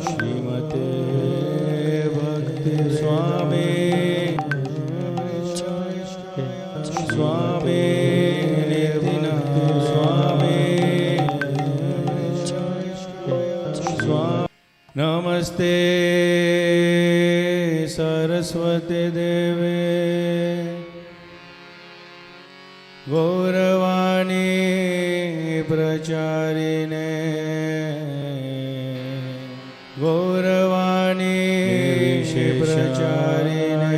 श्रीमते भक्ति स्वामी स्वामी नमस्ते सरस्वती देवे गौरवाणी प्रचारिणे गौरवाणी प्रचारिणे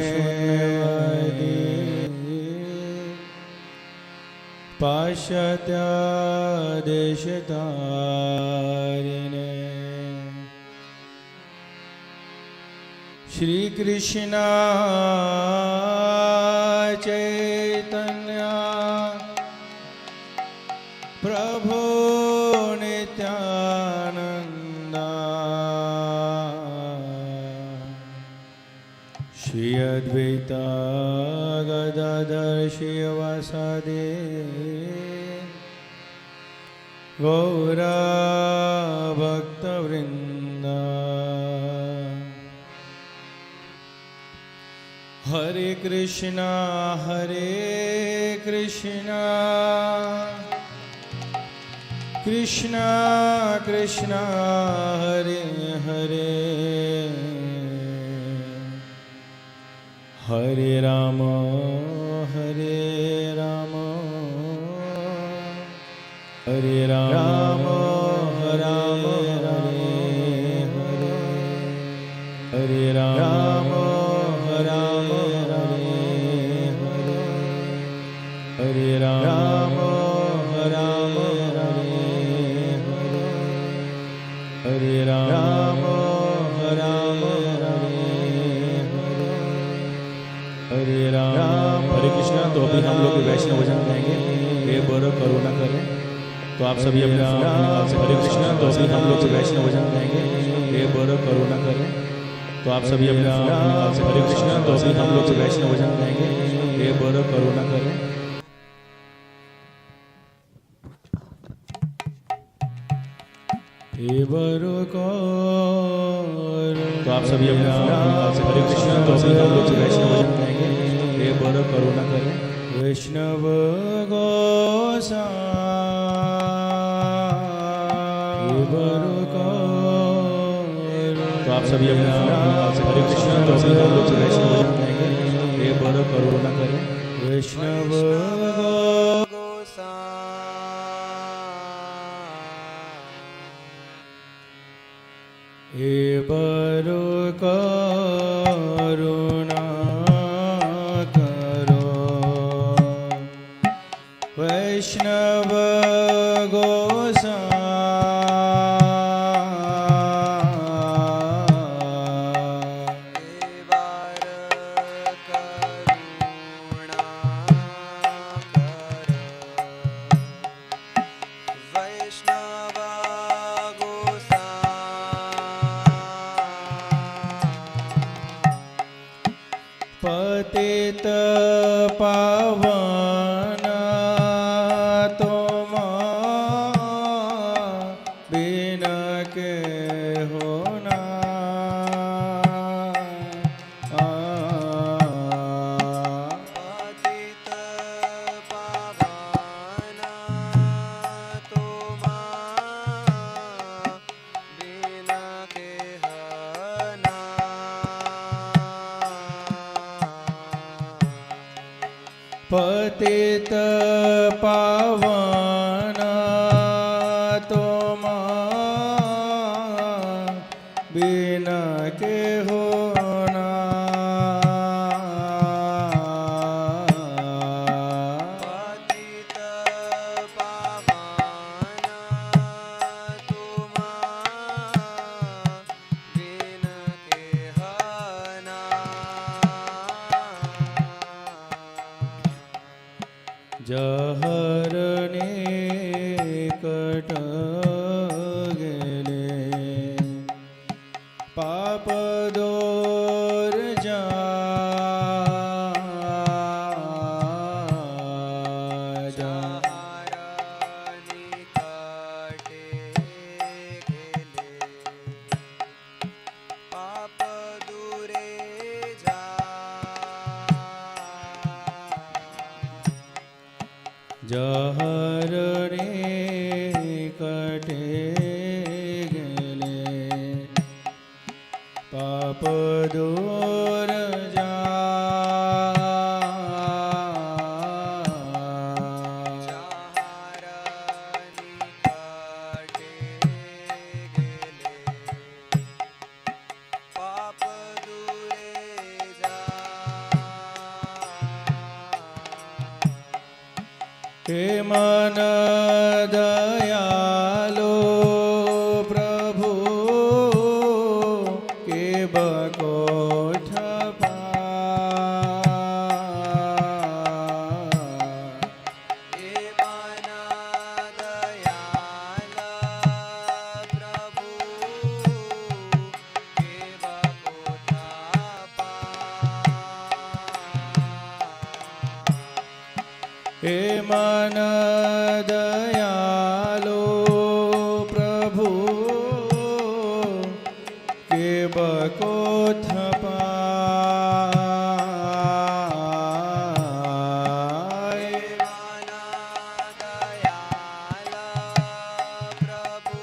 पाश्चात्य देशतारिणे श्री कृष्ण चैतन्य प्रभु नित्यानंद श्री अद्वैत गदाधर शिवासादि गौर भक्तवृंद हरे कृष्णा कृष्णा कृष्णा हरे हरे हरे राम हरे राम हरे राम राम हरे हरे हरे राम राम हरे राम राम हरे राम राम हरे राम। हरे कृष्णा। तो अभी हम लोग वैष्णव भजन गाएंगे, ये बड़ो करुणा करें। तो आप सभी अपने निकाल से हरे कृष्णा। तो अभी हम लोग वैष्णव भजन गाएंगे, ये बड़ो करुणा करें। तो आप सभी अपने निकाल से हरे कृष्णा। तो अभी हम लोग वैष्णव भजन गाएंगे, ये बड़ो करुणा करें। ये बड़ो तो आप सभी अपने निकाल से हरे कृष्णा। तो अभी हम लोग वैष्णव भजन गाएंगे, ये बड़ो करुणा करें। वैष्णव गोसाई ये बड़ो तो आप सभी अपने निकाल से हरे कृष्णा। तो अभी हम लोग वैष्णव भजन गाएंगे, ये बड़ो करुणा करें। वैष्णव हे बड़ो करुणा करो वैष्णव गोसाई पतित पावन तुम बिन के होना पतित पावन तुम बिन के होना पतित पावन तुम बिन के होना पतित पावन तुम बिन के होना जहर निकट गेले पाप दूर जा जहर कटे गेले पाप दूर जा हे मन दयालो प्रभु के बकोठ हे मन दयाल प्रभु के बकोठ हे मन दयालो प्रभु के बकोथ पाए मन दयाल प्रभु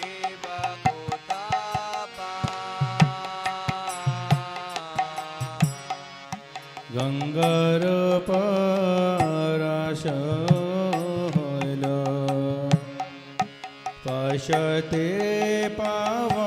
के बकोठ गंगर पराश होइल पशते पावन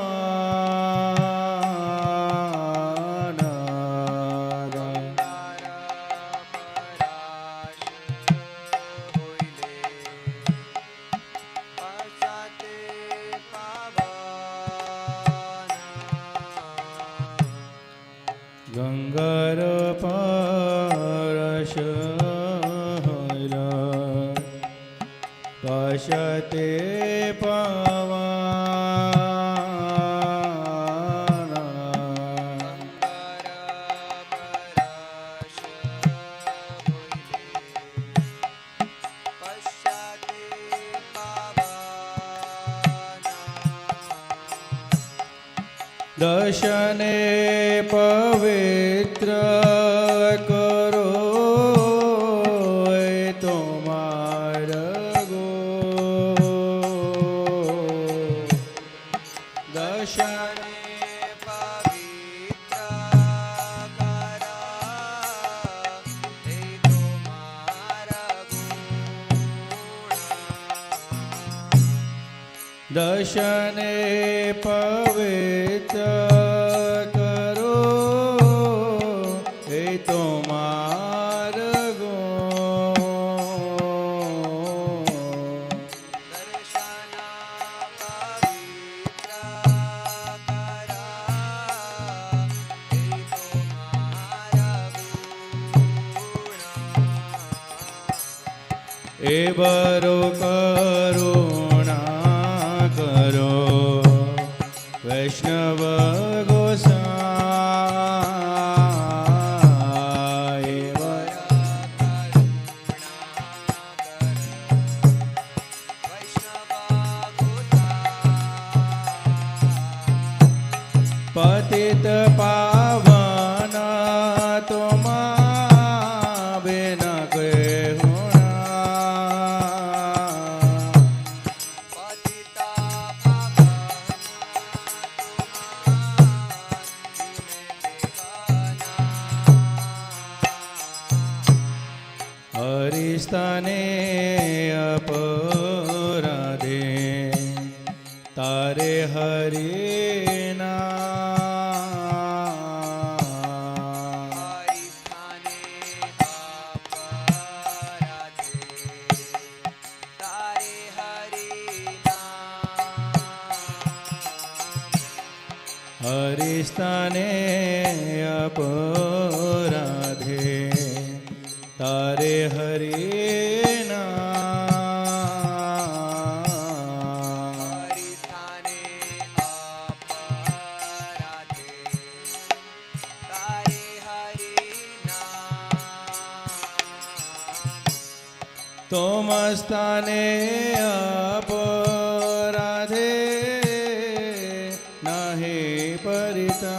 गंगर परश होइल पशते पावन दर्शने पवित्र करो तुम्हार गो दर्शने पवित्र करा हे तुम्हारा गुण दर्शने पवित्र करो हे तुम्हार गुण दर्शना पवित्र करा हे तुम्हारा गुण ए बरो करुणा करो वैष्णव गोसाई पतित पावन तुमा बिन होना हरिस्थाने अपराधे तारे हरि हरिस्थाने अपराधे तारे हरि हरिस्थाने अपराधे तारे हरि तुम स्थाने अपराधे नाही परिता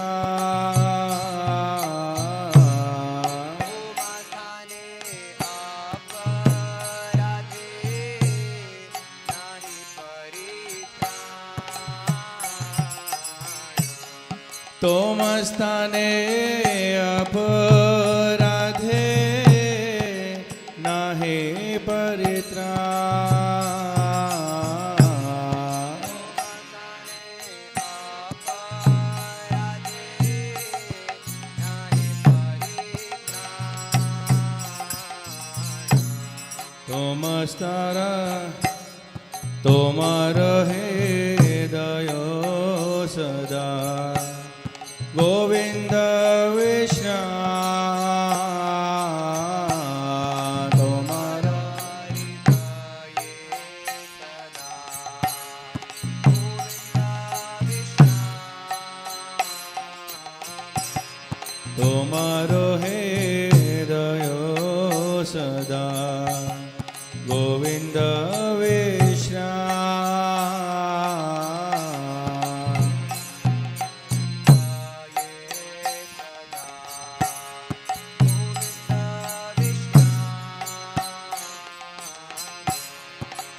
तोमस्ताने अपराधे नाहि परित्राण। तोमस्तारा तोमर हृदय सदा गोविंद विष्णु तोमर तोमर हृदय सदा गोविंद विष्णु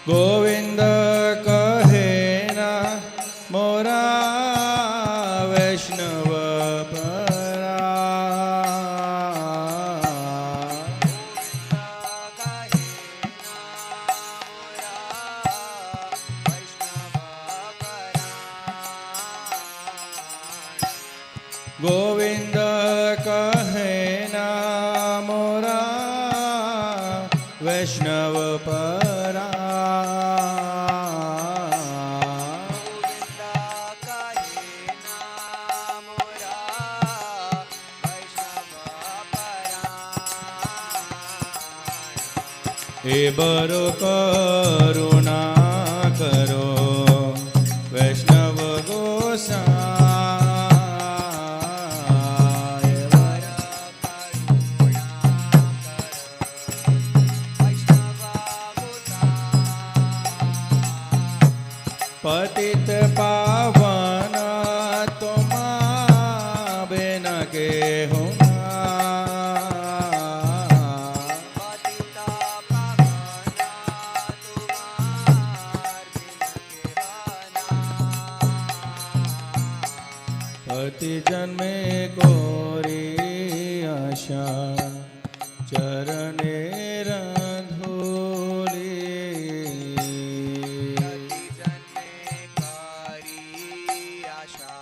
गोविंद कहे ना मोरा वैष्णव परा। गोविंद कहे ना मोरा वैष्णव परा। हे बरो करुणा करो वैष्णव गोसाई। पतित पावन तुम बिन के हो जन्मे कोरी आशा चरणे रधूली। जन्मे कोरी आशा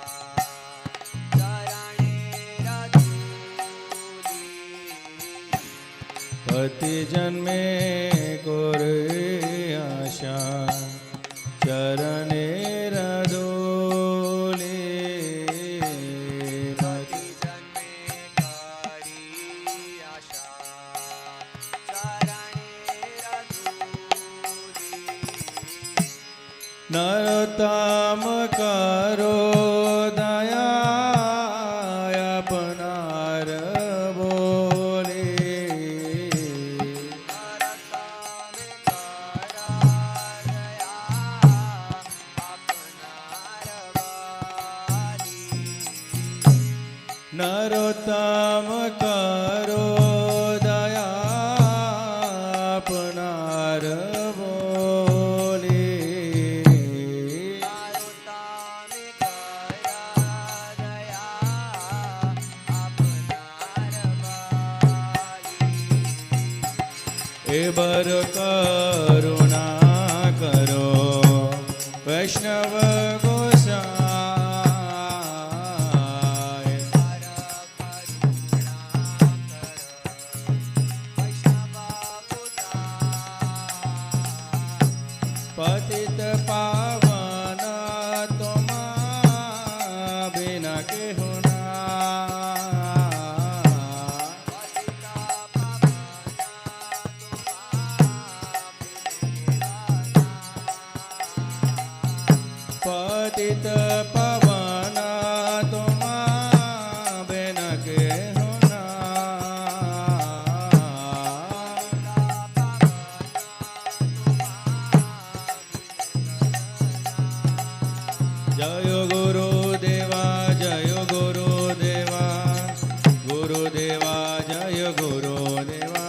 चरणे रधूली। पति जन्मे कोरी आशा चरणे रधूली। नरोत्तम करो दया अपनार बोले। नरोत्तम करो दया अपनार बोले। बर करुणा करो वैष्णव गोसाई। पतित पावन तुम बिना के होना। पतित पवन तुम बिन के होना। जय गुरुदेवा जय गुरुदेवा गुरुदेवा जय गुरुदेवा।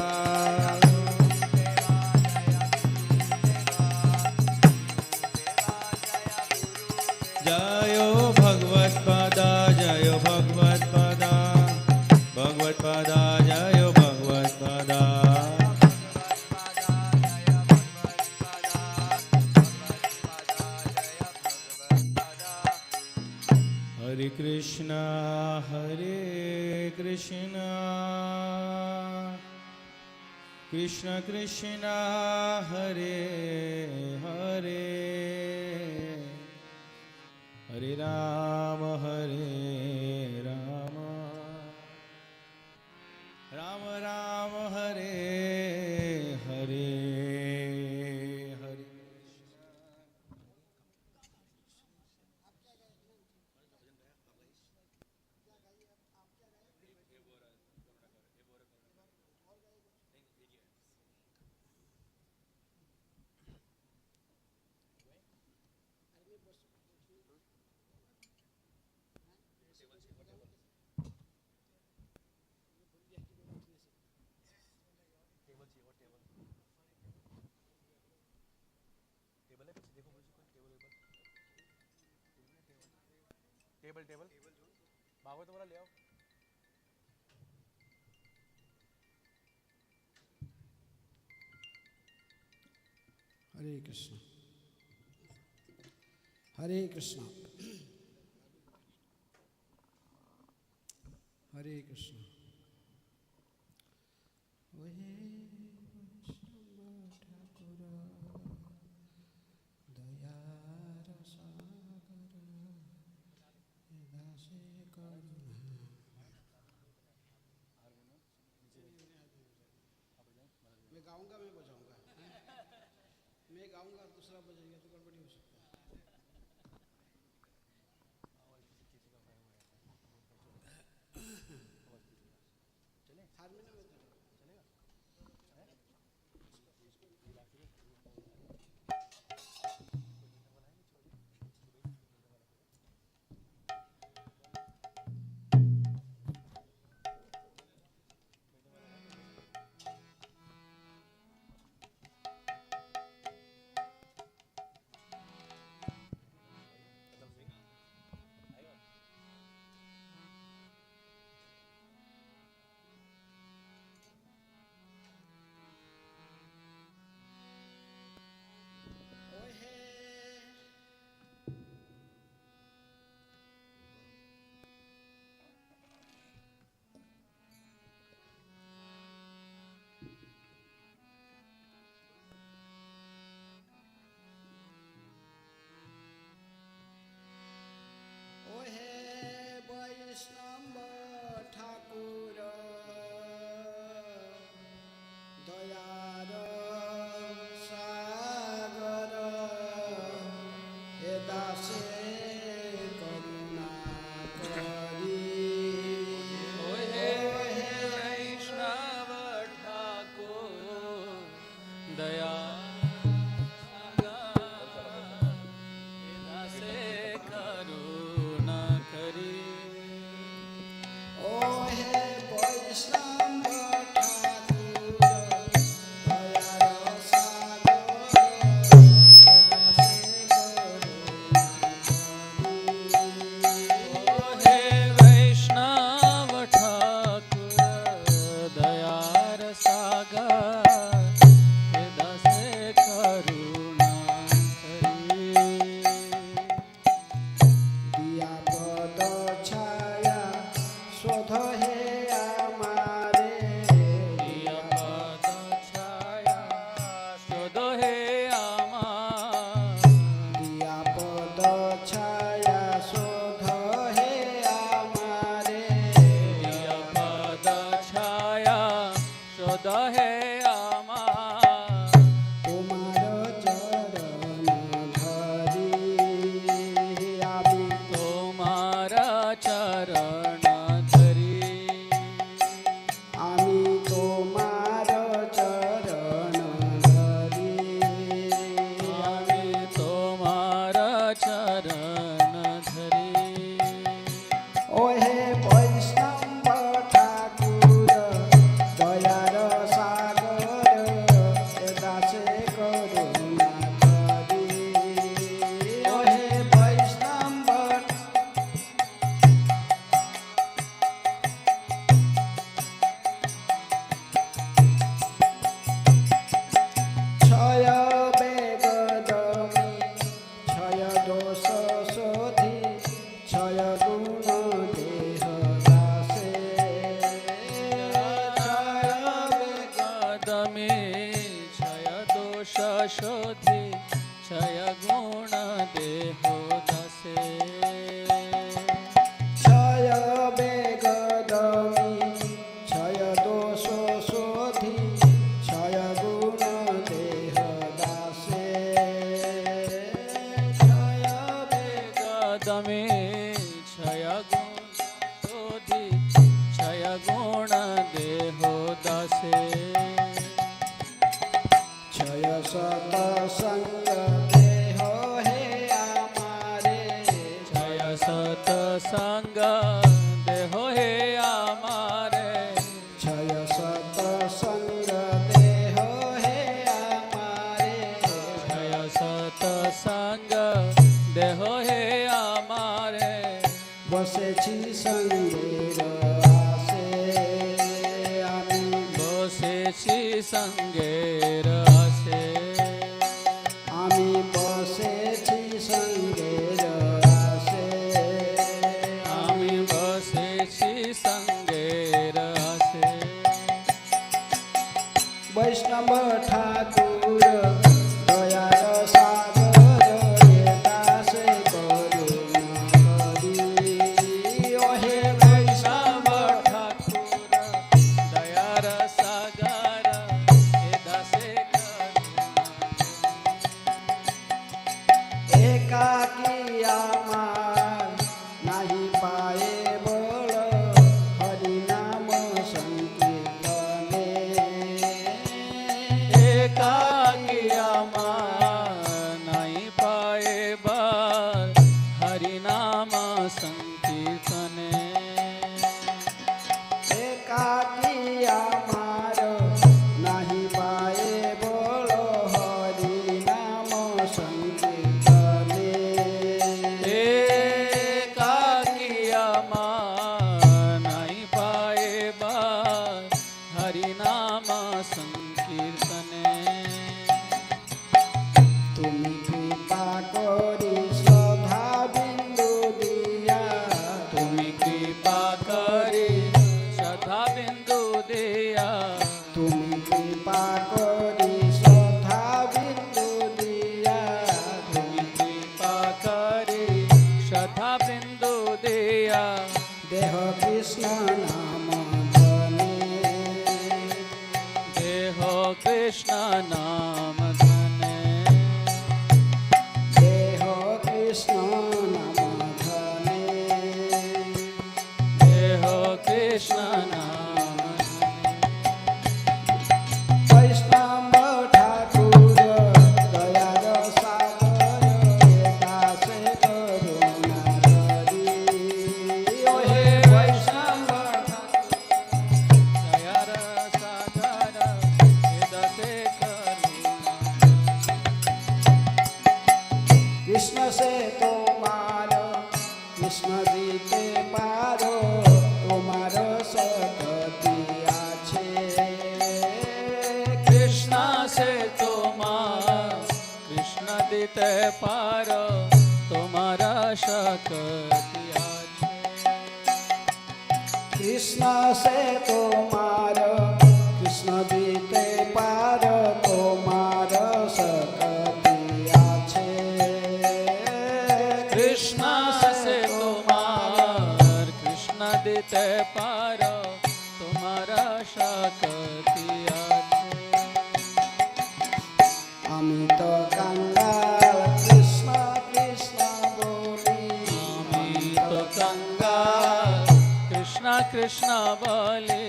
जय भगवत्पादा जय पदा जय भगवत पदा हरे कृष्णा कृष्ण कृष्णा हरे हरे हरे राम राम राम हरे हरे हरे टेबल भागवत वाला ले आओ। हरे कृष्ण हरे कृष्ण हरे कृष्ण। मैं गाऊंगा, मैं बजाऊंगा, मैं गाऊंगा दूसरा बजाएगा तो गड़बड़ी हो सकता है। हारमोनियम में चलेगा। शोधि क्षय गुण देहो दासे क्षय वेगदमी क्षय दोष शोधि क्षय गुण देह दासे क्षय वेगदमे क्षय गुण शोधि क्षय गुण देहो दासे क्षय सतसंग देह हे आमारे क्षय सतसंग देहो हे आमारे क्षय सतसंग देह हे आमारे क्षय सतसंग देहो हे आमारे बसेछि संगेर आसे आमी बसेछि संगेर आसे आमी बसेछि संगेर आसे आमी बसेछि संगेर आसे वैष्णव ठाकुर दयार सागर हे दासे करुणा करी ओहे वैष्णव ठाकुर दयार सागर हे दासे एकाकी आमार नाही पाए बळ हरिनाम संकीर्तने एकाकी आमा नाही पाए बार हरिनाम संकीर्तने एकाकी आमार नाही पाए बळ हरिनाम संकीर्तने एकाकी आमा नाही पाए बार हरिनाम संकीर्तने তুমি কৃপা করি শ্রদ্ধা বিন্দু দিয়া तुम्ही कृपा करी सदा बिंदु दिया তুমি কৃপা করি শ্রদ্ধা বিন্দু দিয়া तुम्ही कृपा करी सदा बिंदु दिया দেহ কৃষ্ণ নাম ধনে देहो कृष्ण नाम धने দেহ কৃষ্ণ নাম ধনে देहो कृष्ण नाम धने বৈষ্ণব ঠাকুর দয়ার সাগর হে দাসে করুণা করি ওহে বৈষ্ণব दयार सागर हे दसे करुणा কৃষ্ণ সে তোমার কৃষ্ণ দিতে পারো তোমার শক্তি আছে कृष्ण से तुम्हार कृष्ण दिते पारो तुम्हारा शक्ति আছে কৃষ্ণ সে তোমার কৃষ্ণ দিতে পারো তোমার শক্তি আছে कृष्ण से तुम्हार कृष्ण दिते पारो तुम्हारा शक्ति আছে আমি তো কাঙ্গাল কৃষ্ণ কৃষ্ণ বলি আমি তো कंगाल कृष्ण कृष्ण बोले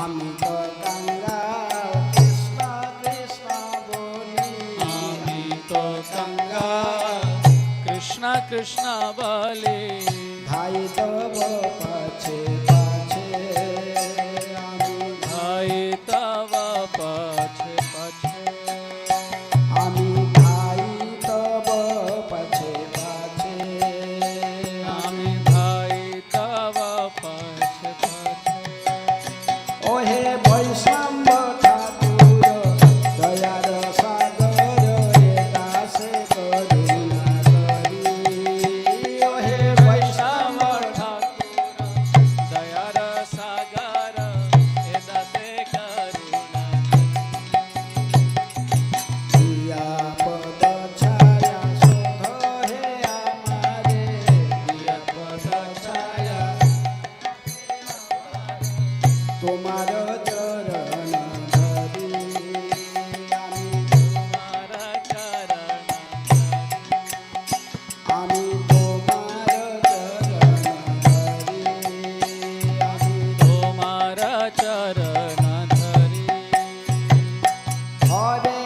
আমি তো কাঙ্গাল কৃষ্ণ কৃষ্ণ বলি আমি তো कंगाल कृष्ण कृष्ण बोले ধাই তব পাছে পাছে আমি भाई तव पाछे पाछे আমি ধাই তব পাছে পাছে আমি ভাই তব পাছে পাছে ওহে বৈষ্ণব ঠাকুর দয়ার সাগর হে দাসে করুণা করি ওহে বৈষ্ণব चरण धरी। हरे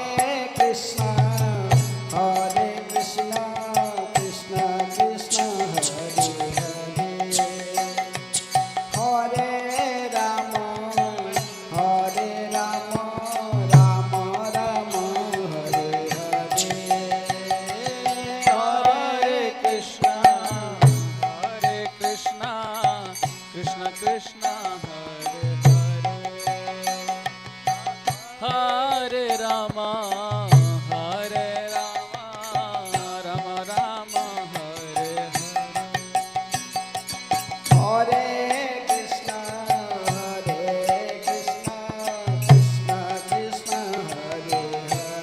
कृष्णा कृष्ण कृष्ण हरे हरे, हरे राम राम राम हरे हरे। हरे कृष्णा कृष्ण कृष्ण हरे हरे, हरे राम राम राम हरे हरे। हरे कृष्णा कृष्ण कृष्ण हरे हरे,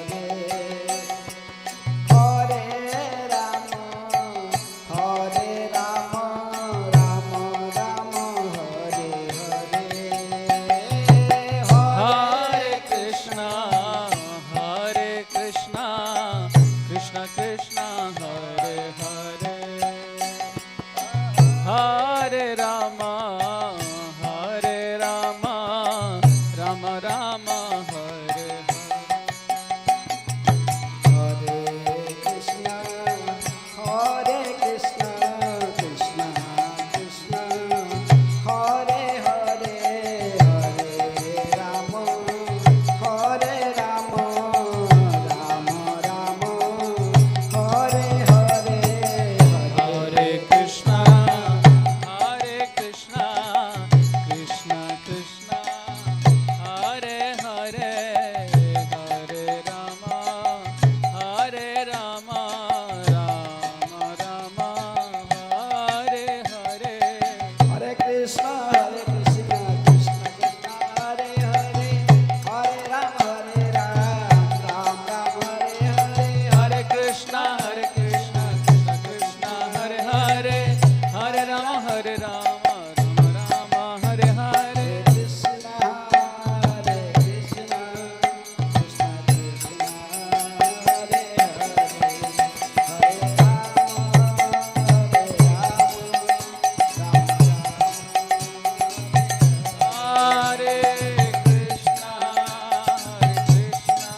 हरे राम राम राम हरे हरे। हरे कृष्णा कृष्ण कृष्ण हरे हरे, हरे राम राम राम हरे हरे। हरे कृष्णा कृष्ण कृष्ण हरे हरे, हरे राम राम राम हरे हरे। हरे कृष्णा कृष्ण कृष्ण हरे हरे, हरे राम राम राम हरे हरे। हरे कृष्णा कृष्ण कृष्ण हरे हरे, हरे राम राम हरे हरे। हरे कृष्णा कृष्ण कृष्ण हरे हरे, हरे राम राम राम हरे हरे। कृष्ण कृष्ण कृष्ण हरे हरे, हरे हरे कृष्णा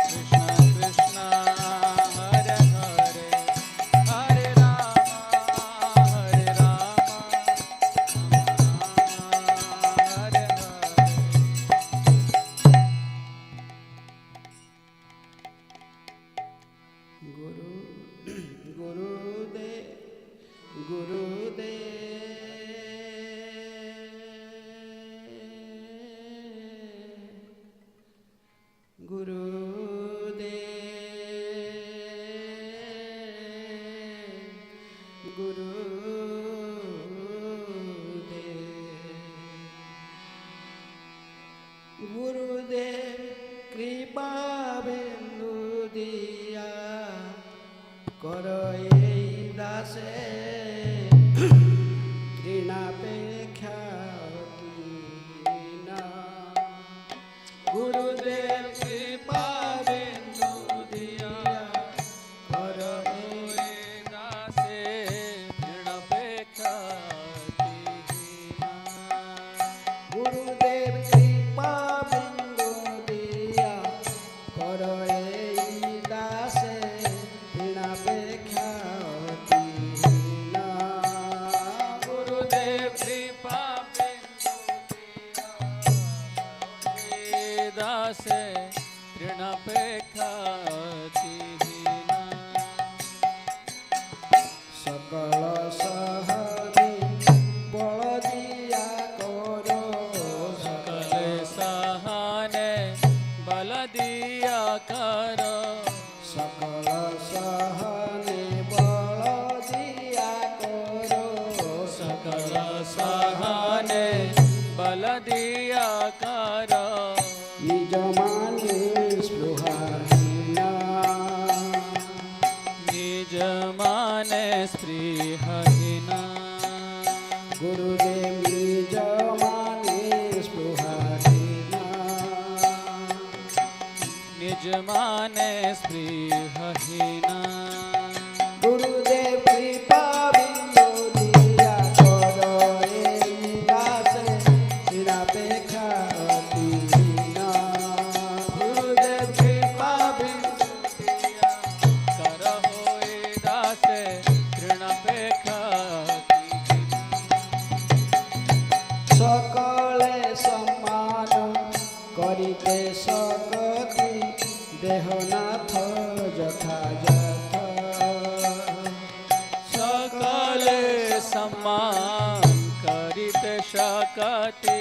कृष्ण कृष्ण हरे हरे, हरे राम हरे गुरुदेव कृपा बिंदु दिया करो ये दासे तृणापेक्षा कीना। गुरुदेव कृपा बिंदु दिया करो ये दासे तृणापेक्षा कीना। गुरुदेव कृपा बिंदु दिया करो ये दासे तृणापेक्षा कीना। गुरुदेव कृपा दासे तृणापेक्षा कीना। सकल सहरी बल दिया करो, सकल सहने बल दिया करो, सकल सहने बल दिया करो, सकल सहने बल दिया करो। निज माने स्पृहाहीना, निज माने स्पृहहीना। गुरुदेव निज माने स्पृहाहीना, निज माने स्पृहहीना। गुरुदेव कृपा बिंदु दिया करो ये दास निरापेक्षा করিতে সকতি দেহনাথ যথা যথা सकले सम्मान करिते शकति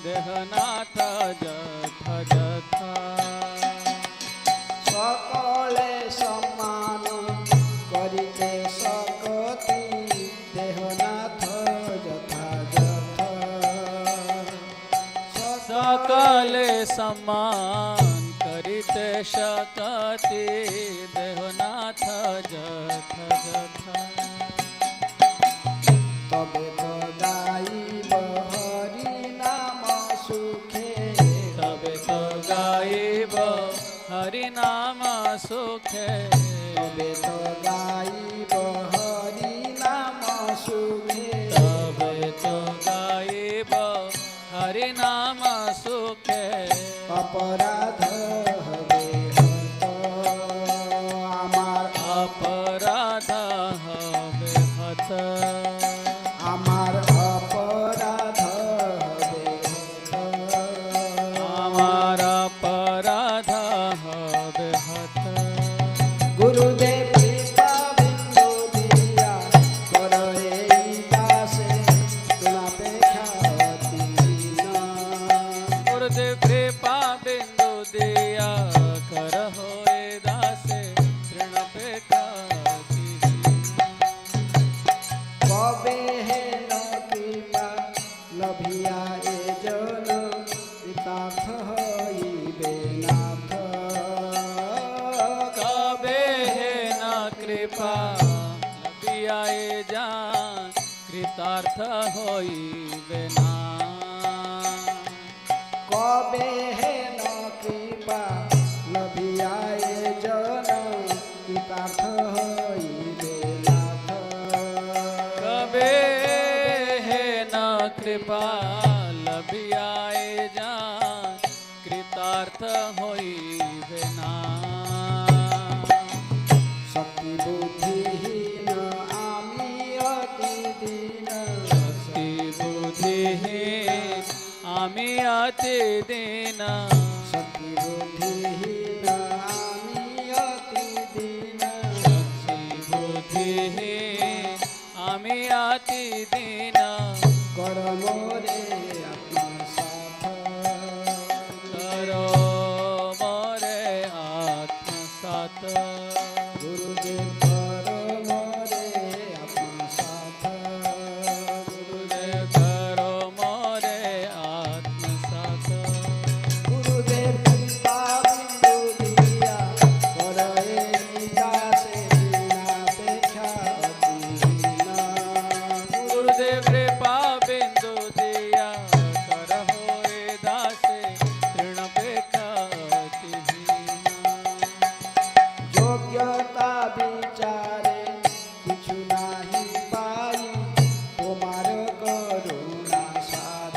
देहनाथ जथा जथा সকলে সম্মান করিতে সকতি দেহনাথ যথা যথা सकले सम्मान करिते शकति देहनाथ जथा जथा তবে তো গাইব হরি নাম সুখে तबे तो गाइब हरि नाम सुखे তবে তো গাইব হরি নাম সুখে तबे तो गाइब हरि नाम सुखे অপরাধ হবে হত আমার अपराध हबे हत আমার অপরাধ হবে হত আমার अपराध हबे हत গুরুদেব কৃপা বিন্দু দিয়া করো এই দাসে তোমাপেক্ষা অতি হীন। गुरुदेव कृपा बिंदु दिया कर होए दासे तृण पे কবে হেন কৃপা লভিয়া এজন কৃতার্থ হইবে নাথ कबे है न कृपा लबियाए जान कृतार्थ होइबे ना কবে হেন কৃপা লভিয়া এজন কৃতার্থ হইবে নাথ कबे है न कृपा लबियाए जान कृतार्थ होइबे ना শক্তি বুদ্ধিহীন আমি অতি দীন शक्ति बुद्धिहीन आमी अति दीन শক্তি বুদ্ধিহীন আমি অতি দীন शक्ति बुद्धिहीन आमी अति दीन করমরে আত্মসাৎ करो मोरे आत्मसात গুরুদেব করমরে আত্মসাৎ गुरुदेव करो मोरे आत्मसात গুরুদেব কৃপা বিন্দু দিয়া করো এই দাসে বিনাপেক্ষা অতি হীন। गुरुदेव कृपा बिंदु दिया कर होए दासे तृण पेखति যোগ্যতা বিচারে কিছু নাহি পাই তোমার করুণা সার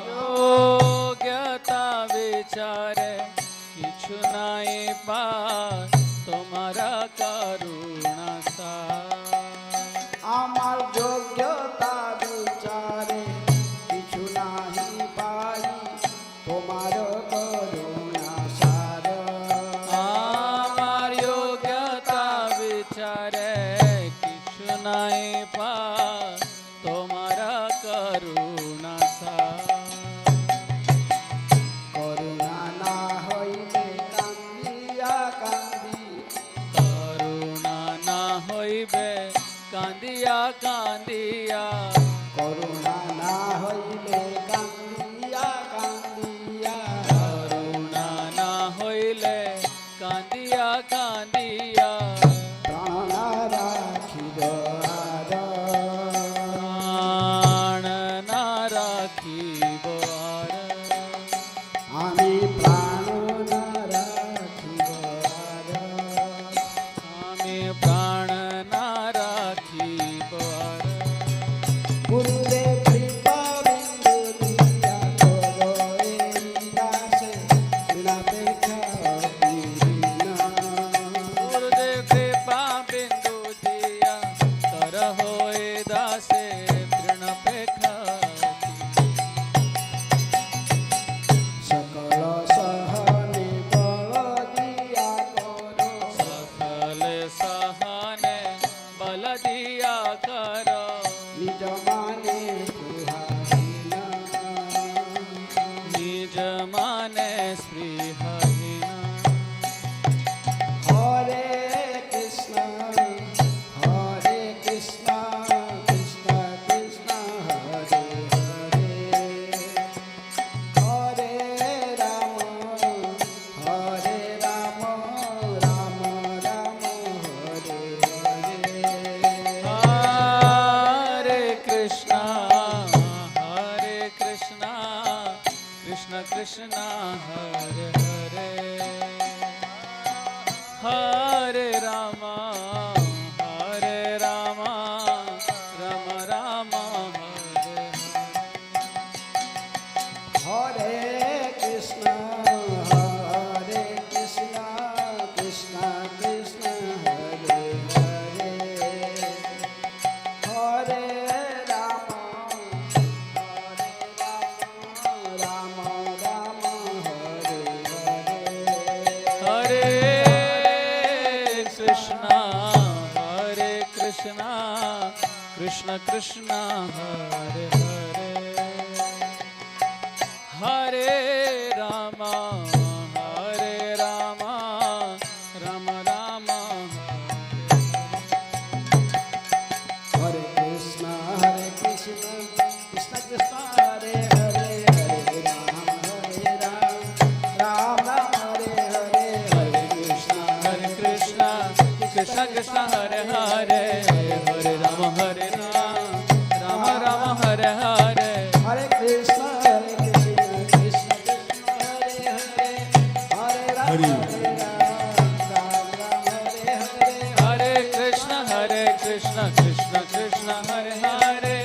योग्यता विचारे किछु नाई पार तुम्हारा करुणा सा আমার যোগ্যতা বিচারে কিছু নাহি পাই তোমার করুণা সার आमार योग्यता विचारे किछु नाई पार तुम्हारा करुणा सा করুণা না হইলে কান্দিয়া কান্দি करुणा ना होइबे कांदिया कांदिया করুণা না হইলে কান্দিয়া কান্দিয়া करुणा ना होइले कांदिया कांदिया প্রাণ রাখিব আর प्राण ना राखिब आर আমি প্রাণ না রাখিব আর आमी प्राण ना राखिब आर जमाने स्पृहहीना Hare Krishna, Hare Krishna, Krishna Krishna, Hare Hare, Hare Rama, Hare Rama, Rama Rama, Hare Hare. Hare Krishna, Krishna Krishna, Hare Hare, Hare Rama, Rama Rama, Hare Hare. Hare Krishna, Hare Krishna, Krishna Krishna, Hare Hare, Hare Rama, Rama Rama, Hare Hare. Hare Krishna, Krishna Krishna, Hare Hare, Hare Rama, Rama Rama, Hare Krishna, Krishna Krishna, Hare Hare, Hare Rama, Ram Ram, Hare Hare, Hare Krishna, Krishna Krishna, Hare Hare, Hare Rama, Rama Rama, Hare Hare. Hare Krishna, Krishna Krishna, Hare Hare, Hare Rama, Ram Ram, Hare Hare, Hare Krishna, Krishna Krishna, Hare Hare,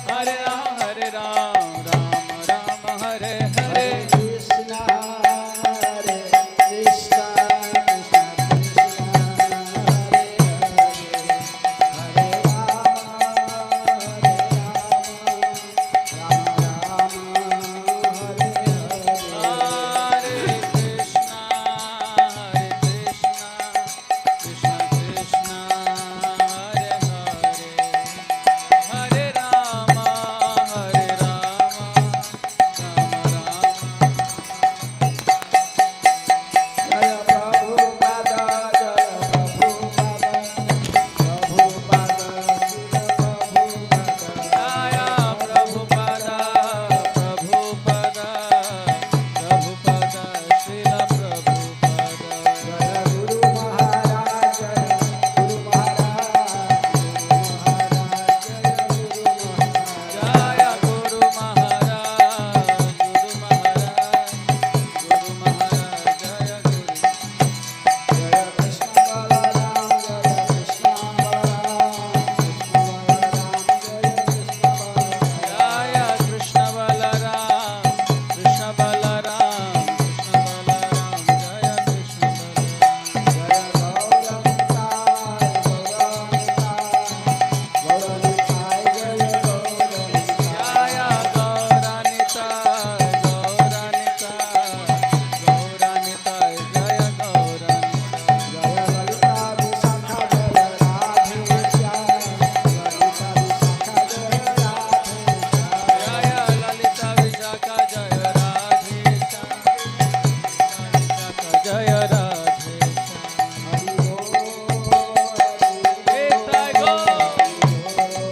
Hare Rama, Rama Rama, Hare Hare. Krishna, Hare Krishna, Krishna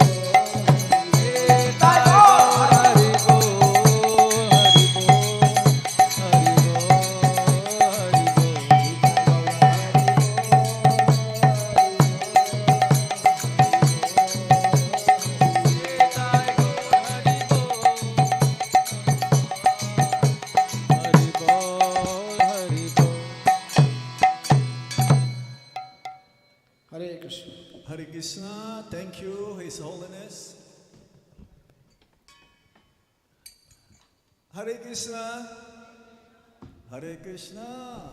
Krishna, Hare Hare, Hare Hare Krishna, thank you, His Holiness. Hare Krishna, Hare Krishna.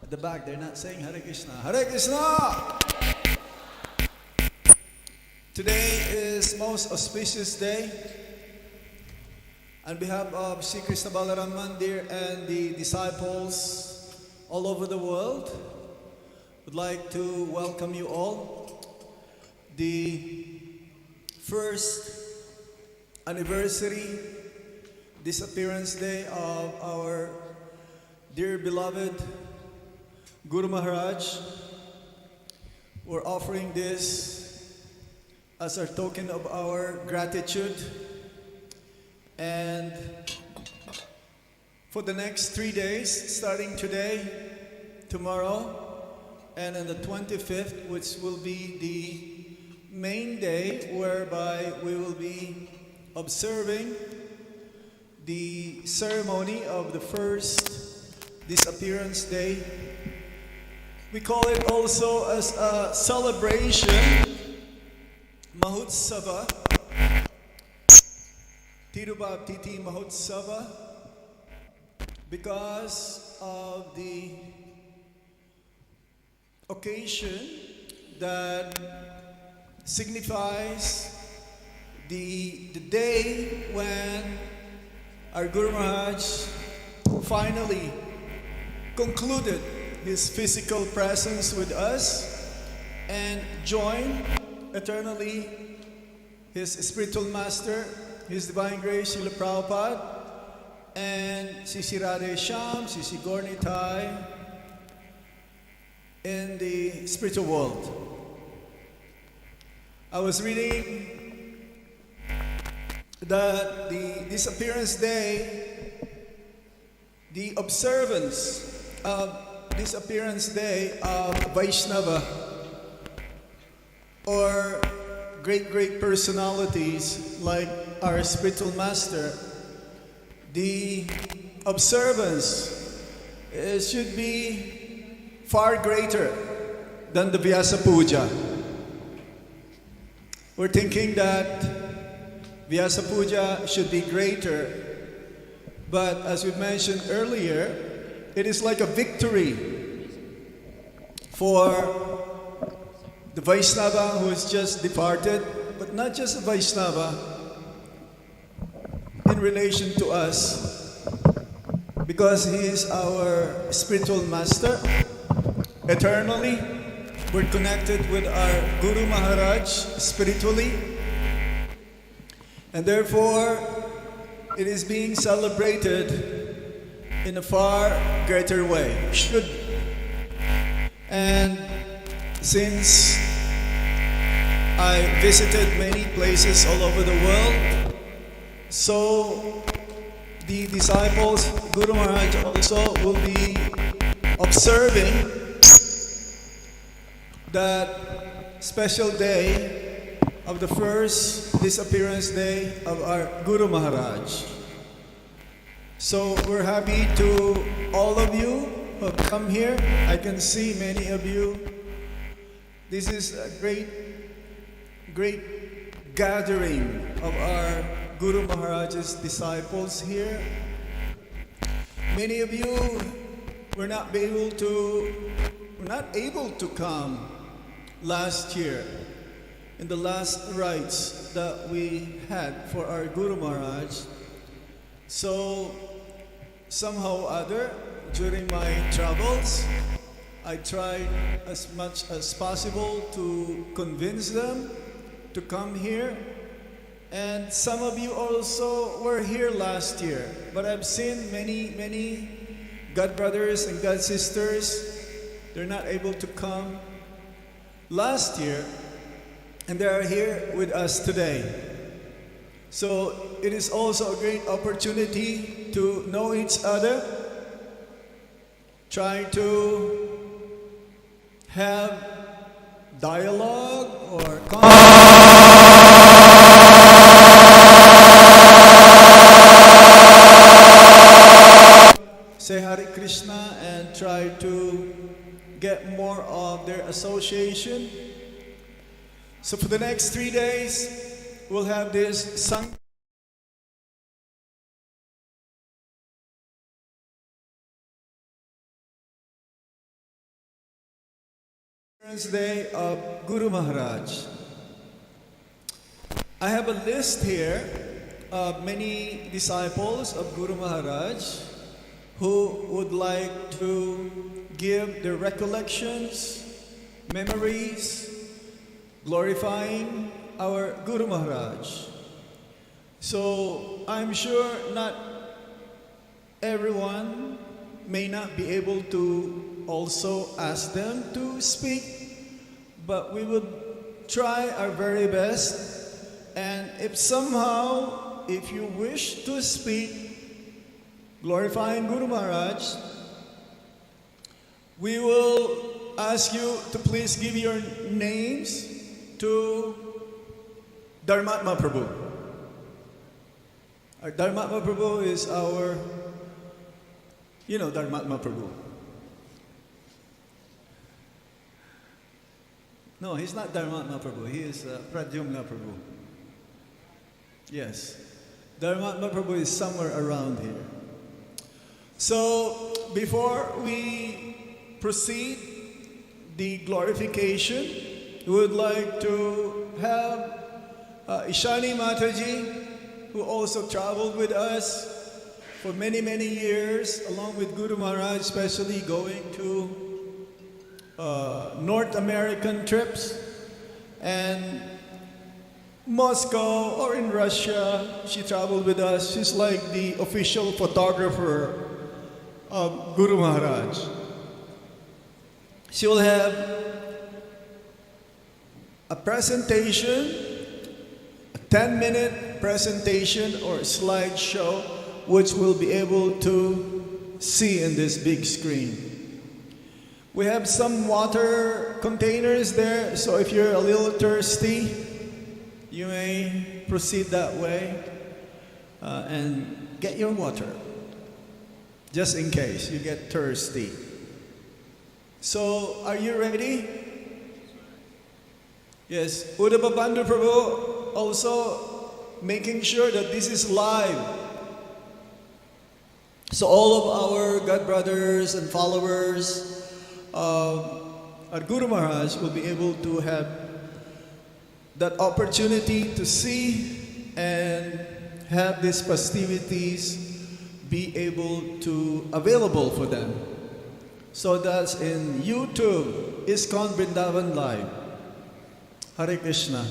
At the back, they're not saying Hare Krishna. Hare Krishna! Today is most auspicious day. On behalf of Sri Krishna Balaram Mandir and the disciples all over the world, would like to welcome you all. The first anniversary Disappearance Day of our dear beloved Guru Maharaj. We're offering this as our token of our gratitude. And for the next 3 days, starting today, tomorrow, and on the 25th, which will be the main day whereby we will be observing the ceremony of the first Disappearance Day. We call it also as a celebration, Mahotsava, Tirubhaptiti Mahotsava, because of the occasion that signifies the day when our Guru Maharaj finally concluded his physical presence with us and joined eternally his spiritual master, His Divine Grace Srila Prabhupada, and Sisi Radhe Shyam, Sisi Gaur Nitai in the spiritual world. I was reading that the Disappearance Day, the observance of Disappearance Day of Vaishnava or great personalities like our spiritual master, the observance should be far greater than the Vyasa Puja. We're thinking that Vyasa Puja should be greater, but as we mentioned earlier, it is like a victory for the Vaishnava who has just departed, but not just a Vaishnava in relation to us, because he is our spiritual master. Eternally, we're connected with our Guru Maharaj spiritually, and therefore it is being celebrated in a far greater way. Should. And since I visited many places all over the world, so the disciples, Guru Maharaj also will be observing that special day of the first Disappearance Day of our Guru Maharaj. So we're happy to all of you who have come here. I can see many of you. This is a great gathering of our Guru Maharaj's disciples here. Many of you were not able to come last year in the last rites that we had for our Guru Maharaj. So somehow or other, during my travels, I tried as much as possible to convince them to come here. And some of you also were here last year, but I've seen many God brothers and God sisters, they're not able to come last year, and they are here with us today. So it is also a great opportunity to know each other, try to have dialogue or say Hare Krishna and try to get more of their association. So for the next 3 days, we'll have this Sun Day of Guru Maharaj. I have a list here of many disciples of Guru Maharaj who would like to give their recollections, memories, glorifying our Guru Maharaj. So I'm sure not everyone may not be able to also ask them to speak, but we would try our very best. And if somehow, if you wish to speak, glorifying Guru Maharaj, we will ask you to please give your names to Dharmatma Prabhu. Our Dharmatma Prabhu is our, you know Dharmatma Prabhu. No, he's not Dharmatma Prabhu, he is Pradyumna Prabhu. Yes, Dharmatma Prabhu is somewhere around here. So, before we proceed the glorification, we would like to have Ishani Mataji, who also traveled with us for many, many years, along with Guru Maharaj, especially going to North American trips and Moscow or in Russia. She traveled with us. She's like the official photographer of Guru Maharaj. She will have a presentation, a 10-minute presentation or slideshow, which we'll be able to see in this big screen. We have some water containers there, so if you're a little thirsty, you may proceed that way and get your water, just in case you get thirsty. So, are you ready? Yes, Udababandu Prabhu also making sure that this is live. So all of our God brothers and followers at Guru Maharaj will be able to have that opportunity to see and have these festivities be able to available for them. So that's in YouTube, ISKCON Vrindavan Live. Hare Krishna.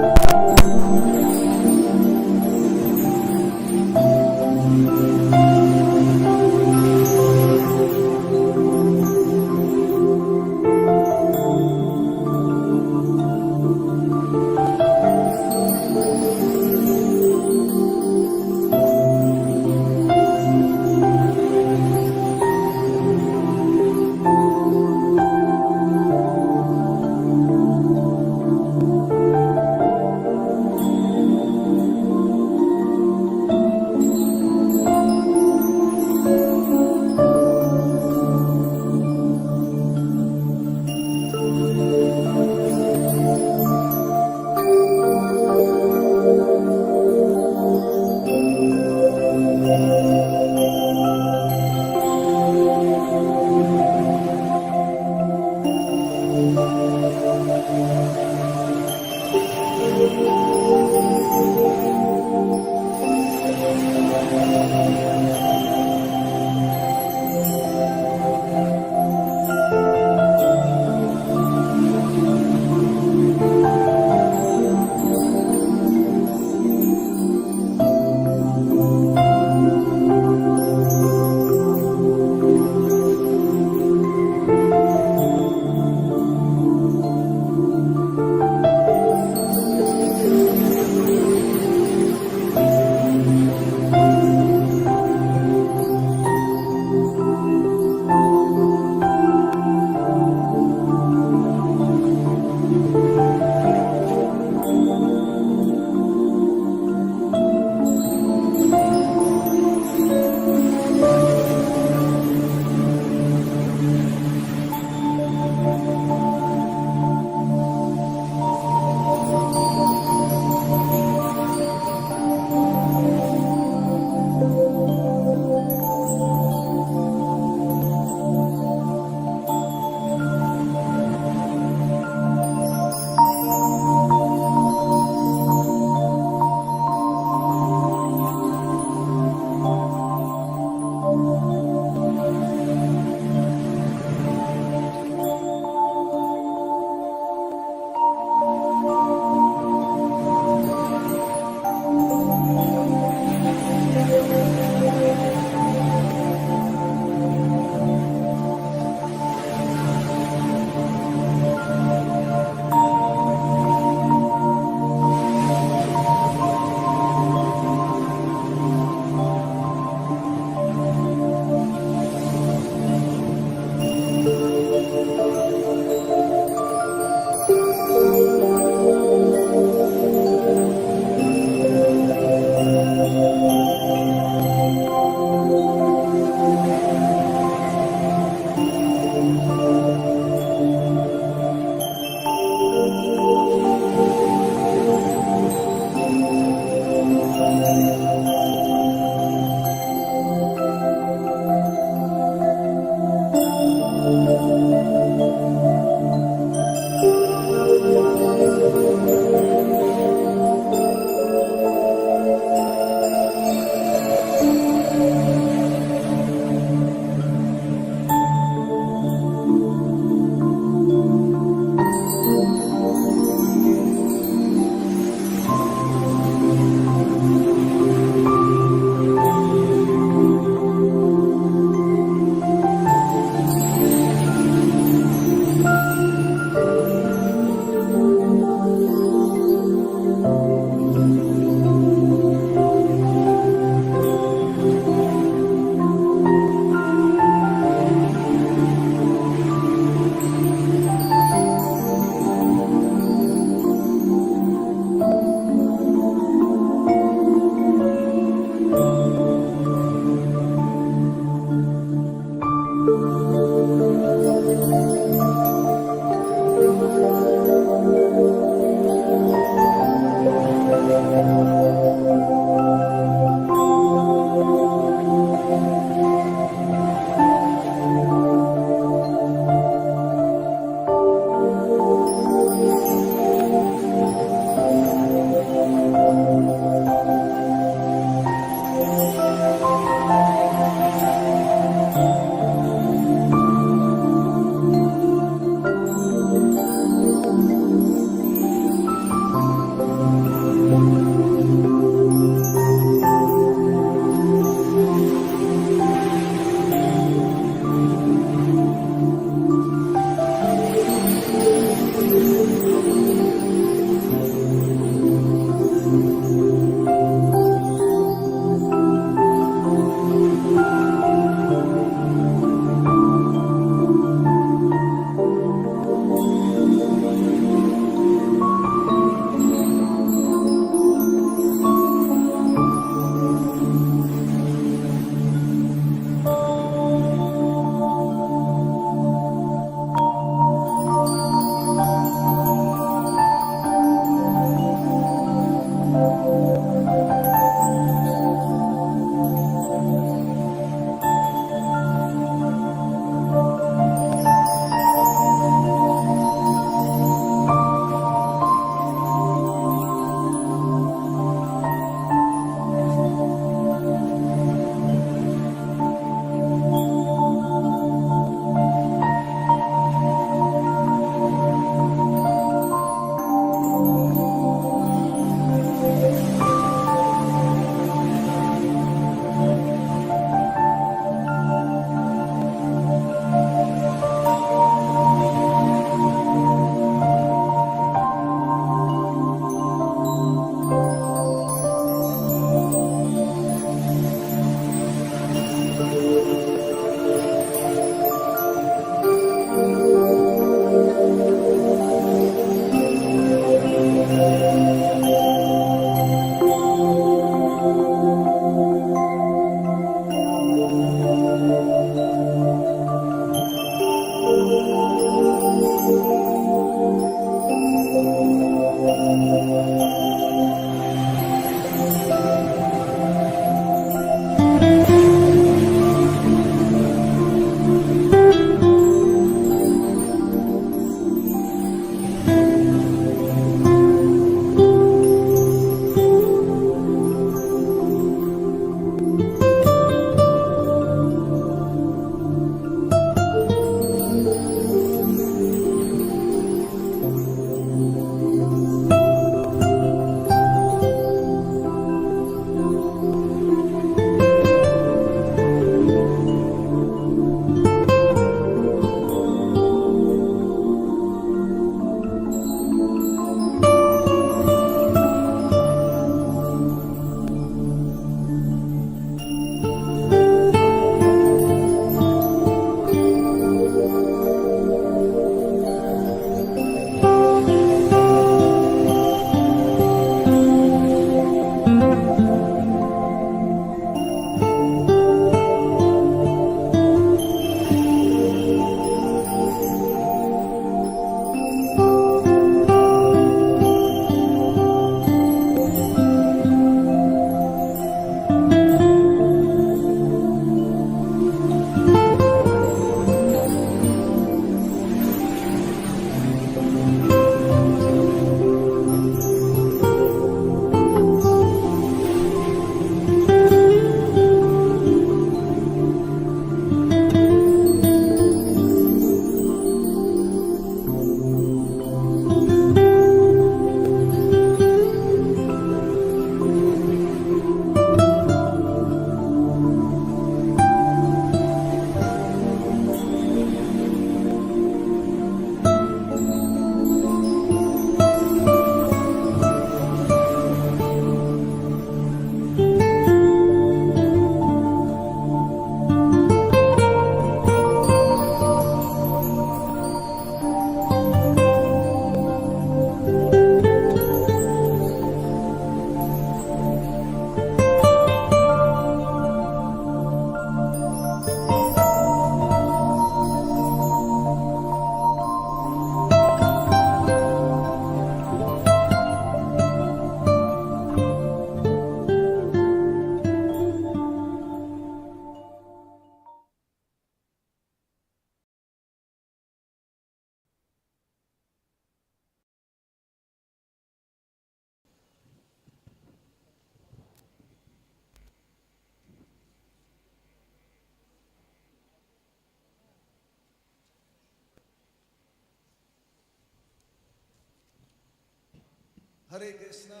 Hare Krishna.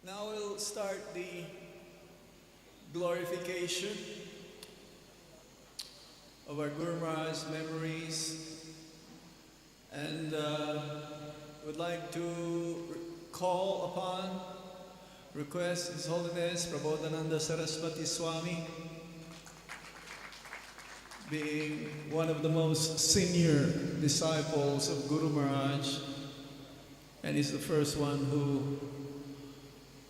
Now we'll start the glorification of our Guru Maharaj's memories, and would like to call upon, request His Holiness Prabodhananda Saraswati Swami, being one of the most senior disciples of Guru Maharaj, and he's the first one who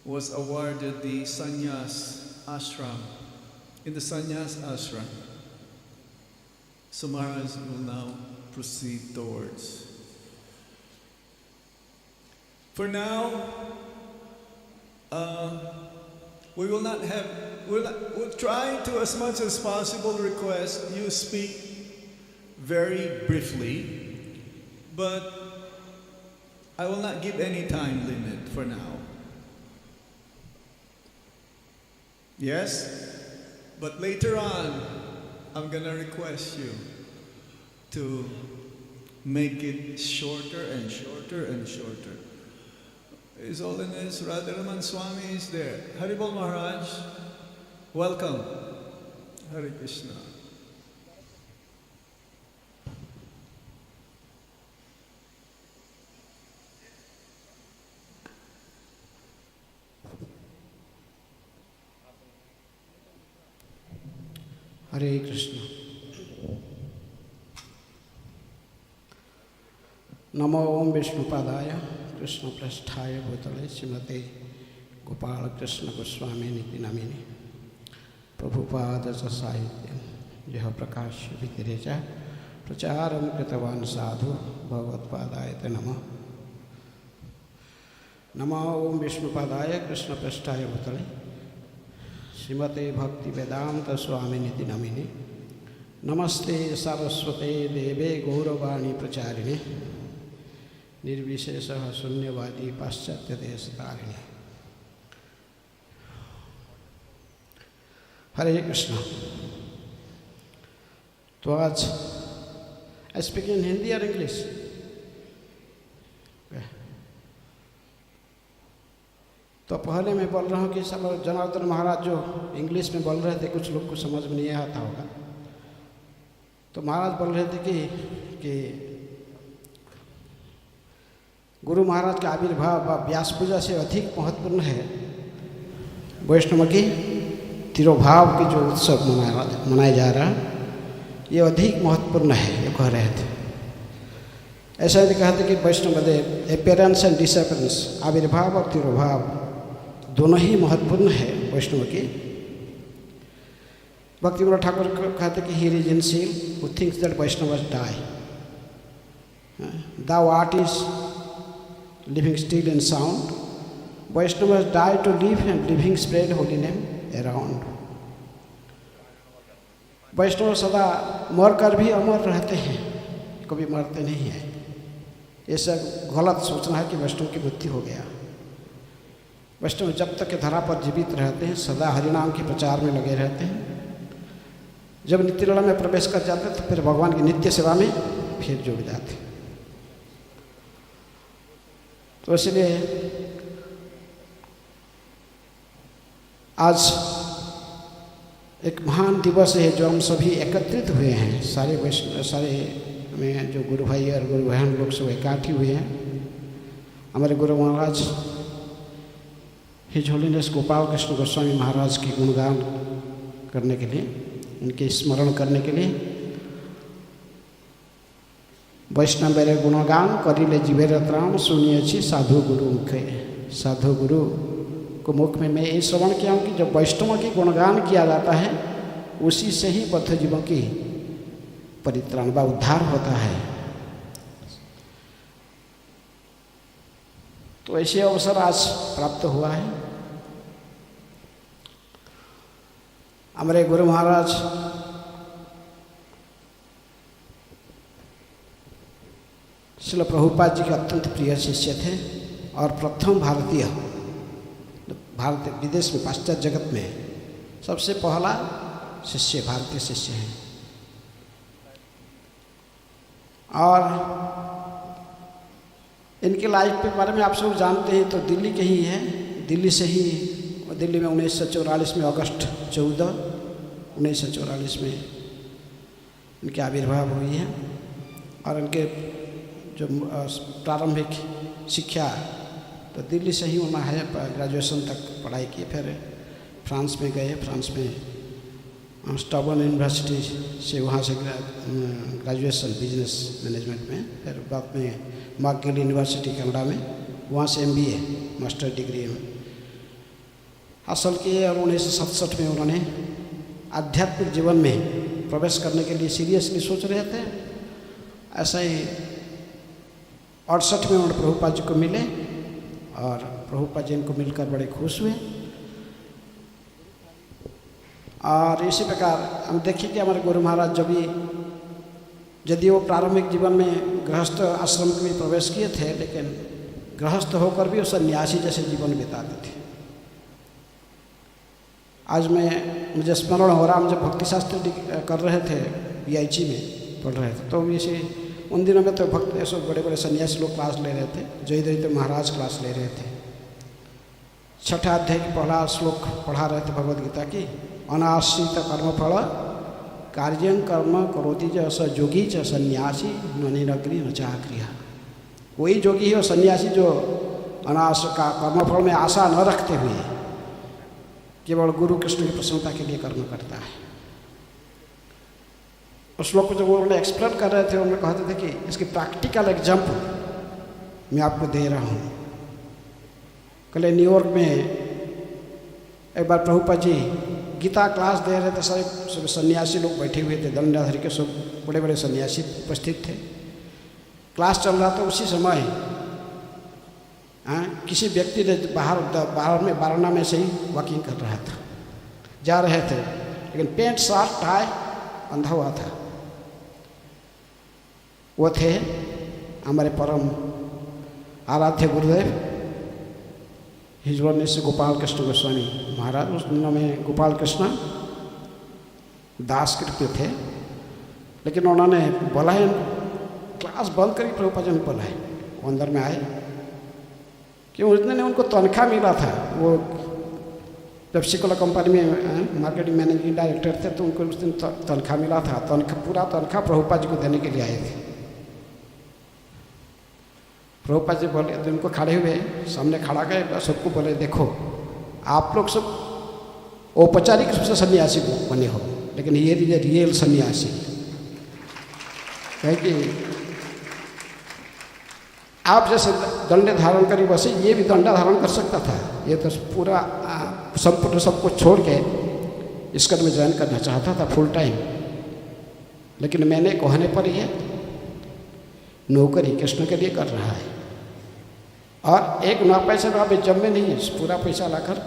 was awarded the sannyas ashram, in the sannyas ashram. So Maharaj will now proceed towards. For now, we'll try to, as much as possible, request you speak very briefly, but I will not give any time limit for now. Yes? But later on, I'm going to request you to make it shorter and shorter and shorter. His Holiness Radharaman Swami is there. Haribol Maharaj, welcome. Hare Krishna. Hare Krishna. Namo Om Vishnupadaya Krishna Prasthaya Bhutale Srimate Gopal Krishna Goswami Niti Namini Prabhupada Sahityam Jeha Prakashya Vitirecha Pracharam Kritavan Sadhu Bhagavatpadaya Namo Namo Om Vishnupadaya Krishna Prasthaya Bhutale Srimate Bhakti Vedanta Swami Niti Namini Namaste Saraswate Deve Gauravani Pracharini Nirvishesha Sunyavadi Paschatya Desatarini. Hare Krishna. तो आज I speak in Hindi or English? तो पहले मैं बोल रहा हूँ कि सब जनार्दन महाराज जो इंग्लिश में बोल रहे थे, कुछ लोग को समझ में नहीं आता होगा। तो महाराज बोल रहे थे कि गुरु महाराज का आविर्भाव व्यास पूजा से अधिक महत्वपूर्ण है वैष्णव की तिरोभाव की जो उत्सव मनाया जा रहा है, ये अधिक महत्वपूर्ण है, ये कह रहे थे। ऐसा ही कहा था कि वैष्णव देव अपीयरेंस एंड डिसअपीयरेंस, आविर्भाव और तिरोभाव दोनों ही महत्वपूर्ण है वैष्णव की। भक्ति विनोद ठाकुर कहते कि ही रीजनशील who thinks that Vaishnava die, thou art is living still and sound, Vaishnavas die to live and living spread holy name around. वैष्णव सदा मर कर भी अमर रहते हैं, कभी मरते नहीं हैं। ये सब गलत सोचना है कि वैष्णव की मृत्यु हो गया। वैष्णव जब तक के धरा पर जीवित रहते हैं, सदा हरिनाम के प्रचार में लगे रहते हैं। जब नित्य लीला में प्रवेश कर जाते हैं तो फिर भगवान की नित्य सेवा में फिर जुड़ जाते हैं। तो इसलिए आज एक महान दिवस है जो हम सभी एकत्रित हुए हैं, सारे वैष्णव, सारे में जो गुरु भाई और गुरु बहन लोग सब इकट्ठे हुए हैं। हमारे गुरु महाराज हिज होलीनेस गोपाल कृष्ण गोस्वामी महाराज की गुणगान करने के लिए, उनके स्मरण करने के लिए। वैष्णव मेरे गुणगान करिले जीवे रत्राम सुनिए साधु गुरु मुखे। साधु गुरु को मुख में मैं ये श्रवण किया हूँ कि जब वैष्णव की गुणगान किया जाता है उसी से ही बद्ध जीवों की परित्राण व उद्धार होता है। तो ऐसे अवसर आज प्राप्त हुआ है। हमारे गुरु महाराज श्रील प्रभुपाद जी के अत्यंत प्रिय शिष्य थे और प्रथम भारतीय, भारत विदेश में पाश्चात्य जगत में सबसे पहला शिष्य भारतीय शिष्य हैं। और इनकी लाइफ के बारे में आप सब जानते हैं, तो दिल्ली के ही हैं। दिल्ली से ही, दिल्ली में 1944 में अगस्त 14 1944 में इनके आविर्भाव हुई है। और इनके जो प्रारंभिक शिक्षा तो दिल्ली से ही उन्होंने ग्रेजुएशन तक पढ़ाई की। फिर फ्रांस में गए, फ्रांस में स्टॉबर्न यूनिवर्सिटी से वहाँ से ग्रेजुएशन बिजनेस मैनेजमेंट में। फिर बाद में मैकगिल यूनिवर्सिटी कनाडा में वहाँ से MBA मास्टर डिग्री हासिल किए। और 1967 में उन्होंने आध्यात्मिक जीवन में प्रवेश करने के लिए सीरियसली सोच रहे थे। ऐसा ही 68 में उन्होंने प्रभुपाद जी को मिले और प्रभुपाद जी इनको मिलकर बड़े खुश हुए। और इसी प्रकार हम देखिए कि हमारे गुरु महाराज जब भी, यदि वो प्रारंभिक जीवन में गृहस्थ आश्रम में प्रवेश किए थे, लेकिन गृहस्थ होकर भी वो सन्यासी जैसे जीवन बिताते थे। आज मुझे स्मरण हो रहा, हम जब भक्ति शास्त्र कर रहे थे BIG में पढ़ रहे थे, तो वैसे उन दिनों में तो भक्त ऐसे बड़े बड़े सन्यासी लोग क्लास ले रहे थे। जय महाराज क्लास ले रहे थे। 6ठे अध्याय की पहला श्लोक पढ़ा रहे थे भगवद गीता की। अनाश्रित कर्मफल कार्यं कर्म करोति च स योगी च सन्यासी न निरग्नि न चाक्रिया। वही योगी है और सन्यासी जो अनाश्रित का कर्मफल में आशा न रखते हुए केवल गुरु कृष्ण की प्रसन्नता के लिए कर्म करता है। उस श्लोक को जब उन्होंने एक्सप्लेन कर रहे थे, उन्होंने कहते थे कि इसकी प्रैक्टिकल एग्जाम्पल मैं आपको दे रहा हूँ। कल न्यूयॉर्क में एक बार प्रभुपाद जी गीता क्लास दे रहे थे। सब सन्यासी लोग बैठे हुए थे, दंडाधारी के सब बड़े बड़े सन्यासी उपस्थित थे। क्लास चल रहा था। उसी समय किसी व्यक्ति ने बाहर में बारना में से ही वॉकिंग कर रहा था, जा रहे थे, लेकिन पैंट शर्ट टाई बंधा हुआ था। वो थे हमारे परम आराध्य गुरुदेव हिज वर्निश गोपाल कृष्ण गोस्वामी महाराज। उस दिनों में गोपाल कृष्ण दास कृत्य थे, लेकिन उन्होंने बोला है क्लास बंद करी। प्रभुपाद जी ने बोला है, वो अंदर में आए कि उस दिन उनको तनख्वाह मिला था। वो पेप्सी कोला कंपनी में मार्केटिंग मैनेजिंग डायरेक्टर थे, तो उनको उस दिन तनख्वाह मिला था। पूरा तनख्वाह प्रभुपाद जी को देने के लिए आए थे। प्रभुपाद जी बोले, तो उनको खड़े हुए सामने खड़ा गए, सबको बोले देखो आप लोग सब औपचारिक रूप से सन्यासी बने हो, लेकिन ये रियल सन्यासी है कि आप जैसे दंडे धारण करी वैसे ये भी दंडा धारण कर सकता था। ये तो पूरा संपूर्ण सब कुछ छोड़ के इसका में ज्वाइन करना चाहता था फुल टाइम, लेकिन मैंने कहने पर ये नौकरी कृष्ण के लिए कर रहा है। और एक 9 पैसे का जब में नहीं है, पूरा पैसा लाकर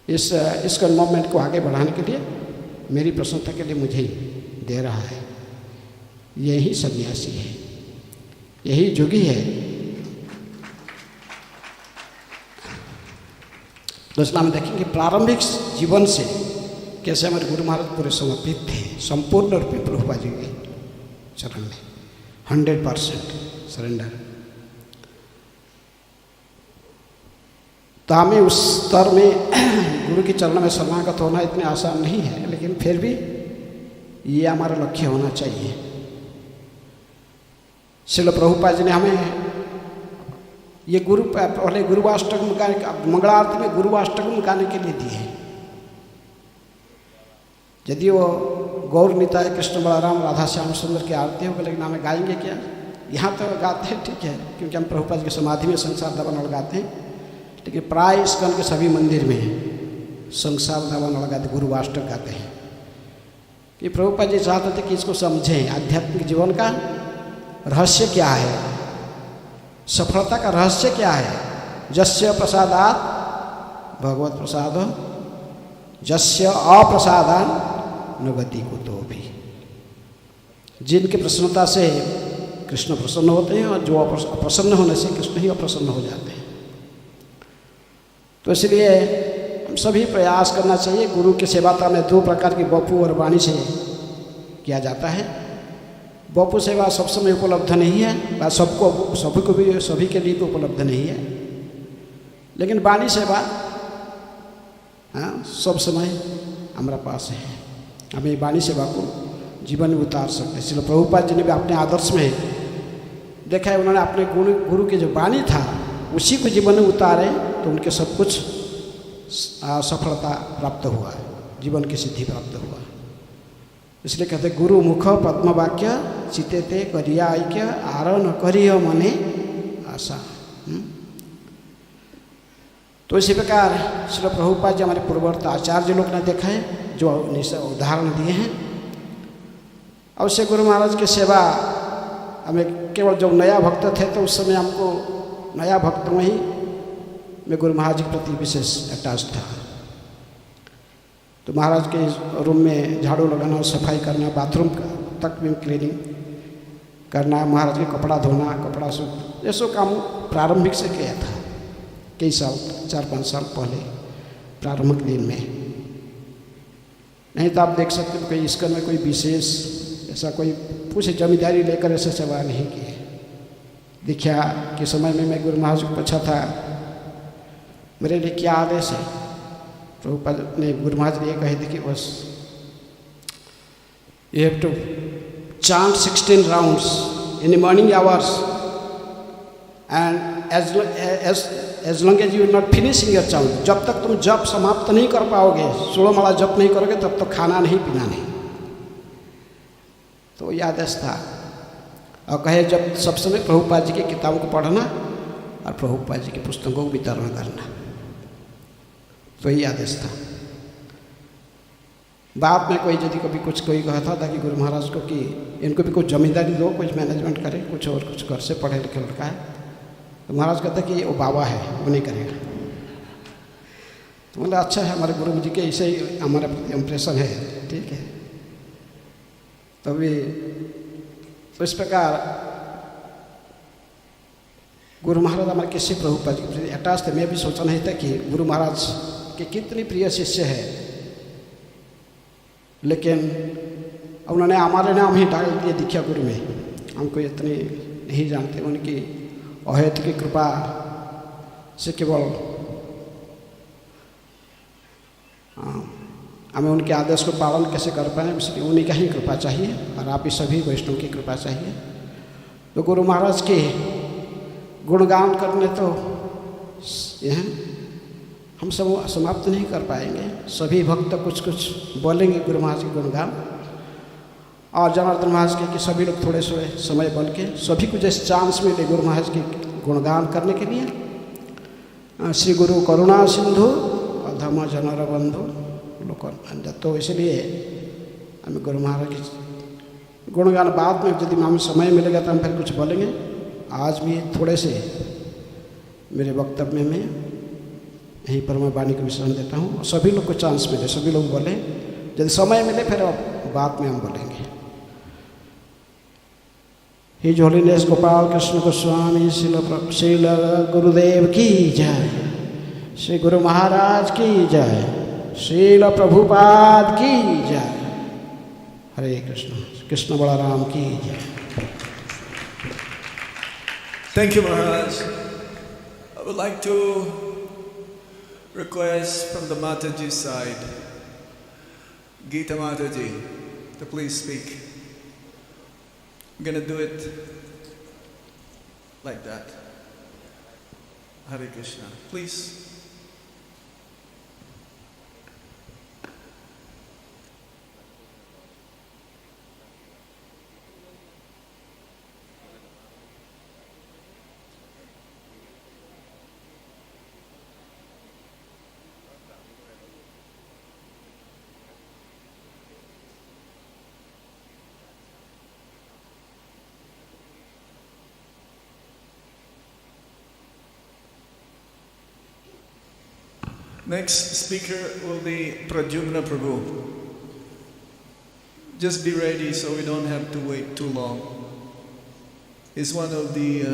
इस मूवमेंट को आगे बढ़ाने के लिए, मेरी प्रसन्नता के लिए मुझे ही दे रहा है। यही सन्यासी है, यही योगी है। दोस्तों, हम देखेंगे प्रारंभिक जीवन से कैसे हमारे गुरु महाराज पूरे समर्पित थे, संपूर्ण रूप में प्रभुपाद जी के चरण में 100% सरेंडर। तो हमें उस स्तर में गुरु के चरणों में शरणागत होना इतने आसान नहीं है, लेकिन फिर भी ये हमारा लक्ष्य होना चाहिए। श्रील प्रभुपाद जी ने हमें ये पहले गुरुवाष्टकम मंगलारती में गुरुवाष्टकम गाने के लिए दिए हैं। यदि वो गौर निताय कृष्ण बलराम राधा श्याम सुंदर की आरती होगी, लेकिन हमें गाएंगे क्या? यहाँ तो गाते हैं, ठीक है, क्योंकि हम प्रभुपाद जी की समाधि में संसार दावन गाते हैं, लेकिन प्राय इस्कॉन के सभी मंदिर में संसार दावन गाते, गुरुवाष्टक गाते हैं। कि प्रभुपाद जी चाहते थे कि इसको समझें, आध्यात्मिक जीवन का रहस्य क्या है, सफलता का रहस्य क्या है। जस्य प्रसादात भगवत प्रसादो, जस्य अप्रसादान न गति कुतो भी। जिनकी प्रसन्नता से कृष्ण प्रसन्न होते हैं और जो अप्रसन्न होने से कृष्ण ही अप्रसन्न हो जाते हैं। तो इसलिए हम सभी प्रयास करना चाहिए। गुरु की सेवा में 2 प्रकार की वपु और वाणी से किया जाता है। बपू सेवा सब समय उपलब्ध नहीं है, व सभी को भी सभी के लिए भी उपलब्ध नहीं है, लेकिन वाणी सेवा सब समय हमारा पास है। हमें वाणी सेवा को जीवन में उतार सकते हैं। इसलिए प्रभुपाद जी ने भी अपने आदर्श में देखा है, उन्होंने अपने गुरु के जो वाणी था उसी को जीवन में उतारे तो उनके सब कुछ सफलता प्राप्त हुआ, जीवन की सिद्धि प्राप्त हुआ। इसलिए कहते गुरु मुख पद्म वाक्य चिते ते करिया ऐक्य आर न करिय मने आशा। तो इसी प्रकार श्री प्रभुपाद जी हमारे पूर्ववर्त आचार्य लोग ने देखा है, जो उदाहरण दिए हैं। अवश्य गुरु महाराज की सेवा हमें केवल जब नया भक्त थे तो उस समय हमको नया भक्त में ही मैं गुरु महाराज के प्रति विशेष अटैच था। तो महाराज के रूम में झाड़ू लगाना, सफाई करना, बाथरूम तक भी क्लीनिंग करना, महाराज के कपड़ा धोना, कपड़ा सूख, ये सब काम प्रारंभिक से किया था। कई साल 4-5 साल पहले प्रारंभिक दिन में। नहीं तो आप देख सकते हो कोई इसका में कोई विशेष ऐसा कोई कुछ जमींदारी लेकर ऐसे सेवा नहीं की। दीक्षा के समय में मैं गुरु महाराज को पूछा था मेरे लिए क्या आदेश है। प्रभुपाद ने गुरु महाराज ने ये कहे थे कि बस you have to chant 16 rounds in the morning hours and as long as you are not finishing your chant, जब तक तुम जप समाप्त नहीं कर पाओगे, 16 माला जप नहीं करोगे, तब तक खाना नहीं पीना नहीं। तो ये आदेश था। और कहे जब सब समय प्रभुपाद जी की किताबों को पढ़ना और प्रभुपाद जी की पुस्तकों को वितरण करना, तो ये आदेश था। बाद में कोई यदि कभी कुछ कोई कहता था कि गुरु महाराज को कि इनको भी कुछ जमींदारी दो, कुछ मैनेजमेंट करे, कुछ और कुछ घर से पढ़े लिखे लड़का है, तो महाराज कहता कि वो बाबा है, वो नहीं करेगा। तो बोला अच्छा है, हमारे गुरु जी के ऐसे ही हमारा इम्प्रेशन है, ठीक है। तभी तो इस प्रकार गुरु महाराज हमारे किसी प्रभुपाद जी के प्रति अटैच थे। मैं भी सोचा नहीं था कि गुरु महाराज के कितने प्रिय शिष्य है, लेकिन उन्होंने हमारे नाम ही डाल दिए दीक्षा गुरु में। हमको इतने नहीं जानते, उनकी अहेतु की कृपा से केवल हमें उनके आदेश को पालन कैसे कर पाएँ, इसलिए उन्हीं का ही कृपा चाहिए और आप ही सभी वैष्णव की कृपा चाहिए। तो गुरु महाराज के गुणगान करने तो यह हम सब समाप्त नहीं कर पाएंगे। सभी भक्त कुछ कुछ बोलेंगे गुरु महाराज के गुणगान, और जनार्दन महाराज के कि सभी लोग थोड़े थोड़े समय बोल के सभी को जैसे चांस मिले गुरु महाराज के गुणगान करने के लिए। श्री गुरु करुणा सिंधु अधम जनर बंधु लोकन। तो इसलिए हमें गुरु महाराज के गुणगान बाद में यदि हमें समय मिलेगा तो हम फिर कुछ बोलेंगे। आज भी थोड़े से मेरे वक्तव्य में यहीं पर मैं वाणी को विश्राम देता हूँ। सभी लोग को चांस मिले, सभी लोग बोले, यदि समय मिले फिर बाद में हम बोलेंगे। हिज होलीनेस गोपाल कृष्ण गोस्वामी श्रील गुरुदेव की जय, श्री गुरु महाराज की जय, श्रील प्रभुपाद की जय। हरे कृष्ण, कृष्ण बलराम की जय। Thank you, Maharaj. I would like to request from the Mataji side, Gita Mataji, to please speak. I'm going to do it like that. Hare Krishna. Please. Next speaker will be Pradyumna Prabhu. Just be ready so we don't have to wait too long. He's one of the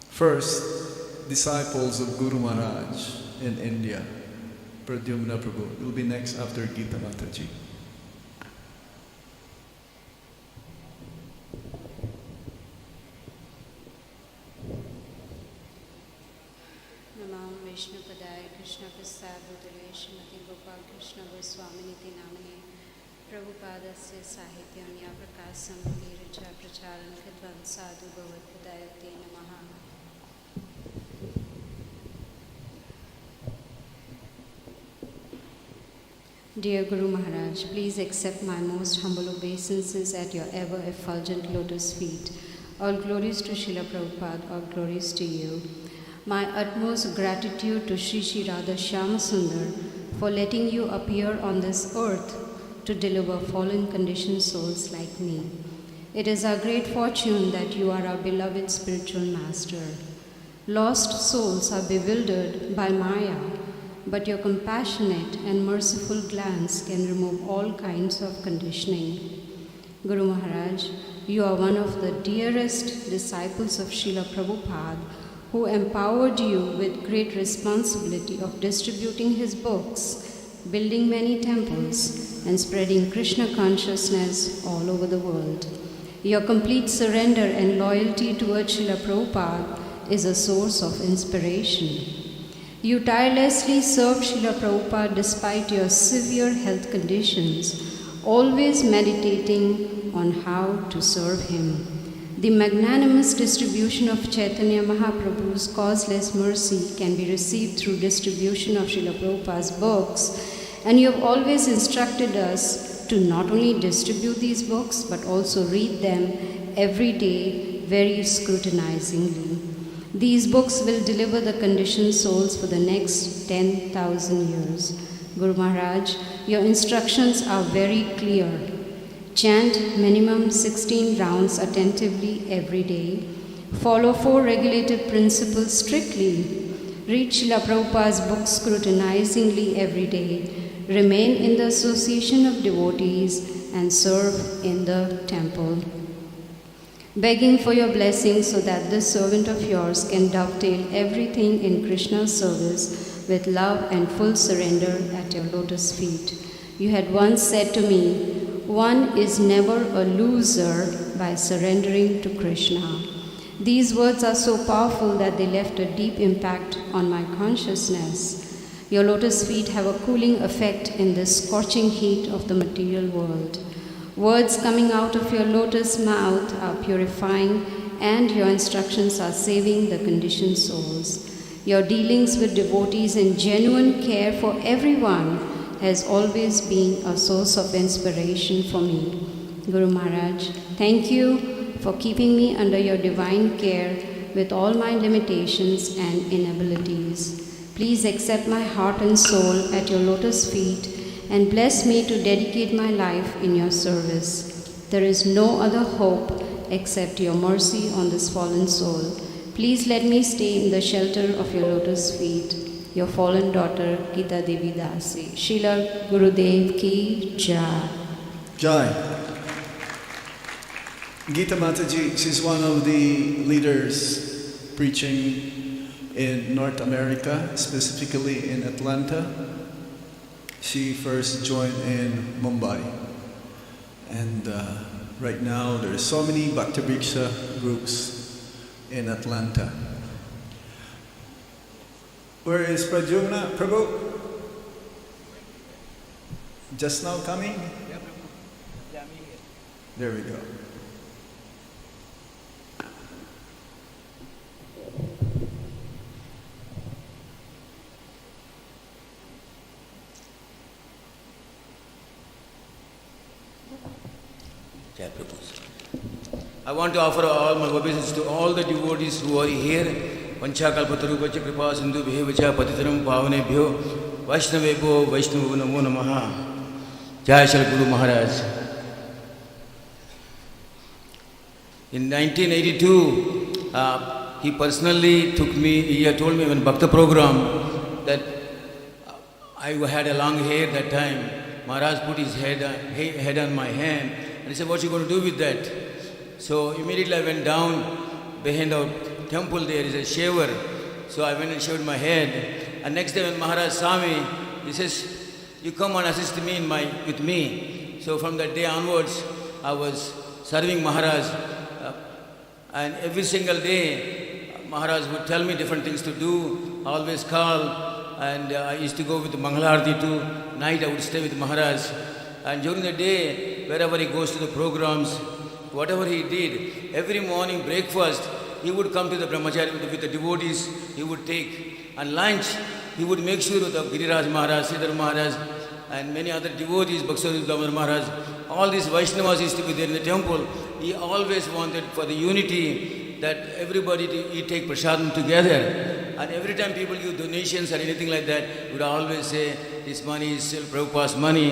first disciples of Guru Maharaj in India. Pradyumna Prabhu will be next after Gita Mataji. Gopal Krishna Goswami Niti Namane Prabhupadasya Sahityanya Prakasam Virja Pracharan Khidvan Sadhu Bhavat Hidayate Namaha. Dear Guru Maharaj, please accept my most humble obeisances at your ever effulgent lotus feet. All glories to Srila Prabhupada, all glories to you. My utmost gratitude to Sri Sri Radha Shyamasundar for letting you appear on this earth to deliver fallen conditioned souls like me. It is our great fortune that you are our beloved spiritual master. Lost souls are bewildered by Maya, but your compassionate and merciful glance can remove all kinds of conditioning. Guru Maharaj, you are one of the dearest disciples of Srila Prabhupada, who empowered you with great responsibility of distributing his books, building many temples, and spreading Krishna consciousness all over the world. Your complete surrender and loyalty towards Srila Prabhupada is a source of inspiration. You tirelessly served Srila Prabhupada despite your severe health conditions, always meditating on how to serve him. The magnanimous distribution of Chaitanya Mahaprabhu's causeless mercy can be received through distribution of Srila Prabhupada's books, and you have always instructed us to not only distribute these books but also read them every day very scrutinizingly. These books will deliver the conditioned souls for the next 10,000 years. Guru Maharaj, your instructions are very clear. Chant minimum 16 rounds attentively every day. Follow 4 regulative principles strictly. Read Srila Prabhupada's books scrutinizingly every day. Remain in the association of devotees and serve in the temple. Begging for your blessings so that this servant of yours can dovetail everything in Krishna's service with love and full surrender at your lotus feet. You had once said to me, one is never a loser by surrendering to Krishna. These words are so powerful that they left a deep impact on my consciousness. Your lotus feet have a cooling effect in this scorching heat of the material world. Words coming out of your lotus mouth are purifying, and your instructions are saving the conditioned souls. Your dealings with devotees and genuine care for everyone has always been a source of inspiration for me. Guru Maharaj, thank you for keeping me under your divine care with all my limitations and inabilities. Please accept my heart and soul at your lotus feet and bless me to dedicate my life in your service. There is no other hope except your mercy on this fallen soul. Please let me stay in the shelter of your lotus feet. Your fallen daughter, Gita Devi Dasi. Srila Gurudev Ki Jai. Jai. Gita Mataji, she's one of the leaders preaching in North America, specifically in Atlanta. She first joined in Mumbai. And right now there's so many Bhakti Vriksha groups in Atlanta. Where is Pradyumna Prabhu? Just now coming? There we go. I want to offer all my obeisances to all the devotees who are here. Vanchakalpatarupacha kripa sindhu bhevacha patitaram pavanebhyo Vaishnavebho Vaishnavo namo namaha. Jai Shri Guru Maharaj. In 1982, he personally took me, he had told me in Bhakta program that I had a long hair that time. Maharaj put his head on my hand and he said, what are you going to do with that? So immediately I went down behind our temple, there is a shaver. So I went and shaved my head. And next day when Maharaj saw me, he says, you come and assist me with me. So from that day onwards, I was serving Maharaj. And every single day, Maharaj would tell me different things to do, always call and I used to go with the Mangalarti too. Night I would stay with Maharaj. And during the day, wherever he goes to the programs, whatever he did, every morning breakfast, he would come to the brahmachari with the devotees, he would take. And lunch, he would make sure with the Giriraj Maharaj, Siddhar Maharaj, and many other devotees, Bhaksari Damodar Maharaj, all these Vaishnavas used to be there in the temple. He always wanted for the unity that everybody take prasadam together. And every time people give donations or anything like that, he would always say, this money is still Prabhupada's money.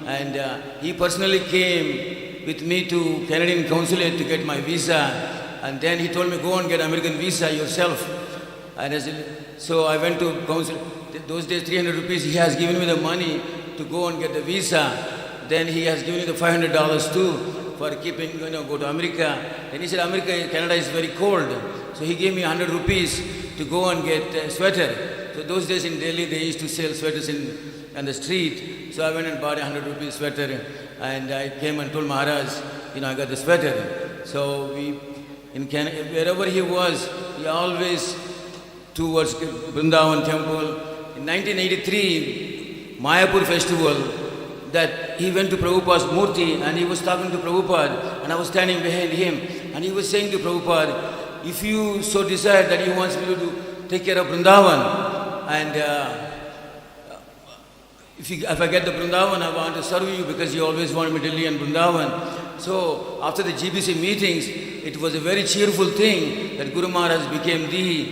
And he personally came with me to Canadian consulate to get my visa. And then he told me, go and get American visa yourself. And so I went to consulate. Those days, 300 rupees, he has given me the money to go and get the visa. Then he has given me the $500 too for keeping, go to America. Then he said, Canada is very cold. So he gave me 100 rupees to go and get a sweater. So those days in Delhi, they used to sell sweaters on the street. So I went and bought a 100 rupees sweater. And I came and told Maharaj, I got the sweater. So wherever he was, he always towards Vrindavan temple. In 1983, Mayapur festival, that he went to Prabhupada's Murti and he was talking to Prabhupada and I was standing behind him and he was saying to Prabhupada, if you so desire that he wants me to take care of Vrindavan and if I get the Vrindavan, I want to serve you because you always wanted me Delhi and Vrindavan. So after the GBC meetings, it was a very cheerful thing that Guru Maharaj became the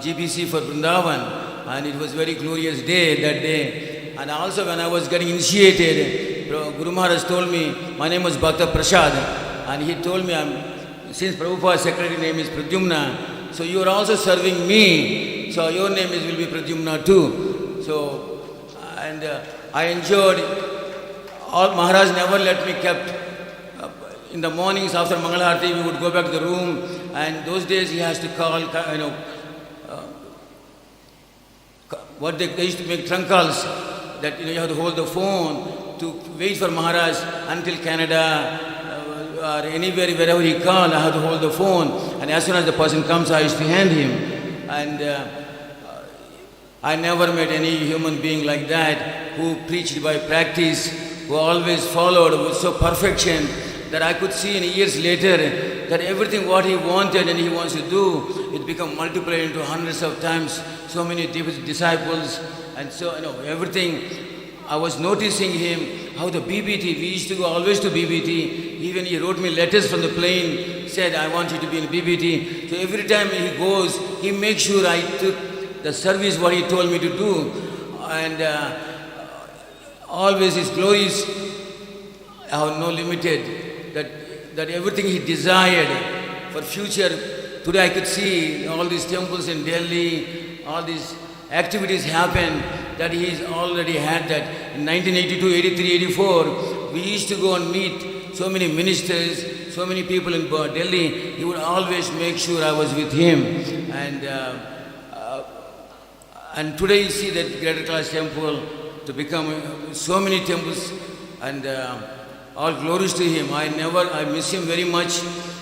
GBC for Vrindavan. And it was a very glorious day that day. And also when I was getting initiated, Guru Maharaj told me, my name was Bhakta Prasad. And he told me, since Prabhupada's secretary name is Pradyumna, so you are also serving me. So your name will be Pradyumna too. So, and I enjoyed, Maharaj never let me kept, in the mornings after Mangalarti, we would go back to the room. And those days he has to call, what they used to make trunk calls, that you have to hold the phone to wait for Maharaj until Canada or anywhere, wherever he called, I have to hold the phone. And as soon as the person comes, I used to hand him. And I never met any human being like that who preached by practice, who always followed with so perfection that I could see in years later that everything what he wanted and he wants to do, it become multiplied into hundreds of times. So many disciples and so, everything. I was noticing him, how the BBT, we used to go always to BBT. Even he wrote me letters from the plane, said, I want you to be in BBT. So every time he goes, he makes sure I took the service what he told me to do. And always his glories are no limited. That everything he desired for future. Today I could see all these temples in Delhi, all these activities happen, that he's already had that. In 1982, 83, 84, we used to go and meet so many ministers, so many people in Delhi. He would always make sure I was with him. And today you see that Greater Class Temple to become so many temples, and all glories to him. I miss him very much.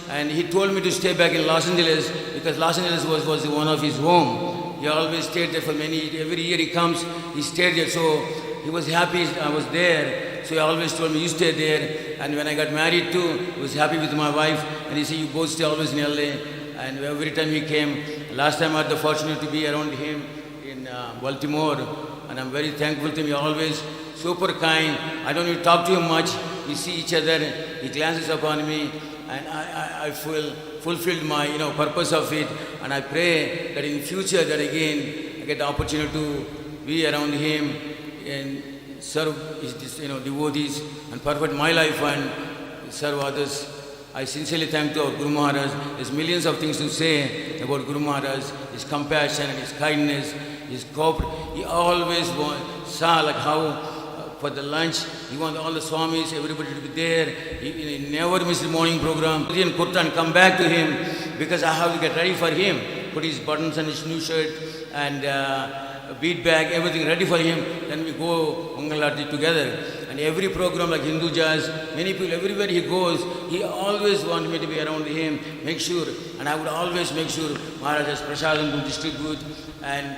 And he told me to stay back in Los Angeles because Los Angeles was one of his home. He always stayed there for every year he comes, he stayed there. So he was happy I was there. So he always told me, you stay there. And when I got married too, he was happy with my wife. And he said, you both stay always in LA. And every time he came, last time I had the fortune to be around him in Baltimore. And I'm very thankful to him. He always super kind. I don't even talk to him much. We see each other, he glances upon me, and I feel fulfilled my purpose of it. And I pray that in future that again I get the opportunity to be around him and serve his devotees and perfect my life and serve others. I sincerely thank to our Guru Maharaj. There's millions of things to say about Guru Maharaj, his compassion and his kindness, his cooperation. He always saw like how for the lunch, he wanted all the Swamis, everybody to be there. He never missed the morning program. And Kurtan come back to him because I have to get ready for him. Put his buttons on his new shirt and bead bag, everything ready for him. Then we go Mangalarti together. And every program like Hindu jazz, many people, everywhere he goes, he always wanted me to be around him, make sure. And I would always make sure Maharaja's prasadam to distribute. And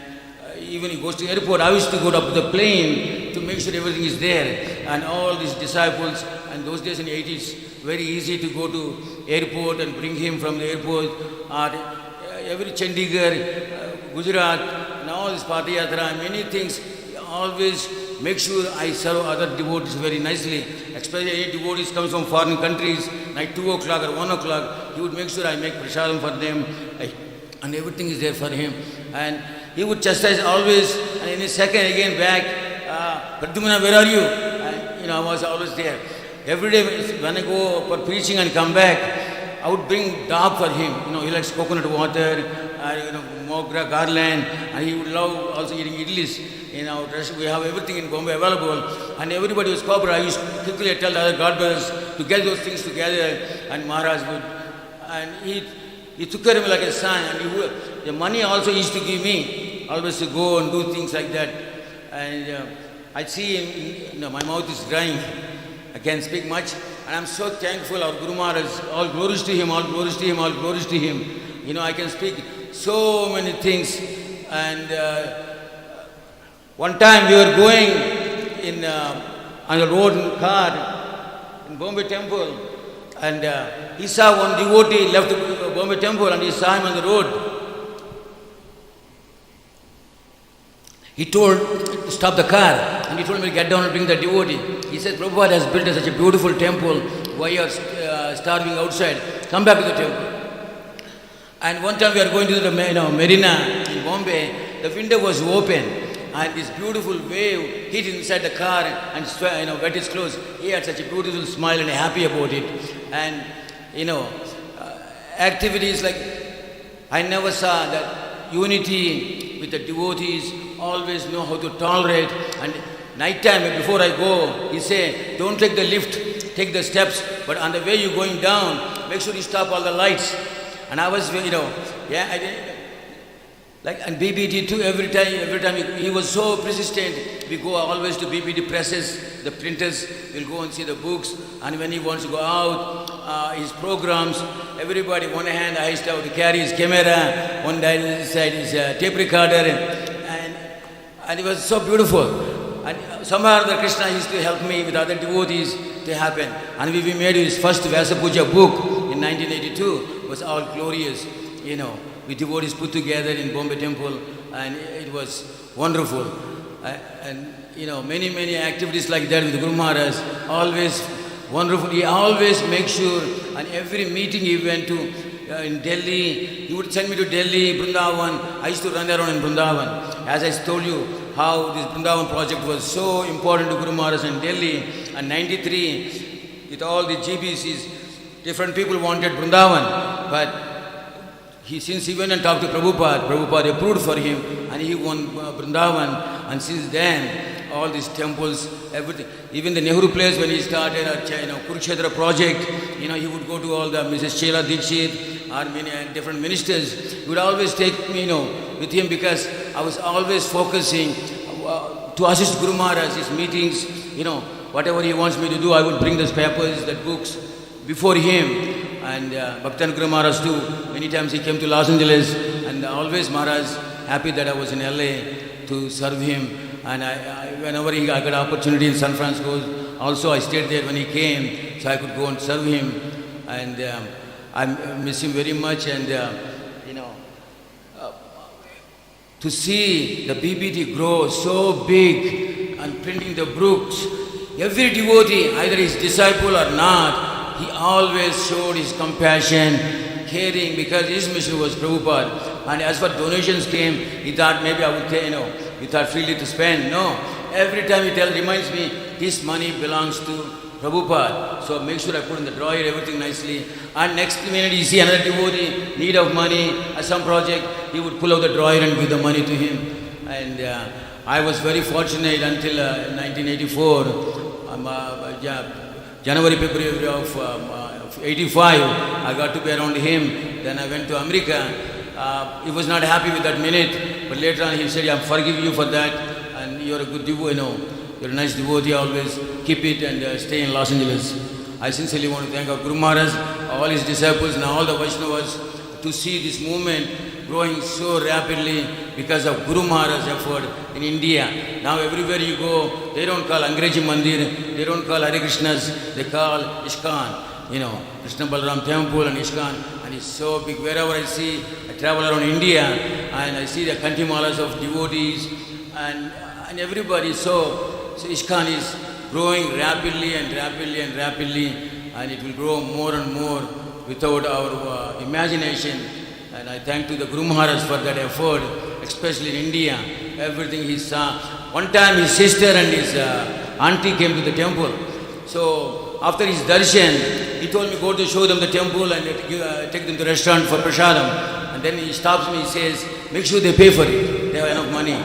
even he goes to the airport, I used to go up to the plane to make sure everything is there. And all these disciples, and those days in the 80s, very easy to go to airport and bring him from the airport. Every Chandigarh, Gujarat, and all this Party Yatra, many things, always make sure I serve other devotees very nicely. Especially any devotees comes from foreign countries, like 2 o'clock or 1 o'clock, he would make sure I make prasadam for them, and everything is there for him. And he would chastise always, and in a second again back, Pradyumna, where are you? And I was always there. Every day when I go for preaching and come back, I would bring dog for him. He likes coconut water, mogra, garland, and he would love also eating idlis. We have everything in Bombay available, and everybody was cooperative. I used to quickly tell the other God brothers to get those things together, and Maharaj would. And he took care of me like a son, and the money also he used to give me, always to go and do things like that. And I see him, my mouth is drying. I can't speak much, and I'm so thankful, our Guru Maharaj, all glories to him, all glories to him, all glories to him. I can speak so many things. And one time we were going on the road in car in Bombay Temple, and he saw one devotee left the Bombay Temple, and he saw him on the road. He told, stop the car, and he told me to get down and bring the devotee. He said, Prabhupada has built such a beautiful temple, why you are starving outside? Come back to the temple. And one time we are going to the Marina in Bombay, the window was open, and this beautiful wave hit inside the car and wet his clothes. He had such a beautiful smile and happy about it. And activities like, I never saw that unity with the devotees, always know how to tolerate. And night time before I go, he say, don't take the lift, take the steps, but on the way you're going down, make sure you stop all the lights. And I was, I did. And BBD too, every time he was so persistent. We go always to BBD presses, the printers, we'll go and see the books. And when he wants to go out, his programs, everybody, one hand I used to have to carry his camera, one side his tape recorder, and it was so beautiful. And somehow the Krishna used to help me with other devotees to happen. And we made his first Vyasa Puja book in 1982. It was all glorious, with devotees put together in Bombay Temple, and it was wonderful. And many activities like that with Guru Maharaj, always wonderful. He always makes sure, and every meeting he went to in Delhi, he would send me to Delhi, Vrindavan. I used to run around in Vrindavan. As I told you, how this Vrindavan project was so important to Guru Maharaj in Delhi. And 93, with all the GBCs, different people wanted Vrindavan, but since he went and talked to Prabhupada approved for him, and he won Vrindavan. And since then, all these temples, everything, even the Nehru place when he started Kurukshetra project, he would go to all the Mrs. Śrīla Dikshit, or many different ministers. He would always take me, with him, because I was always focusing to assist Guru Maharaj, his meetings, whatever he wants me to do, I would bring those papers, the books before him. And Bhaktan Guru Maharaj too, many times he came to Los Angeles, and always Maharaj happy that I was in LA to serve him. And whenever I got opportunity in San Francisco, also I stayed there when he came, so I could go and serve him. And I miss him very much. And to see the BBT grow so big and printing the books, every devotee, either his disciple or not, he always showed his compassion, caring, because his mission was Prabhupada. And as far as donations came, he thought maybe I would say, he thought freely to spend. No, every time he reminds me, this money belongs to Prabhupada. So make sure I put in the drawer, everything nicely. And next minute you see another devotee, need of money, at some project, he would pull out the drawer and give the money to him. And I was very fortunate until 1984. January, February of 85, I got to be around him. Then I went to America. He was not happy with that minute, but later on he said, I forgive you for that, and you're a good devotee, you're a nice devotee, always keep it and stay in Los Angeles. I sincerely want to thank our Guru Maharaj, all his disciples and all the Vaishnavas to see this movement growing so rapidly because of Guru Maharaj's effort in India. Now everywhere you go, they don't call Angreji Mandir, they don't call Hare Krishnas, they call ISKCON. You know, Krishna Balaram Temple and ISKCON, and it's so big. Wherever I see, I travel around India and I see the kantimalas of devotees and everybody. So ISKCON is growing rapidly and rapidly and rapidly, and it will grow more and more without our imagination. And I thank to the Guru Maharaj for that effort, especially in India. Everything he saw. One time his sister and his auntie came to the temple. So after his darshan, he told me, go to show them the temple and take them to the restaurant for prasadam. And then he stops me, he says, make sure they pay for it. They have enough money.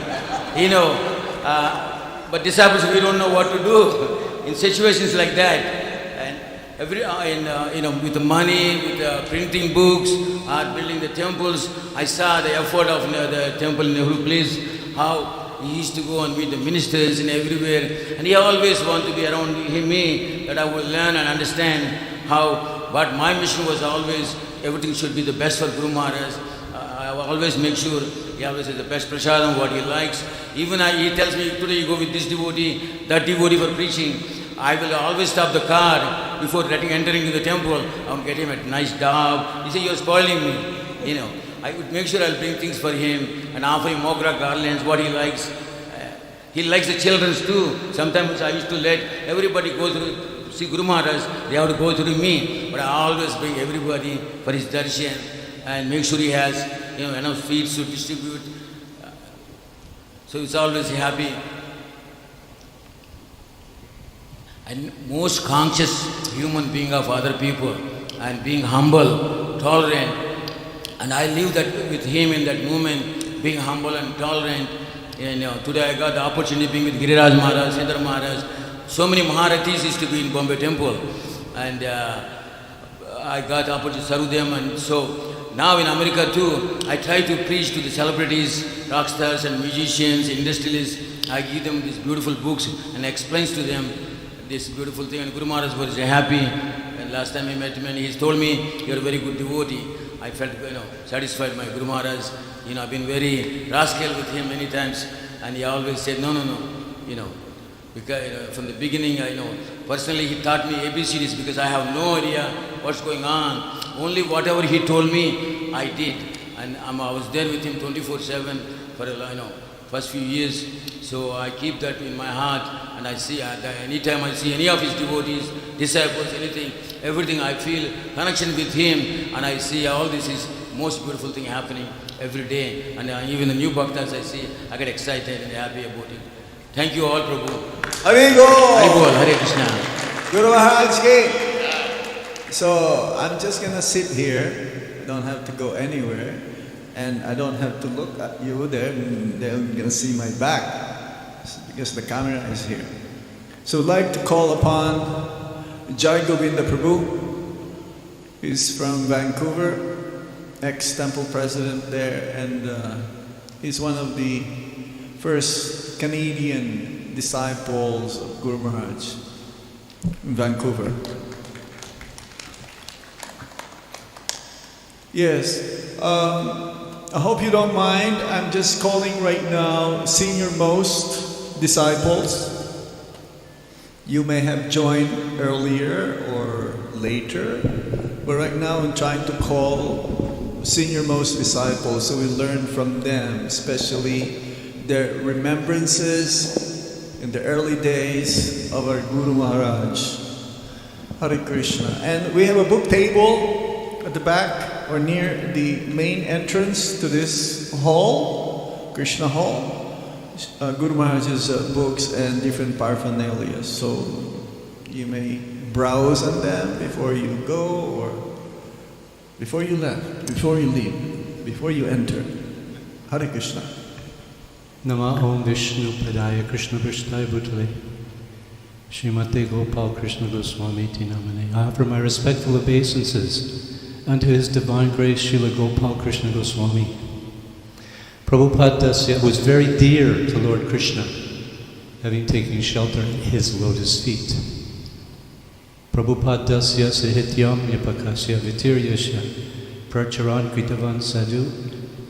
You know, but disciples, we don't know what to do in situations like that. And with the money, with printing books, building the temples, I saw the effort of the temple in Nehru Place, how he used to go and meet the ministers and everywhere. And he always wanted to be around me, that I would learn and understand how, but my mission was always, everything should be the best for Guru Maharaj. I always make sure he always has the best prasadam, what he likes. Even he tells me, today you go with this devotee, that devotee for preaching. I will always stop the car before entering into the temple. I will get him a nice dab. He said, you're spoiling me. You know, I would make sure I'll bring things for him and offer him mogra garlands, what he likes. He likes the children too. Sometimes I used to let everybody go through, see Guru Maharaj, they have to go through me. But I always bring everybody for his darshan and make sure he has enough sweets to distribute. So he's always happy. And most conscious human being of other people and being humble, tolerant. And I live that with him in that moment, being humble and tolerant. And today I got the opportunity being with Giriraj Maharaj, Siddhar Maharaj. So many Maharathis used to be in Bombay Temple. And I got the opportunity to serve them. And so now in America too, I try to preach to the celebrities, rock stars and musicians, industrialists. I give them these beautiful books and explains to them this beautiful thing. And Guru Maharaj was happy. And last time I met him, and he told me, you're a very good devotee. I felt, satisfied by Guru Maharaj. I've been very rascal with him many times. And he always said, no. Because from the beginning, personally he taught me ABCDs because I have no idea what's going on. Only whatever he told me, I did. And I was there with him 24/7 for first few years. So I keep that in my heart, and I see anytime I see any of his devotees, disciples, anything, everything, I feel connection with him, and I see all this is most beautiful thing happening every day. And even the new bhaktas I see, I get excited and happy about it. Thank you all, Prabhu. Hare Bol! Hare Bol, Hare Krishna. Guru Maharaj Ki. So I'm just going to sit here, don't have to go anywhere, and I don't have to look at you there, they're going to see my back because the camera is here. So I'd like to call upon Jai Govinda Prabhu. He's from Vancouver, ex-temple president there, and he's one of the first Canadian disciples of Guru Maharaj in Vancouver. Yes, I hope you don't mind. I'm just calling right now senior most disciples. You may have joined earlier or later, but right now I'm trying to call senior most disciples so we learn from them, especially their remembrances in the early days of our Guru Maharaj. Hare Krishna. And we have a book table at the back or near the main entrance to this hall, Krishna Hall. Guru Maharaj's books and different paraphernalia. So you may browse on them before you go or before you leave, before you enter. Hare Krishna. Nama Om Vishnu Padaya Krishna Prasthaya Bhutale Srimate Gopal Krishna Goswami Namane. I offer my respectful obeisances unto His Divine Grace Śrīla Gopal Krishna Goswami. Prabhupada Dasya was very dear to Lord Krishna, having taken shelter at His lotus feet. Prabhupada Dasya Sahityam Yapakasya Vitiryasya Pracharan Kritavan Sadhu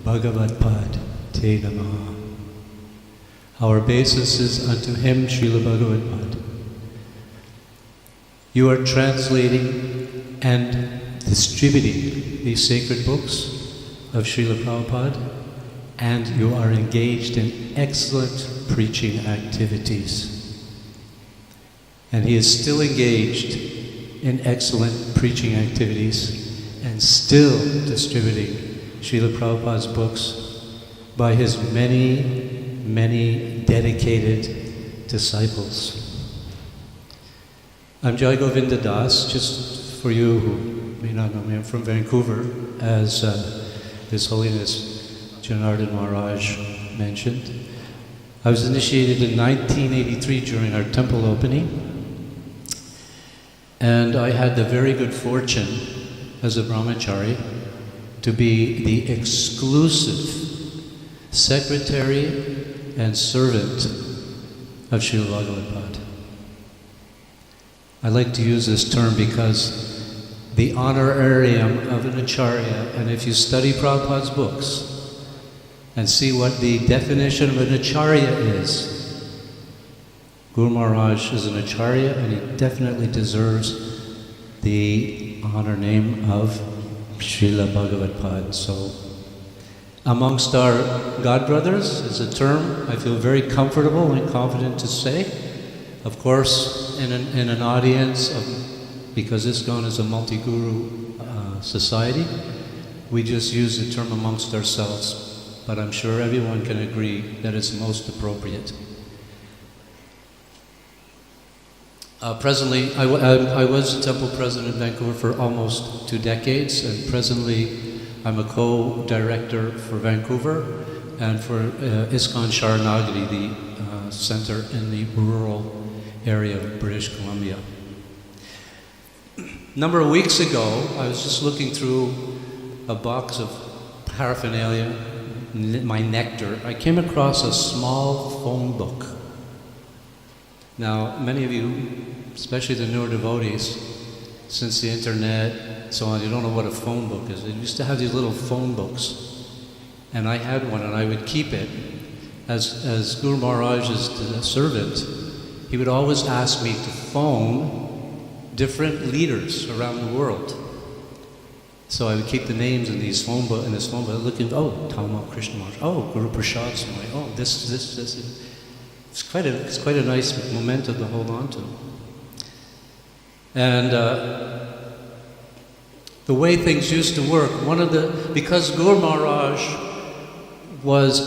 Bhagavad Pad Te Namaha. Our obeisances unto him, Srila Bhagavad Pad. You are translating and distributing these sacred books of Srila Prabhupada, and you are engaged in excellent preaching activities. And he is still engaged in excellent preaching activities and still distributing Srila Prabhupada's books by his many, many dedicated disciples. I'm Jai Govinda Das, just for you who may not know me, I'm from Vancouver, as His Holiness Janardhan Maharaj mentioned. I was initiated in 1983 during our temple opening, and I had the very good fortune as a brahmachari to be the exclusive secretary and servant of Srila Bhagavad Pad. I like to use this term because the honorarium of an acharya, and if you study Prabhupada's books and see what the definition of an acharya is, Guru Maharaj is an acharya and he definitely deserves the honor name of Srila Bhagavad Pad. So, amongst our godbrothers is a term I feel very comfortable and confident to say. Of course, in an audience, because ISKCON is a multi-guru society, we just use the term amongst ourselves, but I'm sure everyone can agree that it's most appropriate. Presently, I was a temple president in Vancouver for almost 2 decades, and presently I'm a co-director for Vancouver and for ISKCON Sharanagati, the center in the rural area of British Columbia. A number of weeks ago, I was just looking through a box of paraphernalia, my nectar. I came across a small phone book. Now, many of you, especially the newer devotees, since the internet and so on, you don't know what a phone book is. They used to have these little phone books, and I had one, and I would keep it. As Guru Maharaj's servant, he would always ask me to phone different leaders around the world. So I would keep the names in this phone book, looking, oh, Gopal Krishna Maharaj, oh, Guru Prasad Swami, oh, this. It's quite a nice memento to hold on to. And the way things used to work, because Guru Maharaj was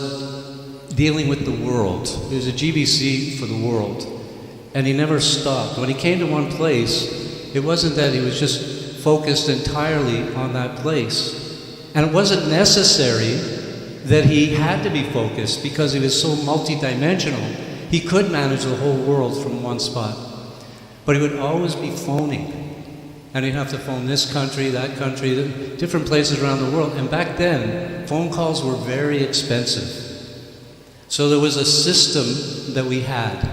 dealing with the world. He was a GBC for the world. And he never stopped. When he came to one place, it wasn't that he was just focused entirely on that place. And it wasn't necessary that he had to be focused because he was so multidimensional. He could manage the whole world from one spot. But he would always be phoning. And he'd have to phone this country, that country, different places around the world. And back then, phone calls were very expensive. So there was a system that we had.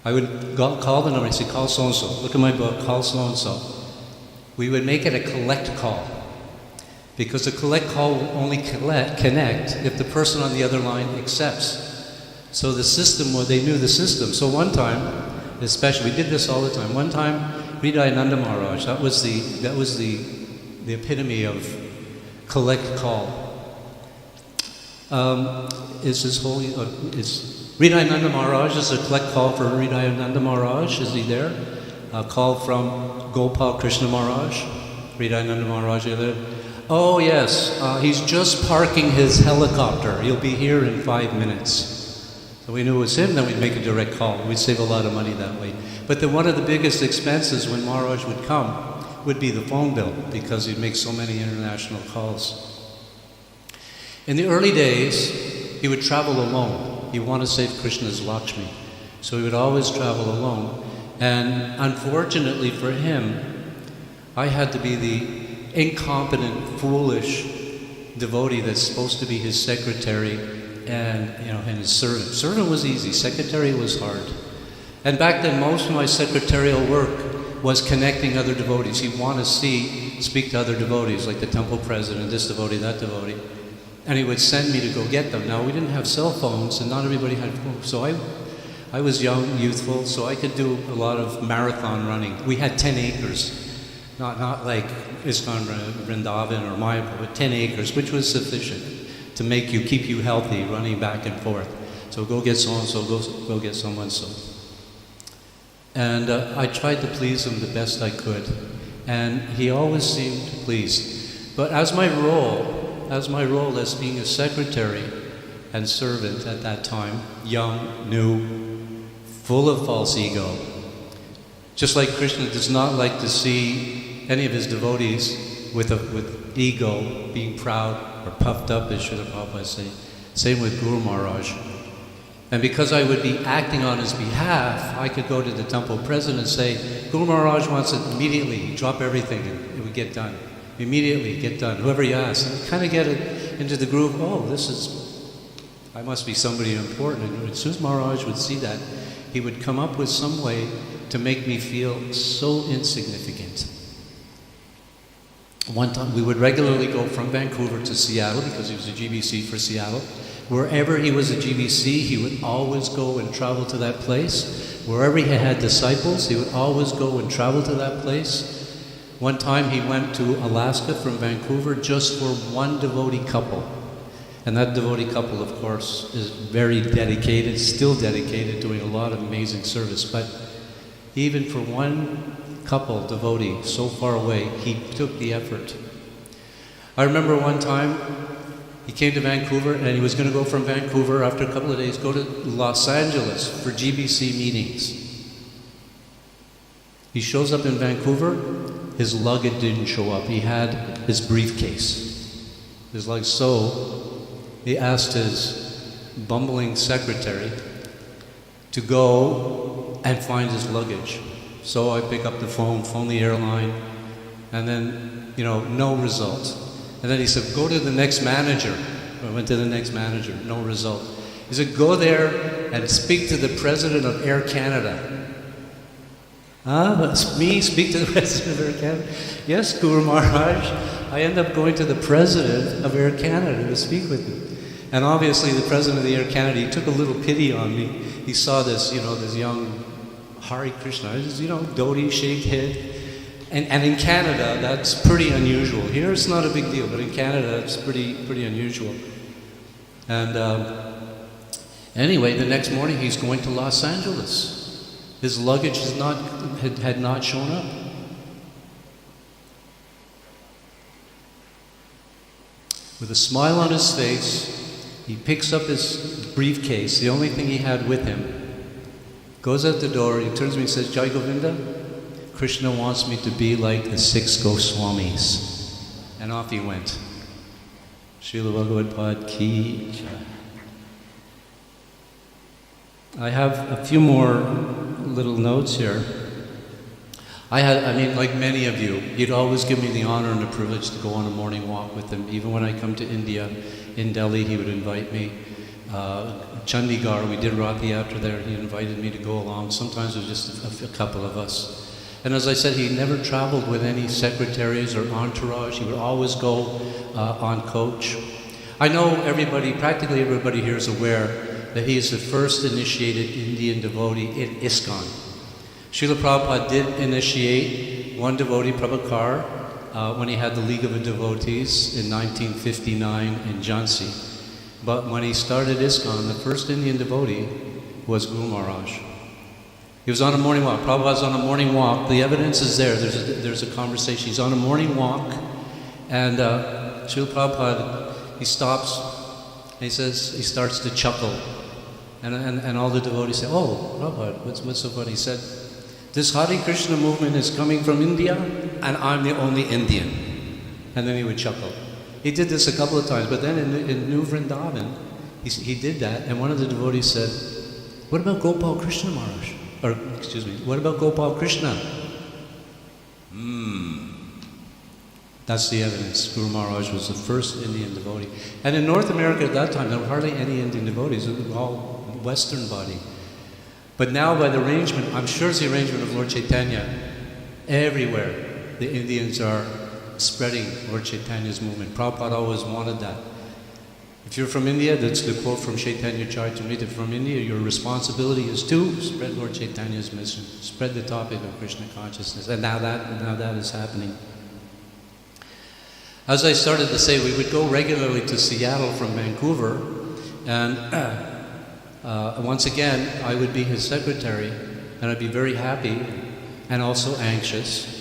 I would call the number and say, call so-and-so. Look at my book, call so-and-so. We would make it a collect call. Because a collect call will only connect if the person on the other line accepts. So the system, they knew the system. So one time, especially, we did this all the time. One time, Hridayananda Maharaj, that was the epitome of collect call. Hridayananda Maharaj is a collect call for Hridayananda Maharaj. Is he there? A call from Gopal Krishna Maharaj. Hridayananda Maharaj, are there? Oh yes, he's just parking his helicopter. He'll be here in 5 minutes. So we knew it was him, then we'd make a direct call. We'd save a lot of money that way. But then one of the biggest expenses when Maharaj would come would be the phone bill, because he'd make so many international calls. In the early days, he would travel alone. He wanted to save Krishna's Lakshmi. So he would always travel alone. And unfortunately for him, I had to be the incompetent, foolish devotee that's supposed to be his secretary and his servant. Servant was easy, secretary was hard. And back then most of my secretarial work was connecting other devotees. He'd want to speak to other devotees, like the temple president, this devotee, that devotee. And he would send me to go get them. Now, we didn't have cell phones, and not everybody had phones. So I was young, youthful, so I could do a lot of marathon running. We had 10 acres. Not like ISKCON Vrindavan or Mayapur, but 10 acres, which was sufficient to keep you healthy, running back and forth. So go get so-and-so, go get so-and-so. And I tried to please him the best I could. And he always seemed pleased. But as my role as being a secretary and servant at that time, young, new, full of false ego, just like Krishna does not like to see any of his devotees with ego, being proud or puffed up, as Srila Prabhupada say. Same with Guru Maharaj. And because I would be acting on his behalf, I could go to the temple president and say, Guru Maharaj wants it immediately, drop everything and it would get done. Immediately get done, whoever you ask. And kind of get it into the groove, I must be somebody important. And as soon as Maharaj would see that, he would come up with some way to make me feel so insignificant. One time, we would regularly go from Vancouver to Seattle because he was a GBC for Seattle. Wherever he was a GBC, he would always go and travel to that place. Wherever he had disciples, he would always go and travel to that place. One time he went to Alaska from Vancouver just for one devotee couple. And that devotee couple, of course, is very dedicated, still dedicated, doing a lot of amazing service. But even for one couple, devotee, so far away, he took the effort. I remember one time he came to Vancouver and he was going to go from Vancouver after a couple of days, go to Los Angeles for GBC meetings. He shows up in Vancouver, his luggage didn't show up. He had his briefcase. His luggage. So he asked his bumbling secretary to go and find his luggage. So I pick up the phone the airline, and then, no result. And then he said, go to the next manager. I went to the next manager, no result. He said, go there and speak to the president of Air Canada. Me speak to the president of Air Canada? Yes, Guru Maharaj. I end up going to the president of Air Canada to speak with him. And obviously the president of the Air Canada, he took a little pity on me. He saw this, this young Hare Krishna, dhoti, shaved head. And in Canada, that's pretty unusual. Here it's not a big deal, but in Canada it's pretty unusual. And anyway, the next morning he's going to Los Angeles. His luggage had not shown up. With a smile on his face, he picks up his briefcase, the only thing he had with him, goes out the door, he turns to me and says, Jai Govinda, Krishna wants me to be like the 6 Goswamis. And off he went. Śrīla Bhagavad Ki. I have a few more little notes here. Like many of you, he'd always give me the honor and the privilege to go on a morning walk with him. Even when I come to India, in Delhi, he would invite me. Chandigarh, we did Rath Yatra there, he invited me to go along. Sometimes it was just a couple of us. And as I said, he never traveled with any secretaries or entourage. He would always go on coach. I know practically everybody here is aware that he is the first initiated Indian devotee in ISKCON. Srila Prabhupada did initiate one devotee, Prabhakar, when he had the League of Devotees in 1959 in Jhansi. But when he started ISKCON, the first Indian devotee was Guru Maharaj. He was on a morning walk. Prabhupada's on a morning walk. The evidence is there. There's a conversation. He's on a morning walk, and Srila Prabhupada, he stops, and he starts to chuckle. And all the devotees say, oh, Prabhupada, what's so funny? He said, this Hare Krishna movement is coming from India, and I'm the only Indian. And then he would chuckle. He did this a couple of times, but then in New Vrindavan, he did that, and one of the devotees said, what about Gopal Krishna Maharaj? What about Gopal Krishna? That's the evidence. Guru Maharaj was the first Indian devotee. And in North America at that time, there were hardly any Indian devotees. It was all Western body. But now by the arrangement, I'm sure it's the arrangement of Lord Chaitanya, everywhere the Indians are spreading Lord Chaitanya's movement. Prabhupada always wanted that. If you're from India, that's the quote from Chaitanya Charitamrita. From India, your responsibility is to spread Lord Chaitanya's mission, spread the topic of Krishna consciousness. And now that is happening. As I started to say, we would go regularly to Seattle from Vancouver, and once again, I would be his secretary, and I'd be very happy and also anxious.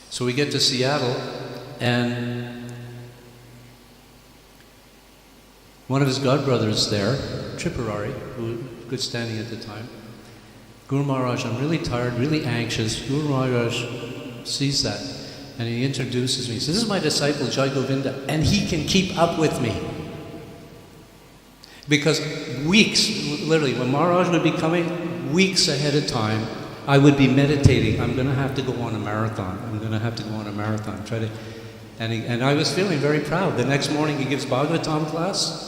So we get to Seattle, and one of his godbrothers there, Tripurari, who was good standing at the time, Guru Maharaj, I'm really tired, really anxious. Guru Maharaj sees that, and he introduces me. He says, this is my disciple, Jai Govinda, and he can keep up with me. Because weeks, literally, when Maharaj would be coming, weeks ahead of time, I would be meditating. I'm going to have to go on a marathon. I'm going to have to go on a marathon. And I was feeling very proud. The next morning he gives Bhagavatam class,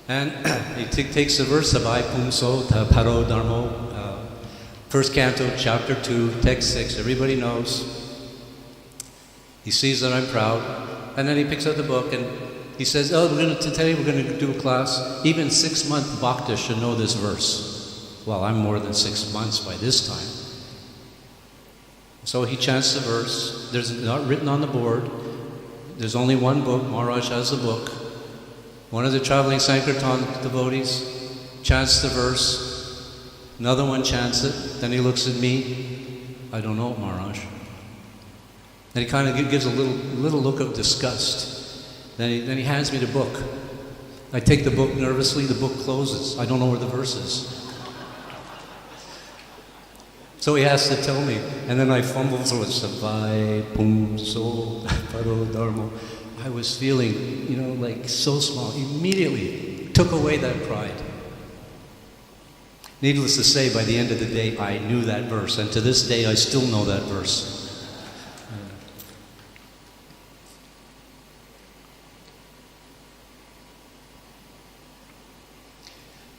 and he takes the verse of I Pumso Ta Paro Dharmo, first canto, chapter 2, text 6. Everybody knows. He sees that I'm proud, and then he picks up the book and he says, oh, today we're going to do a class. Even 6-month bhakta should know this verse. Well, I'm more than 6 months by this time. So he chants the verse. There's not written on the board. There's only one book. Maharaj has the book. One of the traveling Sankirtan devotees chants the verse. Another one chants it. Then he looks at me. I don't know, Maharaj. And he kind of gives a little look of disgust. Then he hands me the book. I take the book nervously. The book closes. I don't know where the verse is. So he has to tell me, and then I fumble through it. Savai, pum, so, paro, dharmo. I was feeling, like so small. Immediately took away that pride. Needless to say, by the end of the day, I knew that verse, and to this day, I still know that verse.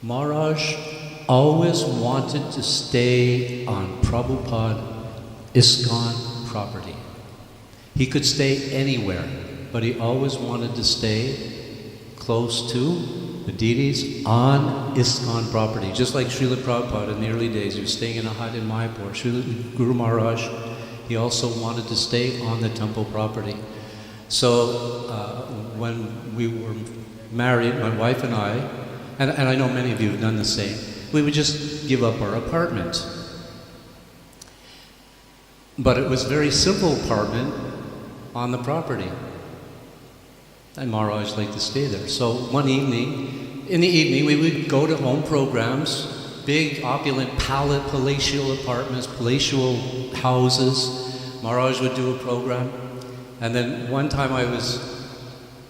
Maharaj always wanted to stay on Prabhupada ISKCON property. He could stay anywhere, but he always wanted to stay close to the deities on ISKCON property. Just like Śrīla Prabhupada in the early days, he was staying in a hut in Mayapur. Śrīla Guru Maharaj, he also wanted to stay on the temple property. So when we were married, my wife and I, and I know many of you have done the same, we would just give up our apartment. But it was a very simple apartment on the property. And Maharaj liked to stay there. So one evening, in the evening, we would go to home programs, big, opulent, palatial apartments, palatial houses. Maharaj would do a program. And then one time I was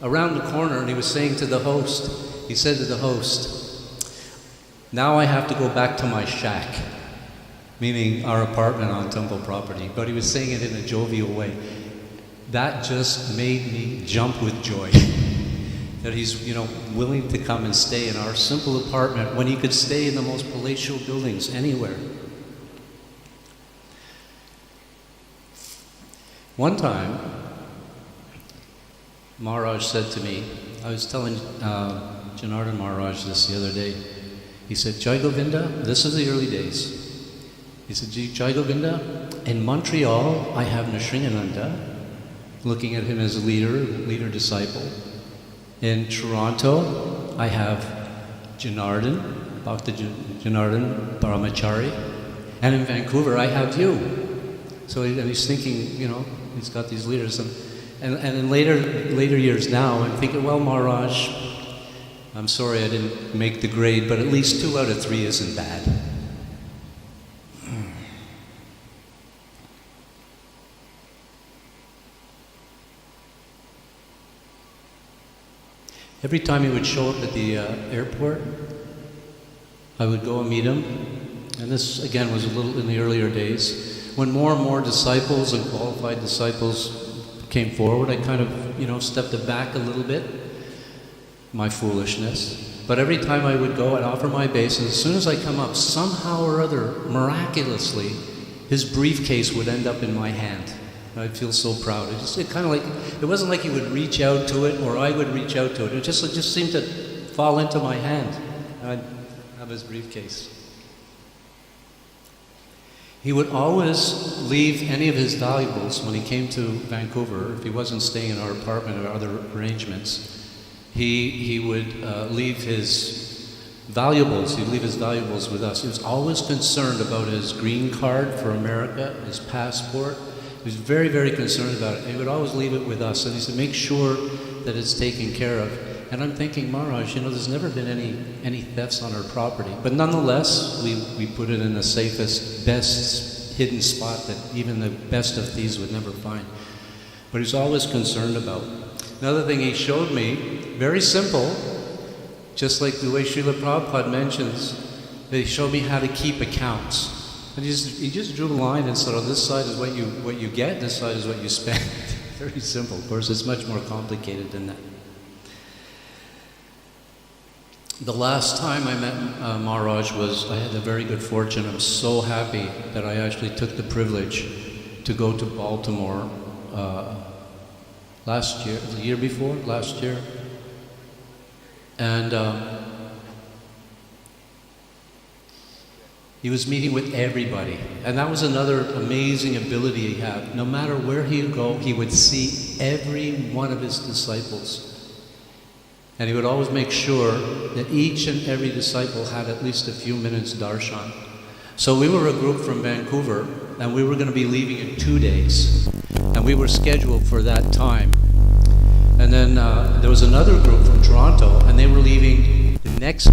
around the corner and he was saying to the host, he said to the host, now I have to go back to my shack, meaning our apartment on temple property. But he was saying it in a jovial way. That just made me jump with joy. That he's, willing to come and stay in our simple apartment when he could stay in the most palatial buildings anywhere. One time, Maharaj said to me, I was telling Janardhan Maharaj this the other day. He said, Jai Govinda, this is the early days. He said, Jai Govinda, in Montreal, I have Nrsingananda, looking at him as a leader disciple. In Toronto, I have Janardhan, Bhakta Janardhan Brahmachari. And in Vancouver, I have you. So he's thinking, he's got these leaders. And in later years now, I'm thinking, well, Maharaj, I'm sorry I didn't make the grade, but at least 2 out of 3 isn't bad. Every time he would show up at the airport, I would go and meet him. And this, again, was a little in the earlier days. When more and more disciples and qualified disciples came forward, I kind of, stepped it back a little bit. My foolishness. But every time I would go, I'd offer my obeisance. As soon as I come up, somehow or other, miraculously, his briefcase would end up in my hand. I'd feel so proud. It kind of like, it wasn't like he would reach out to it or I would reach out to it. It just seemed to fall into my hand. I'd have his briefcase. He would always leave any of his valuables when he came to Vancouver. If he wasn't staying in our apartment or other arrangements, he would leave his valuables. He'd leave his valuables with us. He was always concerned about his green card for America, his passport. He was very, very concerned about it. He would always leave it with us, and he said, make sure that it's taken care of. And I'm thinking, Maharaj, there's never been any thefts on our property. But nonetheless, we put it in the safest, best hidden spot that even the best of thieves would never find. But he's always concerned about. Another thing he showed me, very simple, just like the way Srila Prabhupada mentions, they showed me how to keep accounts. And he just drew a line and said, this side is what you get, this side is what you spend. Very simple. Of course, it's much more complicated than that. The last time I met Maharaj I had a very good fortune. I'm so happy that I actually took the privilege to go to Baltimore last year, the year before, last year. And he was meeting with everybody. And that was another amazing ability he had. No matter where he would go, he would see every one of his disciples. And he would always make sure that each and every disciple had at least a few minutes darshan. So we were a group from Vancouver, and we were going to be leaving in 2 days. And we were scheduled for that time. And then there was another group from Toronto, and they were leaving the next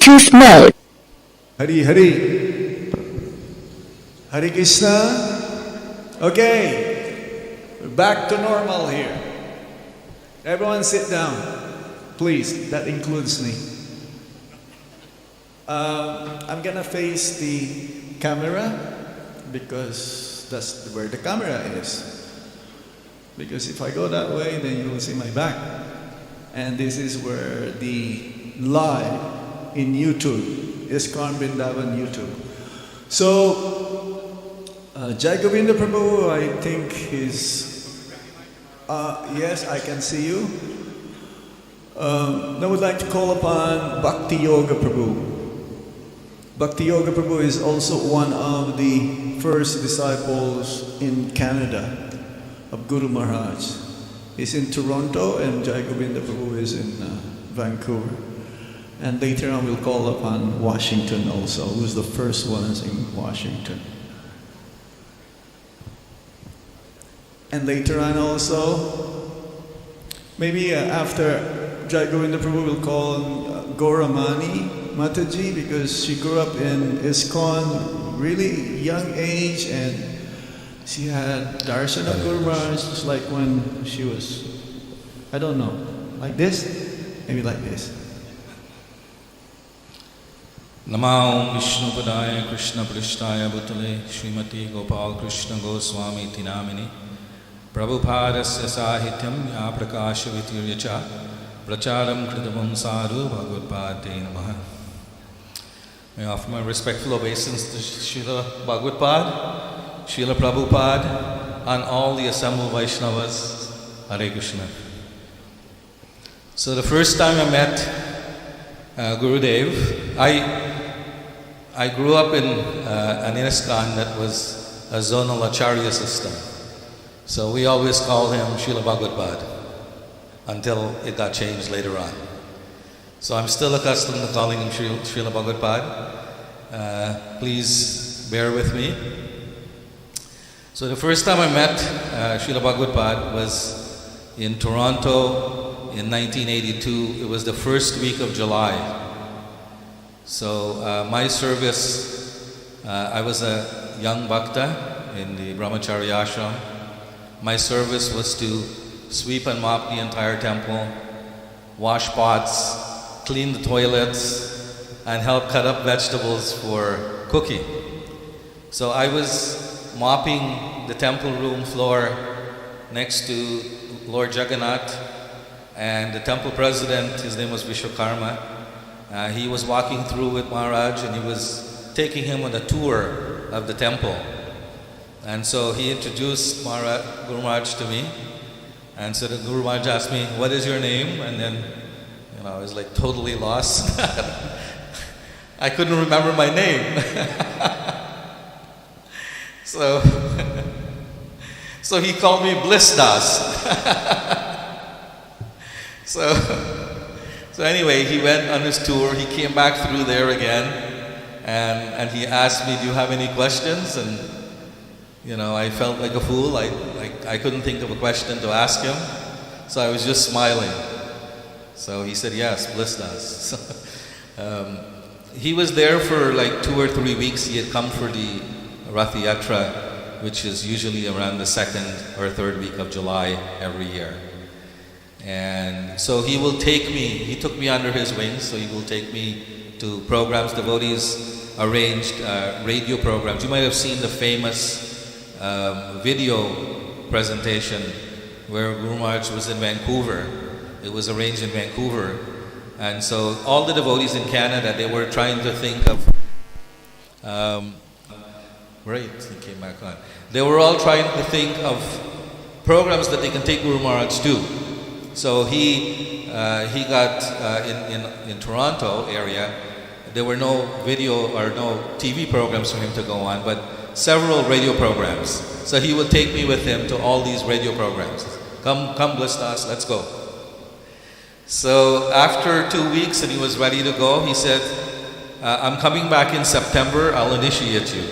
Bluetooth mode. Hari Hari. Hare Krishna. Okay, we're back to normal here. Everyone sit down, please. That includes me. I'm gonna face the camera because that's where the camera is. Because if I go that way, then you will see my back. And this is where the live in YouTube is Vrindavan YouTube. So, Jai Govinda Prabhu, I think is, yes, I can see you. I would like to call upon Bhakti Yoga Prabhu. Bhakti Yoga Prabhu is also one of the first disciples in Canada of Guru Maharaj. He's in Toronto and Jai Govinda Prabhu is in Vancouver. And later on we'll call upon Washington also, who's the first ones in Washington. And later on also, maybe after Jai Govinda Prabhu will call on Gauramani Mataji, because she grew up in ISKCON really young age and she had darshan of Guru Maharaj just like when she was, I don't know, like this? Maybe like this. Namo Vishnu Padaya Krishna Prishthaya Bhutale Srimati Gopal Krishna Goswami Tinamini Prabhupadasya Sahityam Ya Prakasha Vitiryacha Pracharam Kritavam Sadhu Bhagavad-pāde Namaha. May I offer my respectful obeisance to Srila Bhagavad-pād, Srila Prabhupada, and all the assembled Vaishnavas. Hare Krishna. So the first time I met Gurudev, I grew up in an ISKCON that was a zonal acharya system. So we always called him Srila Bhagavad-pād until it got changed later on. So I'm still accustomed to calling him Srila Bhagavad-pād. Please bear with me. So the first time I met Srila Bhagavad-pād was in Toronto in 1982. It was the first week of July. So my service, I was a young bhakta in the Brahmacharya ashram. My service was to sweep and mop the entire temple, wash pots, clean the toilets, and help cut up vegetables for cooking. So I was mopping the temple room floor next to Lord Jagannath, and the temple president, his name was Vishwakarma. He was walking through with Maharaj and he was taking him on a tour of the temple. And so he introduced Guru Maharaj to me. And so the Guru Maharaj asked me, what is your name? And then, I was like totally lost. I couldn't remember my name. So he called me Bliss Das. So anyway, he went on his tour. He came back through there again. And he asked me, do you have any questions? And I felt like a fool. I couldn't think of a question to ask him. So I was just smiling. So he said, yes, Bliss Das. He was there for like 2 or 3 weeks. He had come for the Rath Yatra, which is usually around the 2nd or 3rd week of July every year. And so he took me under his wings, so he will take me to programs. Devotees arranged radio programs. You might have seen the famous video presentation where Guru Maharaj was in Vancouver. It was arranged in Vancouver. And so all the devotees in Canada, they were trying to think of, he came back on. They were all trying to think of programs that they can take Guru Maharaj to. So he got, in Toronto area, there were no video or no TV programs for him to go on, but several radio programs. So he would take me with him to all these radio programs. Come Bliss Das, let's go. So after 2 weeks and he was ready to go, he said, I'm coming back in September, I'll initiate you.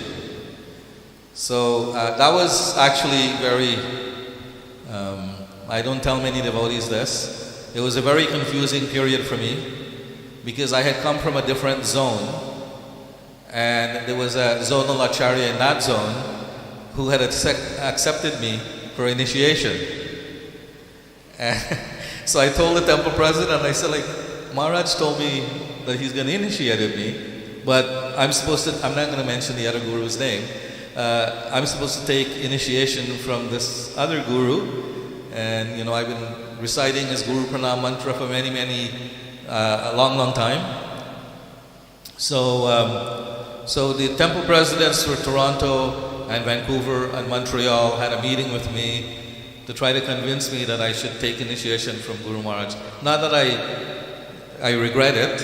So that was actually very, I don't tell many devotees this. It was a very confusing period for me because I had come from a different zone, and there was a zonal acharya in that zone who had accepted me for initiation. And so I told the temple president, I said, like, Maharaj told me that he's going to initiate me, but I'm not going to mention the other guru's name. I'm supposed to take initiation from this other guru, and you know, I've been reciting his Guru Pranam mantra for a long time. So the temple presidents for Toronto and Vancouver and Montreal had a meeting with me to try to convince me that I should take initiation from Guru Maharaj. Not that I regret it,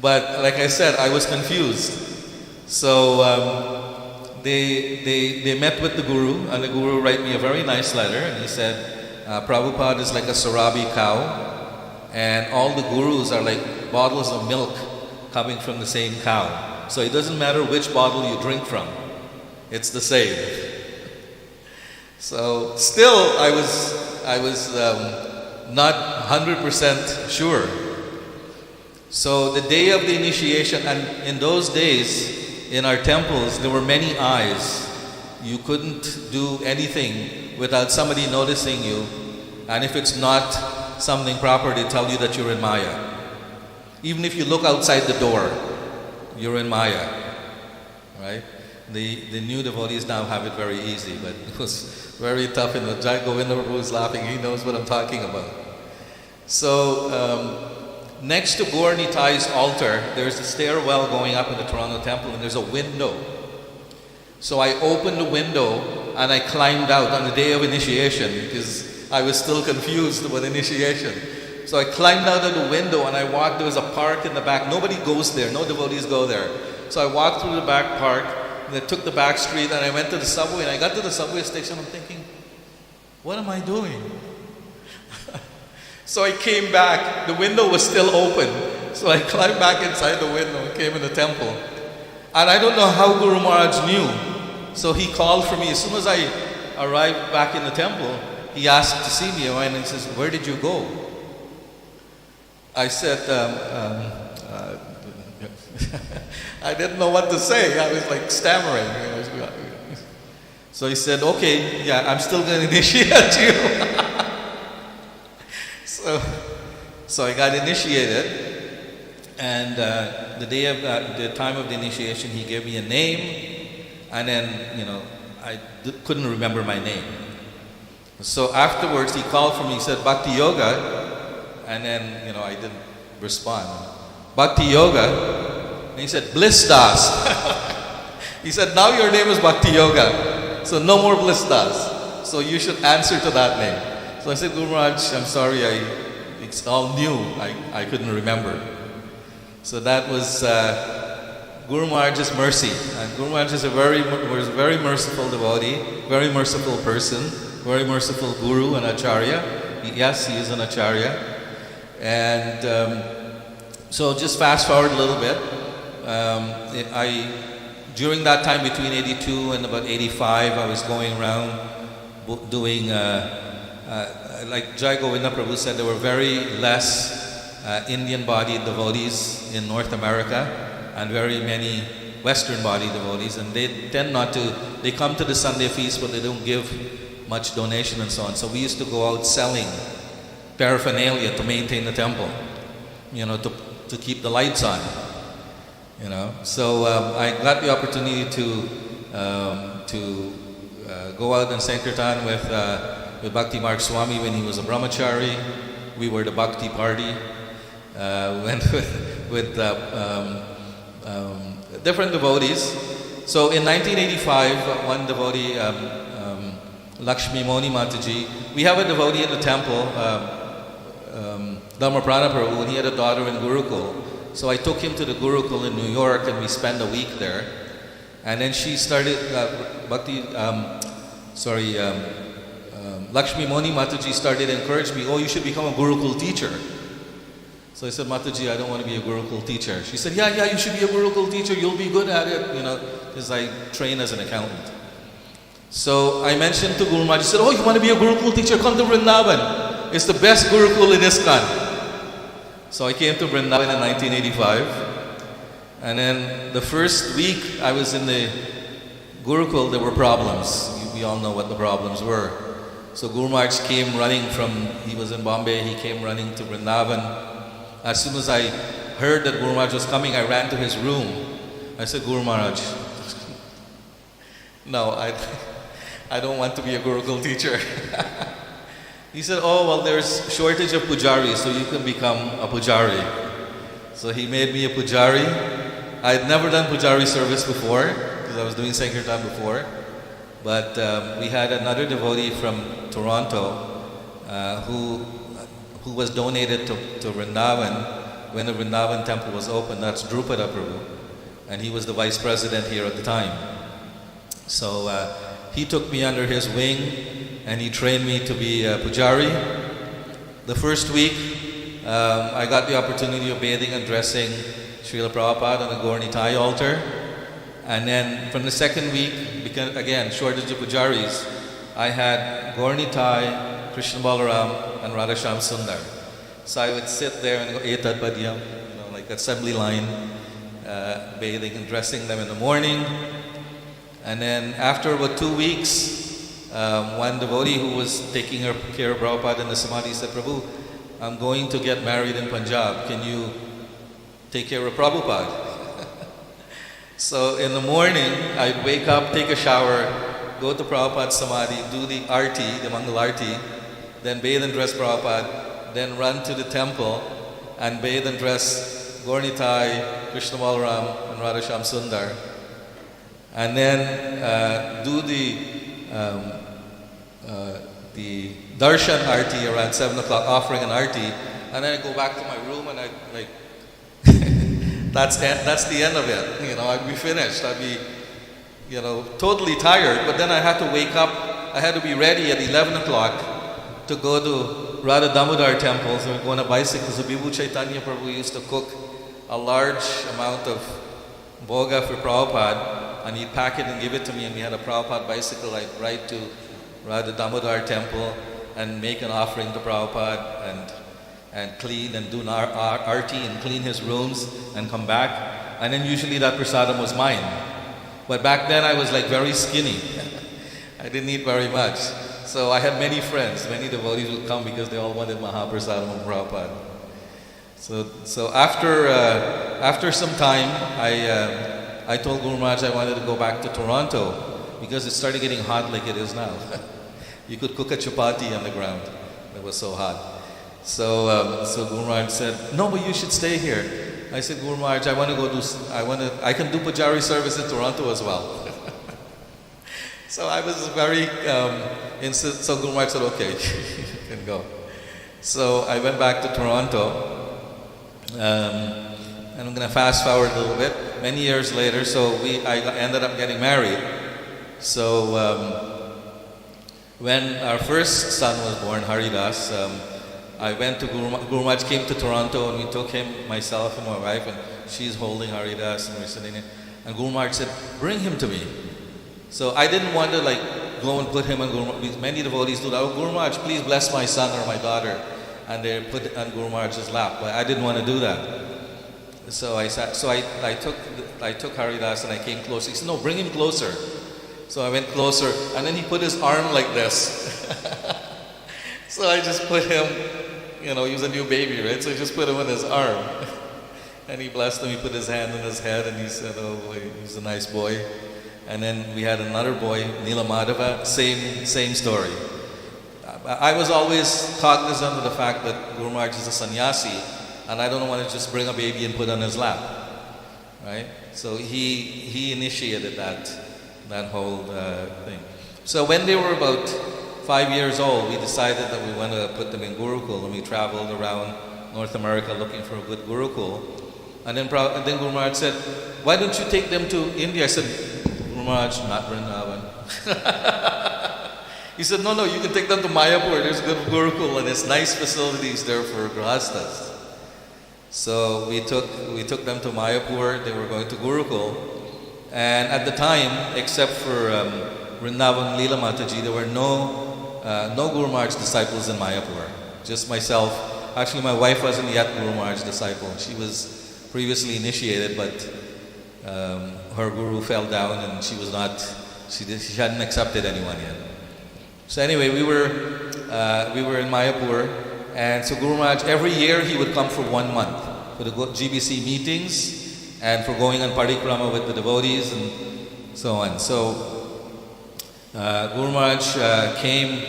but like I said, I was confused. So they met with the Guru, and the Guru wrote me a very nice letter, and he said, Prabhupada is like a Sarabi cow, and all the Gurus are like bottles of milk coming from the same cow. So it doesn't matter which bottle you drink from, it's the same. So still I was not 100% sure. So the day of the initiation, and in those days in our temples there were many eyes. You couldn't do anything without somebody noticing you, and if it's not something proper, they tell you that you're in Maya. Even if you look outside the door, you're in Maya, right? The new devotees now have it very easy, but it was very tough. And Jai Govinda who's laughing, he knows what I'm talking about. So next to Gaur Nitai's altar, there's a stairwell going up in the Toronto temple, and there's a window. So I opened the window and I climbed out on the day of initiation, because I was still confused about initiation. So I climbed out of the window and I walked. There was a park in the back. Nobody goes there. No devotees go there. So I walked through the back park, and I took the back street, and I went to the subway. And I got to the subway station. I'm thinking, what am I doing? So I came back. The window was still open. So I climbed back inside the window and came in the temple. And I don't know how Guru Maharaj knew. So he called for me. As soon as I arrived back in the temple, he asked to see me, and he says, where did you go? I said, I didn't know what to say. I was like stammering. So he said, okay, yeah, I'm still going to initiate you. So I got initiated, and the time of the initiation, he gave me a name, and then, you know, I couldn't remember my name. So afterwards, he called for me. He said, Bhakti Yoga. And then, you know, I didn't respond. Bhakti Yoga. And he said, Bliss Das. He said, now your name is Bhakti Yoga. So no more Bliss Das. So you should answer to that name. So I said, Guru Maharaj, I'm sorry, it's all new. I couldn't remember. So that was Guru Maharaj's mercy. And Guru Maharaj was a very merciful devotee, very merciful person, very merciful guru and acharya. Yes, he is an acharya. And so just fast forward a little bit. During that time between 82 and about 85, I was going around doing, like Jai Govinda Prabhu said, there were very less Indian-bodied devotees in North America, and very many Western-bodied devotees, and they tend not to, they come to the Sunday feast, but they don't give much donation and so on. So we used to go out selling paraphernalia to maintain the temple, you know, to keep the lights on, you know. So I got the opportunity to go out and Sankirtan with Bhakti Mark Swami when he was a brahmachari. We were the Bhakti party. Went with different devotees. So in 1985, one devotee, Lakshmi Moni Mataji, we have a devotee in the temple, Dhammaprana Prabhu, and he had a daughter in Gurukul. So I took him to the Gurukul in New York, and we spent a week there. And then she started, Lakshmi Moni Mataji started to encourage me, oh, you should become a Gurukul teacher. So I said, Mataji, I don't want to be a Gurukul teacher. She said, yeah, you should be a Gurukul teacher, you'll be good at it, you know, because I train as an accountant. So I mentioned to Guru Maharaj, he said, oh, you want to be a Gurukul teacher? Come to Vrindavan. It's the best Gurukul in ISKCON. So I came to Vrindavan in 1985. And then the first week I was in the Gurukul, there were problems. We all know what the problems were. So Guru Maharaj came running he was in Bombay, he came running to Vrindavan. As soon as I heard that Guru Maharaj was coming, I ran to his room. I said, Guru Maharaj, no, I don't want to be a Gurukul teacher. He said, oh, well, there's shortage of pujaris, so you can become a pujari. So he made me a pujari. I had never done pujari service before, because I was doing Sankirtan before. But we had another devotee from Toronto who was donated to Vrindavan when the Vrindavan temple was open. That's Drupada Prabhu. And he was the vice president here at the time. So he took me under his wing and he trained me to be a pujari. The first week, I got the opportunity of bathing and dressing Śrīla Prabhupada on the Gaur Nitai altar. And then from the second week, because again, shortage of pujaris, I had Gaur Nitai, Krishna Balaram, and Radhasham Sundar. So I would sit there and go, Etad Padyam, like assembly line, bathing and dressing them in the morning. And then after about 2 weeks, one devotee who was taking care of Prabhupada in the Samadhi said, Prabhu, I'm going to get married in Punjab. Can you take care of Prabhupada? So in the morning, I'd wake up, take a shower, go to Prabhupada's Samadhi, do the arti, the Mangal Arti, then bathe and dress Prabhupada, then run to the temple and bathe and dress Gaur Nitai, Krishna Balaram, and Radhasham Sundar. And then do the darshan arti around 7 o'clock, offering an arti, and then I go back to my room and I like, that's the end of it. I'd be finished. I'd be, totally tired. But then I had to wake up. I had to be ready at 11 o'clock to go to Radha Damodar temple. So we go on a bicycle. So Vibhu Chaitanya Prabhu used to cook a large amount of bhoga for Prabhupada, and he'd pack it and give it to me, and we had a Prabhupada bicycle. I'd ride to Radha Damodar temple and make an offering to Prabhupada and clean and do an arti and clean his rooms and come back. And then usually that prasadam was mine. But back then I was like very skinny. I didn't eat very much. So I had many friends, many devotees would come because they all wanted Mahaprasadam of Prabhupada. So after some time, I told Guru Maharaj I wanted to go back to Toronto because it started getting hot like it is now. You could cook a chapati on the ground. It was so hot. So Guru Maharaj said, no, but you should stay here. I said, Guru Maharaj, I can do pujari service in Toronto as well. So I was very, so Guru Maharaj said, okay, you can go. So I went back to Toronto, and I'm going to fast forward a little bit. Many years later, I ended up getting married. So when our first son was born, Haridas, I went to Guru Maharaj came to Toronto, and we took him, myself and my wife, and she's holding Haridas, and we're sitting in. And Guru Maharaj said, bring him to me. So I didn't want to go and put him on Guru Maharaj. Many devotees do that. Oh, Guru Maharaj, please bless my son or my daughter. And they put it on Guru Maharaj's lap. But I didn't want to do that. So I took Haridas and I came closer. He said, no, bring him closer. So I went closer, and then he put his arm like this. So I just put him, he was a new baby, right? So I just put him on his arm. And he blessed him, he put his hand on his head, and he said, oh, he's a nice boy. And then we had another boy, Nila Madhava, same story. I was always cognizant of the fact that Guru Maharaj is a sannyasi, and I don't want to just bring a baby and put on his lap, right? So he initiated that whole thing. So when they were about 5 years old, we decided that we want to put them in Gurukul, and we traveled around North America looking for a good Gurukul. And then Guru Maharaj said, why don't you take them to India? I said, Guru Maharaj, not Vrindavan. He said, no, you can take them to Mayapur. There's good Gurukul, and there's nice facilities there for Grahastas. So we took them to Mayapur. They were going to Gurukul. And at the time, except for Vrindavan Leela Mataji, there were no Guru Maharaj disciples in Mayapur. Just myself actually my wife wasn't yet Guru Maharaj's disciple. She was previously initiated, but her guru fell down and she hadn't accepted anyone yet. So anyway, we were in Mayapur, and so Guru Maharaj, every year he would come for 1 month for the GBC meetings and for going on parikrama with the devotees and so on. So Guru Maharaj came,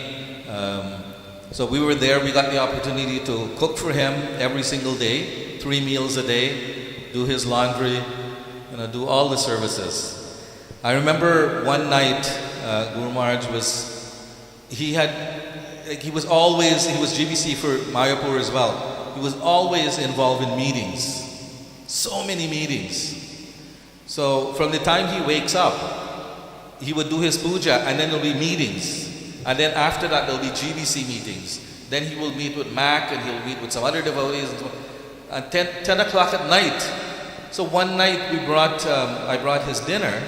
so we were there. We got the opportunity to cook for him every single day, 3 meals a day, do his laundry, do all the services. I remember one night, Guru Maharaj he was GBC for Mayapur as well. He was always involved in meetings, so many meetings. So from the time he wakes up, he would do his puja, and then there'll be meetings. And then after that, there'll be GBC meetings. Then he will meet with Mac, and he'll meet with some other devotees. And 10 o'clock at night. So one night I brought his dinner,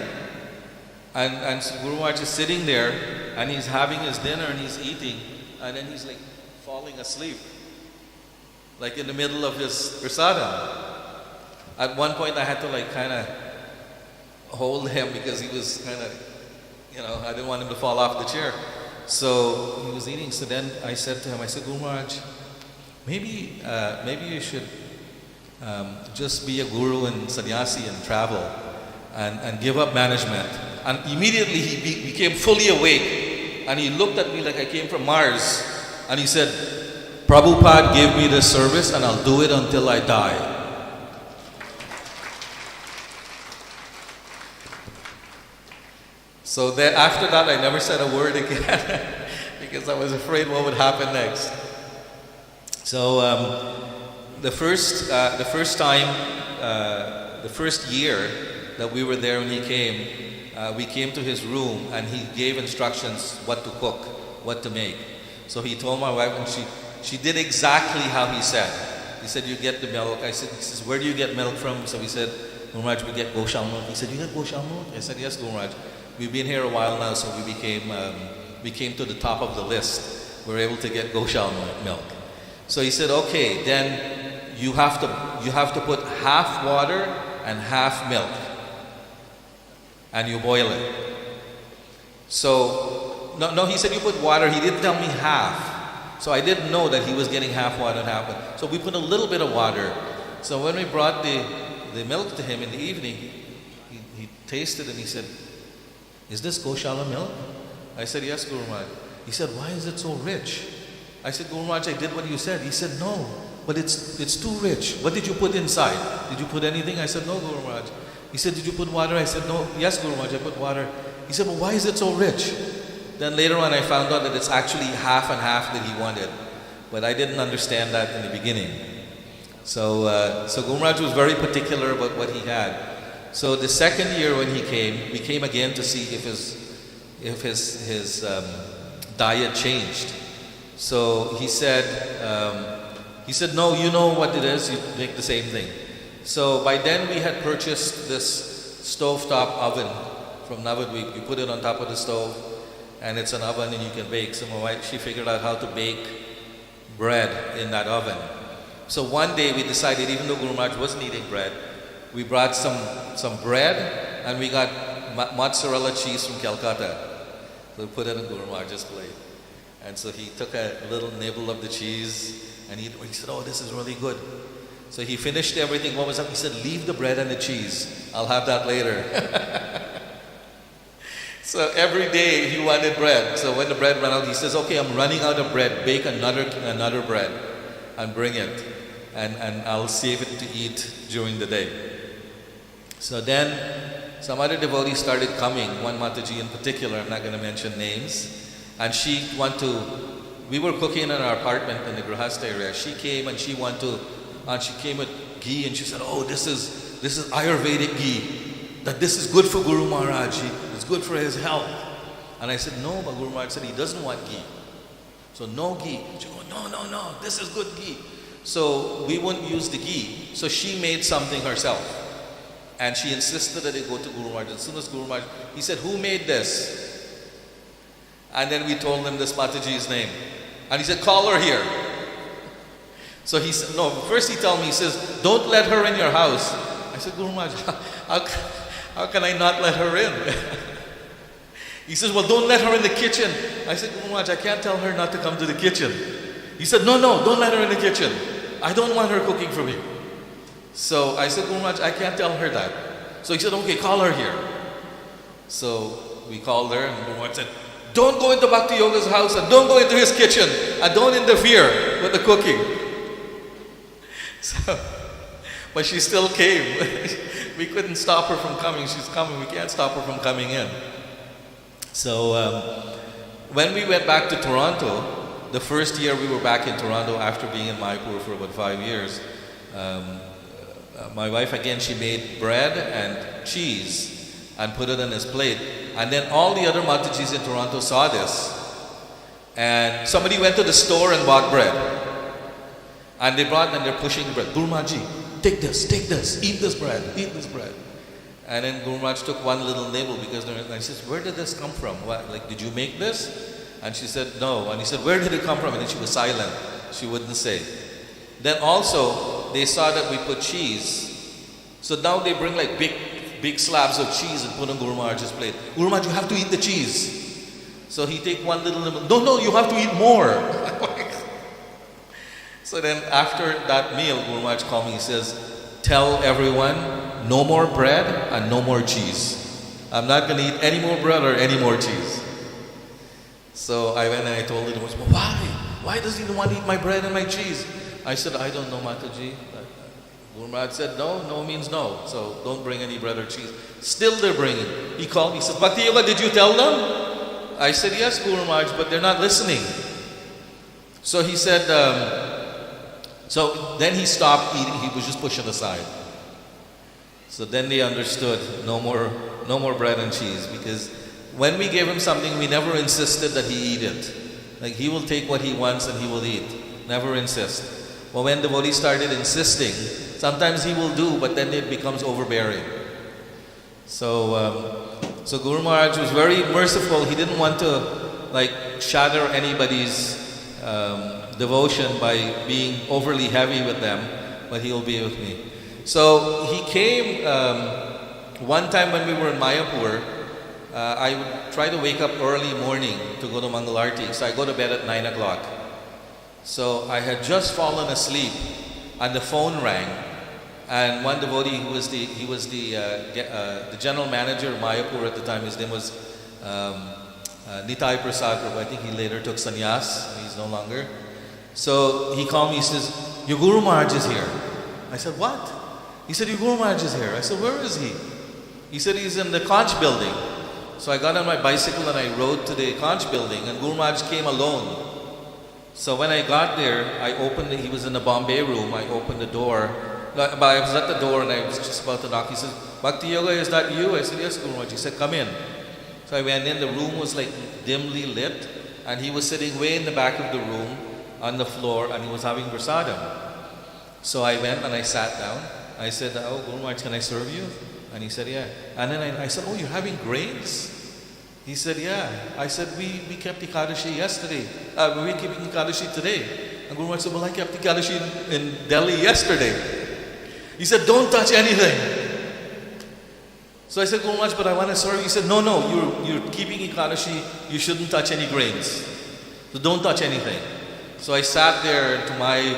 and Guru Maharaj is sitting there, and he's having his dinner and he's eating, and then he's like falling asleep, like in the middle of his prasadam. At one point I had to like kind of hold him because he was kind of, I didn't want him to fall off the chair. So he was eating. So then I said to him, Guru Maharaj, maybe you should just be a guru and sannyasi and travel and give up management. And immediately he became fully awake. And he looked at me like I came from Mars. And he said, Prabhupada gave me this service and I'll do it until I die. So then after that, I never said a word again because I was afraid what would happen next. So the first year that we were there when he came, we came to his room and he gave instructions what to cook, what to make. So he told my wife, and she did exactly how he said. He said, you get the milk. He says, where do you get milk from? So we said, Guru Maharaj, we get Goswami milk. He said, you get Goswami milk? I said, yes, Guru Maharaj. We've been here a while now, so we came to the top of the list. We were able to get Goswami milk. So he said, okay, then you have to put half water and half milk, and you boil it. So, no, he said you put water. He didn't tell me half. So I didn't know that he was getting half water and half milk. So we put a little bit of water. So when we brought the milk to him in the evening, he tasted and he said, is this Goshala milk? I said, yes, Guru Maharaj. He said, why is it so rich? I said, Guru Maharaj, I did what you said. He said, no, but it's too rich. What did you put inside? Did you put anything? I said, no, Guru Maharaj. He said, did you put water? I said, no. Yes, Guru Maharaj, I put water. He said, well, why is it so rich? Then later on I found out that it's actually half and half that he wanted. But I didn't understand that in the beginning. So Guru Maharaj was very particular about what he had. So the second year when he came, we came again to see if his diet changed. So he said, no, you know what it is, you make the same thing. So by then we had purchased this stovetop oven from Navadvip. You put it on top of the stove, and it's an oven and you can bake. So my wife, she figured out how to bake bread in that oven. So one day we decided, even though Guru Maharaj wasn't eating bread, we brought some bread and we got mozzarella cheese from Calcutta. So we put it in Guru Maharaj's plate. And so he took a little nibble of the cheese and he said, oh, this is really good. So he finished everything. What was up? He said, leave the bread and the cheese. I'll have that later. So every day he wanted bread. So when the bread ran out, he says, okay, I'm running out of bread. Bake another bread and bring it. And I'll save it to eat during the day. So then some other devotees started coming. One Mataji in particular, I'm not going to mention names. And we were cooking in our apartment in the Grahasta area. She came and she came with ghee and she said, oh, this is Ayurvedic ghee. That this is good for Guru Maharaj. It's good for his health. And I said, no, but Guru Maharaj said he doesn't want ghee. So no ghee. She goes, no, this is good ghee. So we wouldn't use the ghee. So she made something herself. And she insisted that it go to Guru Maharaj. As soon as Guru Maharaj, he said, who made this? And then we told him this Mataji's name. And he said, call her here. So he said, no, first he told me, he says, don't let her in your house. I said, Guru Maharaj, how can I not let her in? He says, well, don't let her in the kitchen. I said, Guru Maharaj, I can't tell her not to come to the kitchen. He said, no, don't let her in the kitchen. I don't want her cooking for me. So I said, Guru Maharaj, I can't tell her that. So he said, okay, call her here. So we called her, and Guru Maharaj said, don't go into Bhakti Yoga's house, and don't go into his kitchen, and don't interfere with the cooking. So, but she still came. We couldn't stop her from coming. She's coming. We can't stop her from coming in. So when we went back to Toronto, the first year we were back in Toronto after being in Mayapur for about 5 years, my wife again, she made bread and cheese and put it on his plate. And then all the other Matajis in Toronto saw this. And somebody went to the store and bought bread. And they brought and they're pushing the bread. Guru Maharaj, take this, eat this bread. And then Guru Maharaj took one little nibble because I said, where did this come from? What, like, did you make this? And she said, no. And he said, where did it come from? And then she was silent. She wouldn't say. Then also, they saw that we put cheese. So now they bring like big slabs of cheese and put on Guru Maharaj's plate. Guru Maharaj, you have to eat the cheese. So he take one little nibble. No, you have to eat more. So then after that meal, Guru Maharaj called me. He says, tell everyone, no more bread and no more cheese. I'm not going to eat any more bread or any more cheese. So I went and I told him, well, why? Why does he want to eat my bread and my cheese? I said, I don't know, Mataji. Guru Maharaj said, no means no. So don't bring any bread or cheese. Still they're bringing. He called me, he said, Bhakti Yoga, did you tell them? I said, yes, Guru Maharaj, but they're not listening. So he said, so then he stopped eating. He was just pushing aside. So then they understood, no more bread and cheese, because when we gave him something, we never insisted that he eat it. Like, he will take what he wants and he will eat. Never insist. But when the devotee started insisting, sometimes he will do, but then it becomes overbearing. So Guru Maharaj was very merciful. He didn't want to like shatter anybody's devotion by being overly heavy with them, but he'll be with me. So he came one time when we were in Mayapur. I would try to wake up early morning to go to Mangalarti. So I go to bed at 9 o'clock. So I had just fallen asleep and the phone rang. And one devotee who was the general manager of Mayapur at the time, his name was Nitai Prasad Prabhu. I think he later took sannyas. He's no longer. So he called me, he says, your Guru Maharaj is here. I said, what? He said, your Guru Maharaj is here. I said, where is he? He said, he's in the Conch building. So I got on my bicycle and I rode to the Conch building, and Guru Maharaj came alone. So when I got there, I opened he was in the Bombay room. I opened the door. I was at the door and I was just about to knock. He says, Bhakti Yoga, is that you? I said, yes, Guru Maharaj. He said, come in. So I went in. The room was like dimly lit, and he was sitting way in the back of the room on the floor, and he was having prasadam. So I went and I sat down. I said, oh, Guru Maharaj, can I serve you? And he said, yeah. And then I said, oh, you're having grains? He said, yeah. I said, we kept Ekadashi yesterday. We're keeping Ekadashi today. And Guru Maharaj said, well, I kept Ekadashi in Delhi yesterday. He said, don't touch anything. So I said, Guru Maharaj, but I want to serve you. He said, no, you're keeping Ekadashi. You shouldn't touch any grains. So don't touch anything. So I sat there, and to my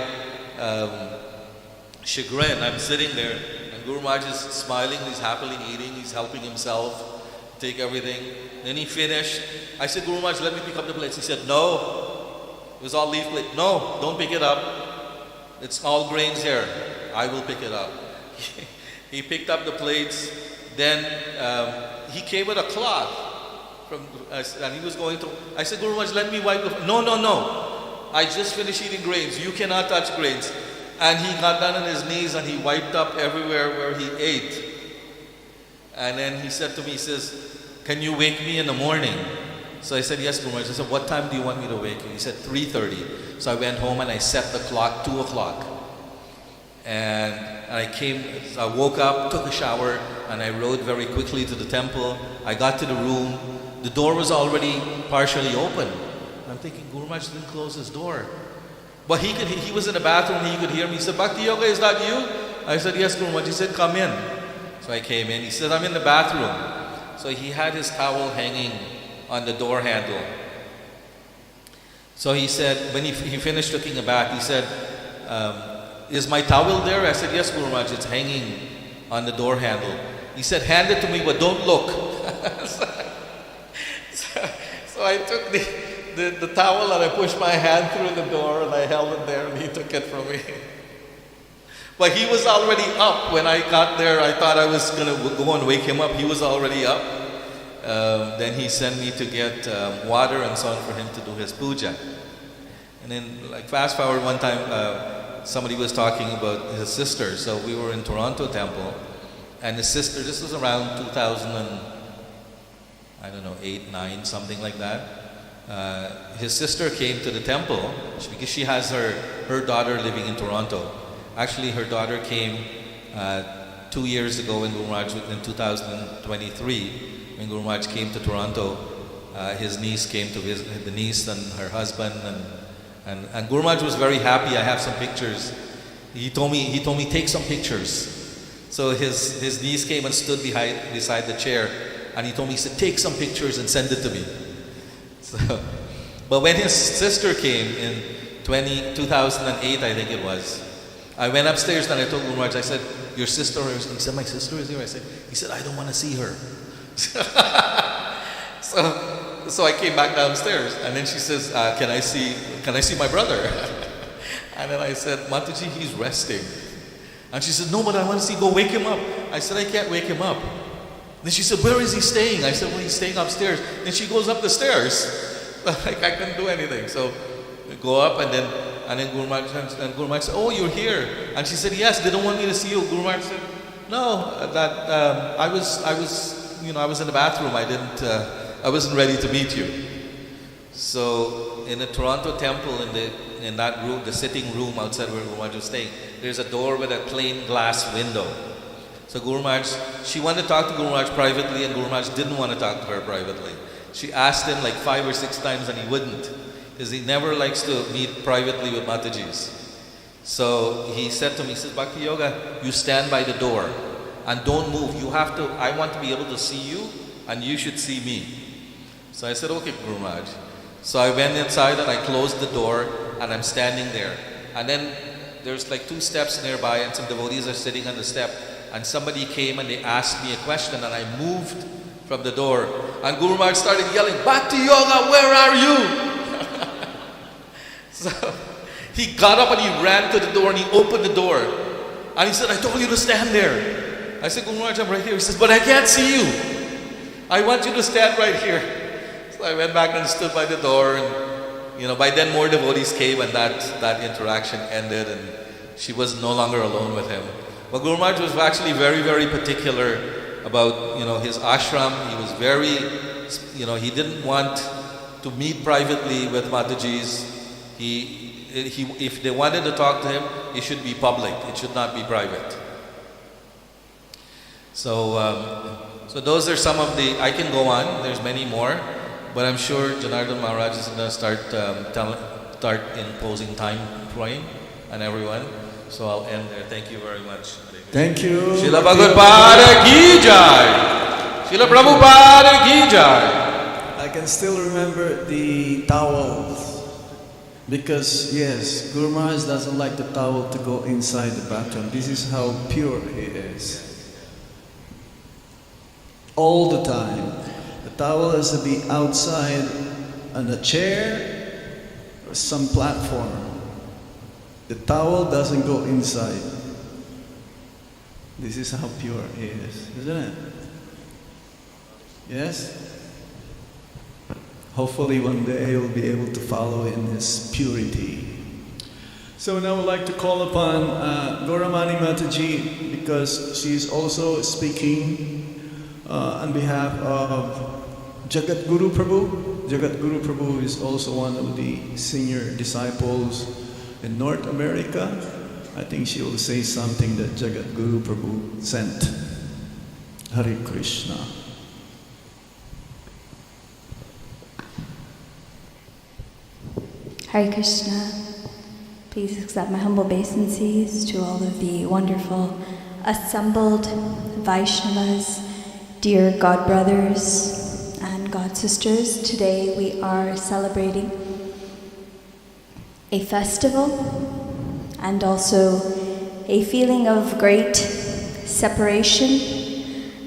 chagrin, I'm sitting there, and Guru Maharaj is smiling, he's happily eating, he's helping himself take everything. Then he finished. I said, Guru Maharaj, let me pick up the plates. He said, no. It was all leaf plate. No, don't pick it up. It's all grains here. I will pick it up. He picked up the plates. Then he came with a cloth. And he was going to. I said, Guru Maharaj, let me wipe the. No. I just finished eating grains. You cannot touch grains. And he got down on his knees and he wiped up everywhere where he ate. And then he said to me, he says, can you wake me in the morning? So I said, yes, Guru Maharaj. I said, what time do you want me to wake you? He said, 3:30. So I went home and I set the clock 2 o'clock. And I woke up, took a shower, and I rode very quickly to the temple. I got to the room. The door was already partially open. I'm thinking, Guru Maharaj didn't close his door. But he was in the bathroom, he could hear me. He said, Bhakti Yoga, is that you? I said, yes, Guru Maharaj. He said, come in. So I came in. He said, I'm in the bathroom. So he had his towel hanging on the door handle. So he said, when he finished taking a bath, he said, is my towel there? I said, yes, Guru Maharaj, it's hanging on the door handle. He said, hand it to me, but don't look. So I took the towel and I pushed my hand through the door and I held it there and he took it from me. But he was already up when I got there. I thought I was going to go and wake him up. He was already up. Then he sent me to get water and so on for him to do his puja. And then, like, fast forward one time, somebody was talking about his sister. So we were in Toronto temple, and his sister, this was around 2008, 9, something like that. His sister came to the temple because she has her daughter living in Toronto. Actually, her daughter came 2 years ago in Guru Maharaj, in 2023, when Guru Maharaj came to Toronto. His niece came to visit, the niece and her husband, and Guru Maharaj was very happy. I have some pictures. He told me take some pictures. So his niece came and stood beside the chair, and he told me, he said, take some pictures and send it to me. So, but when his sister came in 2008, I think it was, I went upstairs and I told Guru Maharaj, I said, your sister is here? He said, my sister is here. He said, I don't want to see her. So I came back downstairs, and then she says, can I see my brother? And then I said, Mataji, he's resting. And she said, no, but I want to see, go wake him up. I said, I can't wake him up. Then she said, where is he staying? I said, well, he's staying upstairs. Then she goes up the stairs. Like, I couldn't do anything. So we go up, and then Guru Maharaj said, oh, you're here. And she said, yes, they don't want me to see you. Guru Maharaj said, no, I was in the bathroom. I wasn't ready to meet you. So in the Toronto temple, in that room, the sitting room outside where Guru Maharaj was staying, there's a door with a plain glass window. So Guru Maharaj, she wanted to talk to Guru Maharaj privately, and Guru Maharaj didn't want to talk to her privately. She asked him like 5 or 6 times, and he wouldn't, because he never likes to meet privately with Matajis. So he said to me, he says, Bhakti Yoga, you stand by the door and don't move. I want to be able to see you, and you should see me. So I said, okay, Guru Maharaj. So I went inside and I closed the door, and I'm standing there. And then there's like 2 steps nearby, and some devotees are sitting on the step. And somebody came and they asked me a question, and I moved from the door. And Guru Maharaj started yelling, Bhakti Yoga, where are you? So he got up and he ran to the door and he opened the door. And he said, I told you to stand there. I said, Guru Maharaj, I'm right here. He says, but I can't see you. I want you to stand right here. So I went back and stood by the door, and by then more devotees came, and that interaction ended, and she was no longer alone with him. But Guru Maharaj was actually very, very particular about his ashram. He was very, he didn't want to meet privately with Matajis. If they wanted to talk to him, it should be public. It should not be private. So those are some of the. I can go on. There's many more, but I'm sure Janardhan Maharaj is going to start imposing time praying on everyone. So I'll end there. Thank you very much. Thank you. Śrīla Bhagavad Ki Jai. Śrīla Prabhupada Ki Jai. I can still remember the towels, because yes, Guru Maharaj doesn't like the towel to go inside the bathroom. This is how pure he is. All the time. The towel has to be outside on a chair or some platform. The towel doesn't go inside. This is how pure he is, isn't it? Yes? Hopefully one day you'll be able to follow in his purity. So now I'd like to call upon Gauramani Mataji, because she is also speaking on behalf of Jagat Guru Prabhu. Jagat Guru Prabhu is also one of the senior disciples in North America. I think she will say something that Jagat Guru Prabhu sent. Hare Krishna. Hare Krishna. Please accept my humble obeisances to all of the wonderful assembled Vaishnavas, dear God brothers and God sisters. Today we are celebrating a festival and also a feeling of great separation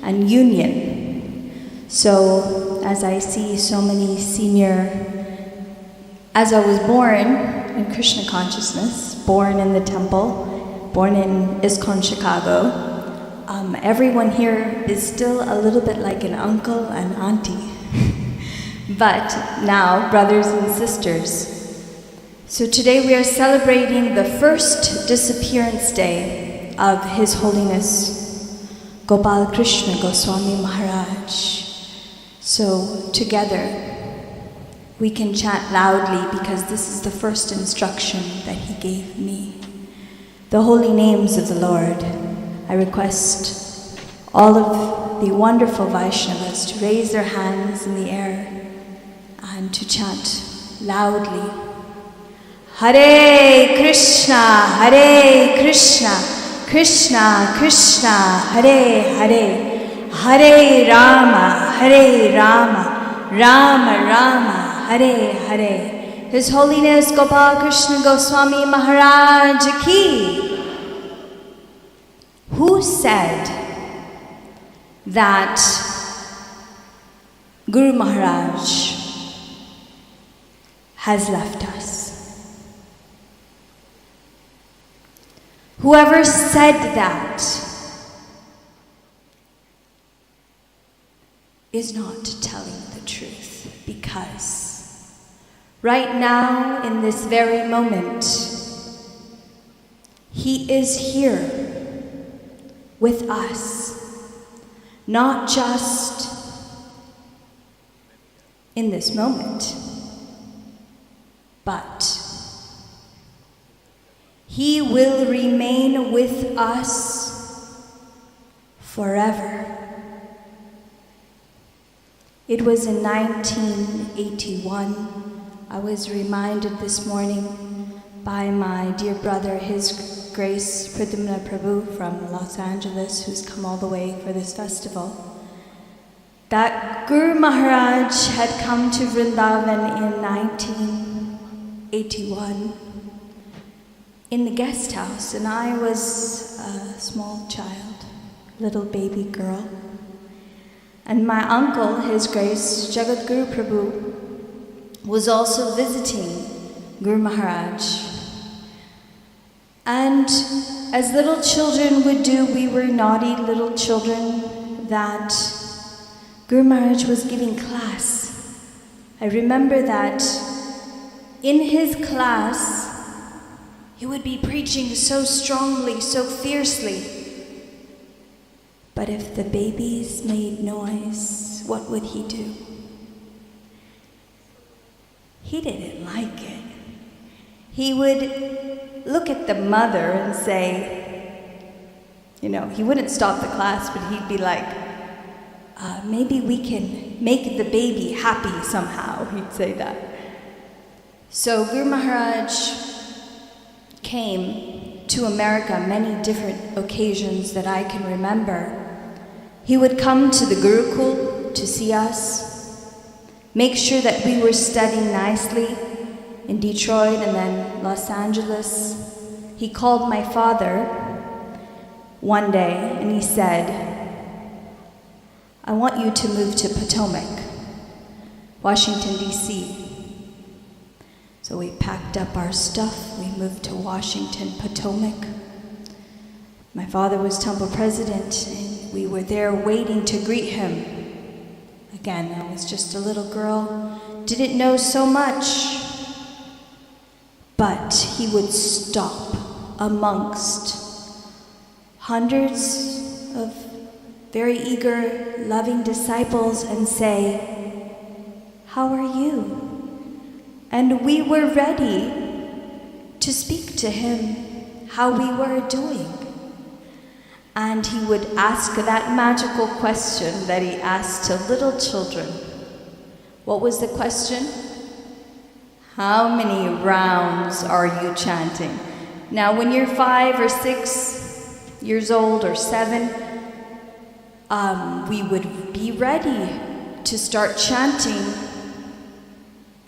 and union. So as I see so many as I was born in Krishna consciousness, born in the temple, born in ISKCON Chicago, everyone here is still a little bit like an uncle and auntie, but now brothers and sisters. So today we are celebrating the first disappearance day of His Holiness Gopal Krishna Goswami Maharaj. So together we can chant loudly because this is the first instruction that He gave me. The holy names of the Lord. I request all of the wonderful Vaishnavas to raise their hands in the air and to chant loudly. Hare Krishna, Krishna Krishna, Hare Hare, Hare Rama, Rama Rama, Hare Hare. His Holiness Gopal Krishna Goswami Maharaj ki. Who said that Guru Maharaj has left us? Whoever said that is not telling the truth, because right now, in this very moment, He is here with us, not just in this moment, but He will remain with us forever. It was in 1981, I was reminded this morning by my dear brother, His Grace Pradyumna Prabhu from Los Angeles, who's come all the way for this festival, that Guru Maharaj had come to Vrindavan in 1981 in the guest house, and I was a small child, little baby girl. And my uncle, His Grace Jagadguru Prabhu, was also visiting Guru Maharaj. And as little children would do, we were naughty little children, that Guru Maharaj was giving class. I remember that in his class, he would be preaching so strongly, so fiercely. But if the babies made noise, what would he do? He didn't like it. He would look at the mother and say, he wouldn't stop the class, but he'd be like, maybe we can make the baby happy somehow. He'd say that. So Guru Maharaj came to America many different occasions that I can remember. He would come to the Gurukul to see us, make sure that we were studying nicely in Detroit and then Los Angeles. He called my father one day and he said, I want you to move to Potomac, Washington, D.C. So we packed up our stuff, we moved to Washington, Potomac. My father was temple president, and we were there waiting to greet him. Again, I was just a little girl, didn't know so much, but he would stop amongst hundreds of very eager, loving disciples and say, how are you? And we were ready to speak to him how we were doing. And he would ask that magical question that he asked to little children. What was the question? How many rounds are you chanting? Now, when you're 5 or 6 years old or 7, we would be ready to start chanting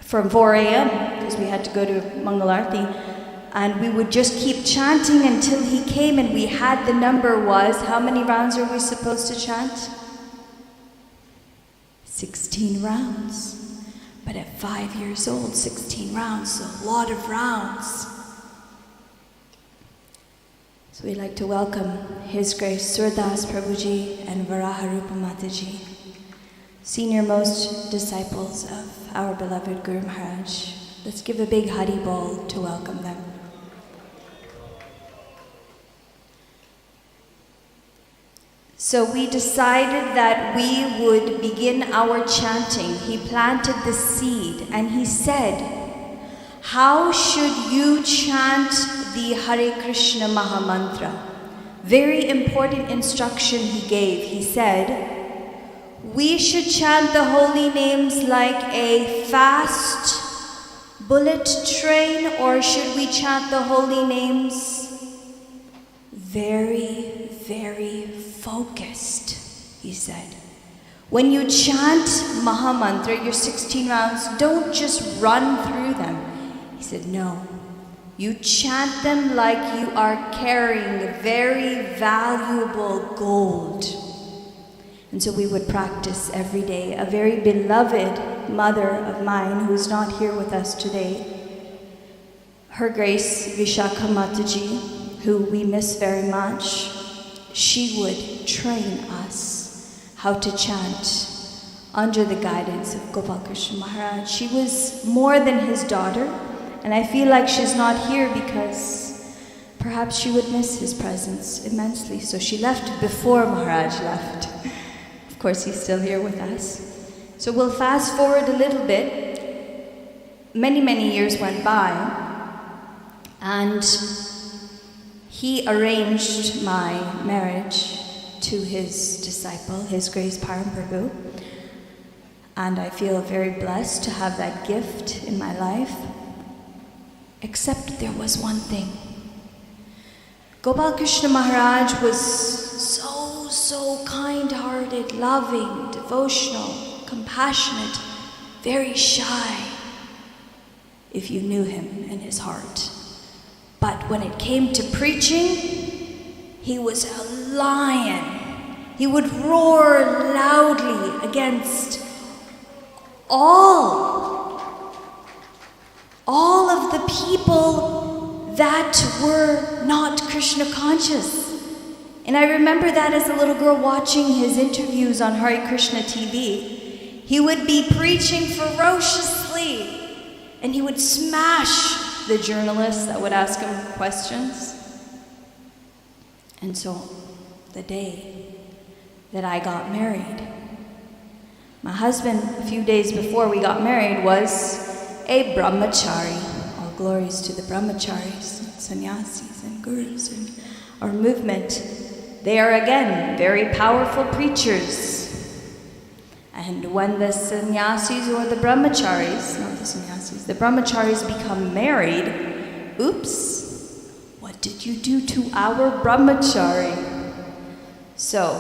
from 4 a.m. because we had to go to Mangalarti, and we would just keep chanting until he came, and we had the number was, how many rounds are we supposed to chant? 16 rounds. But at 5 years old, 16 rounds, a lot of rounds. So we'd like to welcome His Grace Surdas Prabhuji and Varaharupa Mataji, senior most disciples of our beloved Guru Maharaj. Let's give a big Hari Bol to welcome them. So we decided that we would begin our chanting. He planted the seed and he said, how should you chant the Hare Krishna Maha Mantra? Very important instruction he gave. He said, we should chant the holy names like a fast bullet train, or should we chant the holy names very, very focused, he said. When you chant Maha Mantra, your 16 rounds, don't just run through them. He said, no. You chant them like you are carrying very valuable gold. And so we would practice every day. A very beloved mother of mine who is not here with us today, Her Grace Vishakha Mataji, who we miss very much, she would train us how to chant under the guidance of Gopal Krishna Maharaj. She was more than his daughter, and I feel like she's not here because perhaps she would miss his presence immensely. So she left before Maharaj left. Of course, he's still here with us. So we'll fast forward a little bit. Many, many years went by, and he arranged my marriage to his disciple, His Grace Param Prabhu, and I feel very blessed to have that gift in my life. Except there was one thing. Gopal Krishna Maharaj was so kind-hearted, loving, devotional, compassionate, very shy, if you knew him in his heart. But when it came to preaching, he was a lion. He would roar loudly against all of the people that were not Krishna conscious. And I remember that as a little girl watching his interviews on Hare Krishna TV. He would be preaching ferociously, and he would smash the journalists that would ask him questions. And so, the day that I got married, my husband, a few days before we got married, was a brahmachari. All glories to the brahmacharis, and sannyasis, and gurus, and our movement. They are again very powerful preachers. And when the sannyasis or the brahmacharis, not the sannyasis, the brahmacharis become married, oops, what did you do to our brahmachari? So,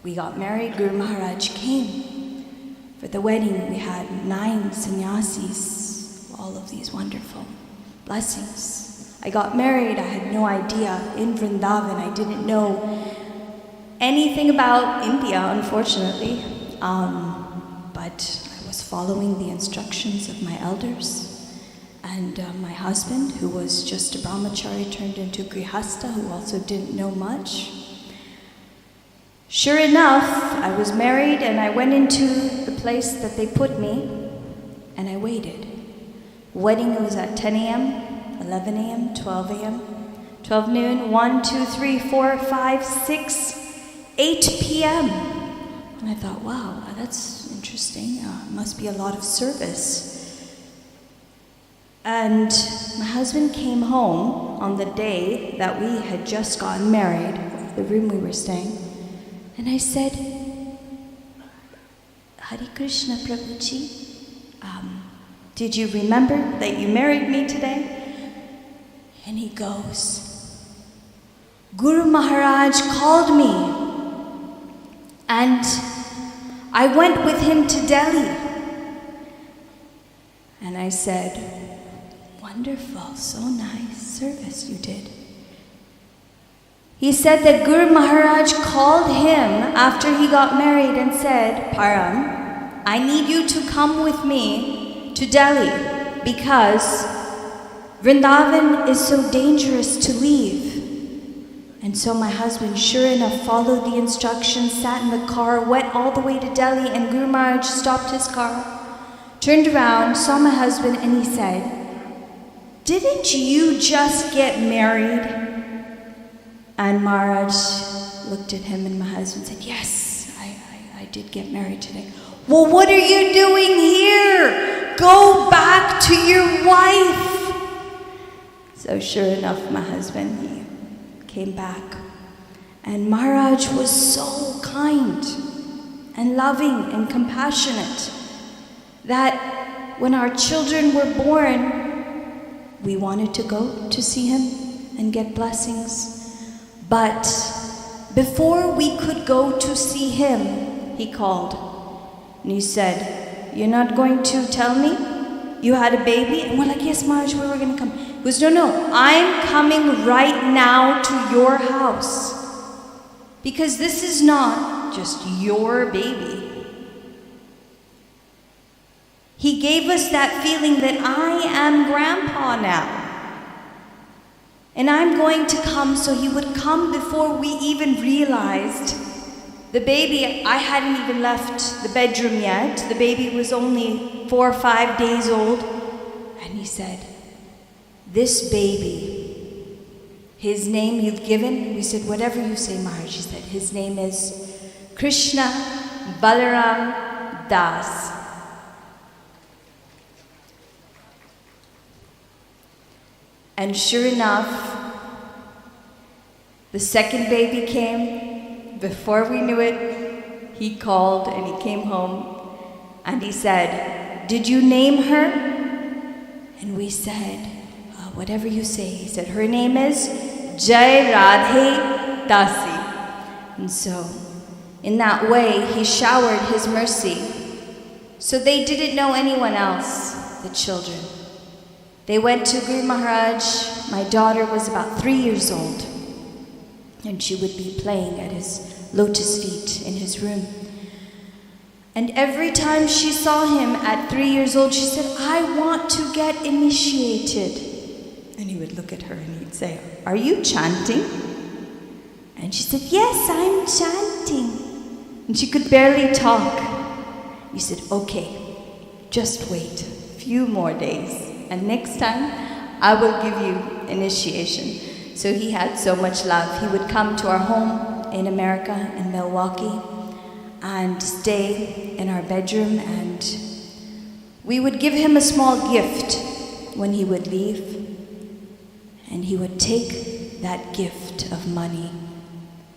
we got married, Guru Maharaj came. For the wedding, we had 9 sannyasis, all of these wonderful blessings. I got married, I had no idea. In Vrindavan, I didn't know anything about India, unfortunately. But I was following the instructions of my elders. And my husband, who was just a brahmachari, turned into grihasta, who also didn't know much. Sure enough, I was married and I went into the place that they put me, and I waited. Wedding was at 10 a.m., 11 a.m., 12 a.m., 12 noon, 1, 2, 3, 4, 5, 6, 8 p.m. And I thought, wow, that's interesting. Must be a lot of service. And my husband came home on the day that we had just gotten married, the room we were staying. And I said, Hare Krishna Prabhuji, Did you remember that you married me today? And he goes, Guru Maharaj called me and I went with him to Delhi. And I said, wonderful, so nice service you did. He said that Guru Maharaj called him after he got married and said, Param, I need you to come with me to Delhi because Vrindavan is so dangerous to leave. And so my husband, sure enough, followed the instructions, sat in the car, went all the way to Delhi, and Guru Maharaj stopped his car, turned around, saw my husband, and he said, didn't you just get married? And Maharaj looked at him and my husband said, yes, I did get married today. Well, what are you doing here? Go back to your wife. So sure enough, my husband, he came back. And Maharaj was so kind and loving and compassionate that when our children were born, we wanted to go to see him and get blessings. But before we could go to see him, he called and he said, you're not going to tell me you had a baby? And we're like, yes, Maharaj, we were going to come. He goes, no, I'm coming right now to your house because this is not just your baby. He gave us that feeling that I am grandpa now. And I'm going to come, so he would come before we even realized the baby. I hadn't even left the bedroom yet. The baby was only 4 or 5 days old. And he said, this baby, his name you've given? We said, whatever you say, Maharaj. He said, his name is Krishna Balaram Das. And sure enough, the second baby came. Before we knew it, he called and he came home and he said, did you name her? And we said, whatever you say. He said, her name is Jai Radhe Dasi. And so, in that way, he showered his mercy. So they didn't know anyone else, the children. They went to Guru Maharaj. My daughter was about 3 years old, and she would be playing at his lotus feet in his room. And every time she saw him at 3 years old, she said, I want to get initiated. And he would look at her and he'd say, are you chanting? And she said, yes, I'm chanting. And she could barely talk. He said, okay, just wait a few more days. And next time, I will give you initiation. So he had so much love. He would come to our home in America, in Milwaukee, and stay in our bedroom. And we would give him a small gift when he would leave. And he would take that gift of money.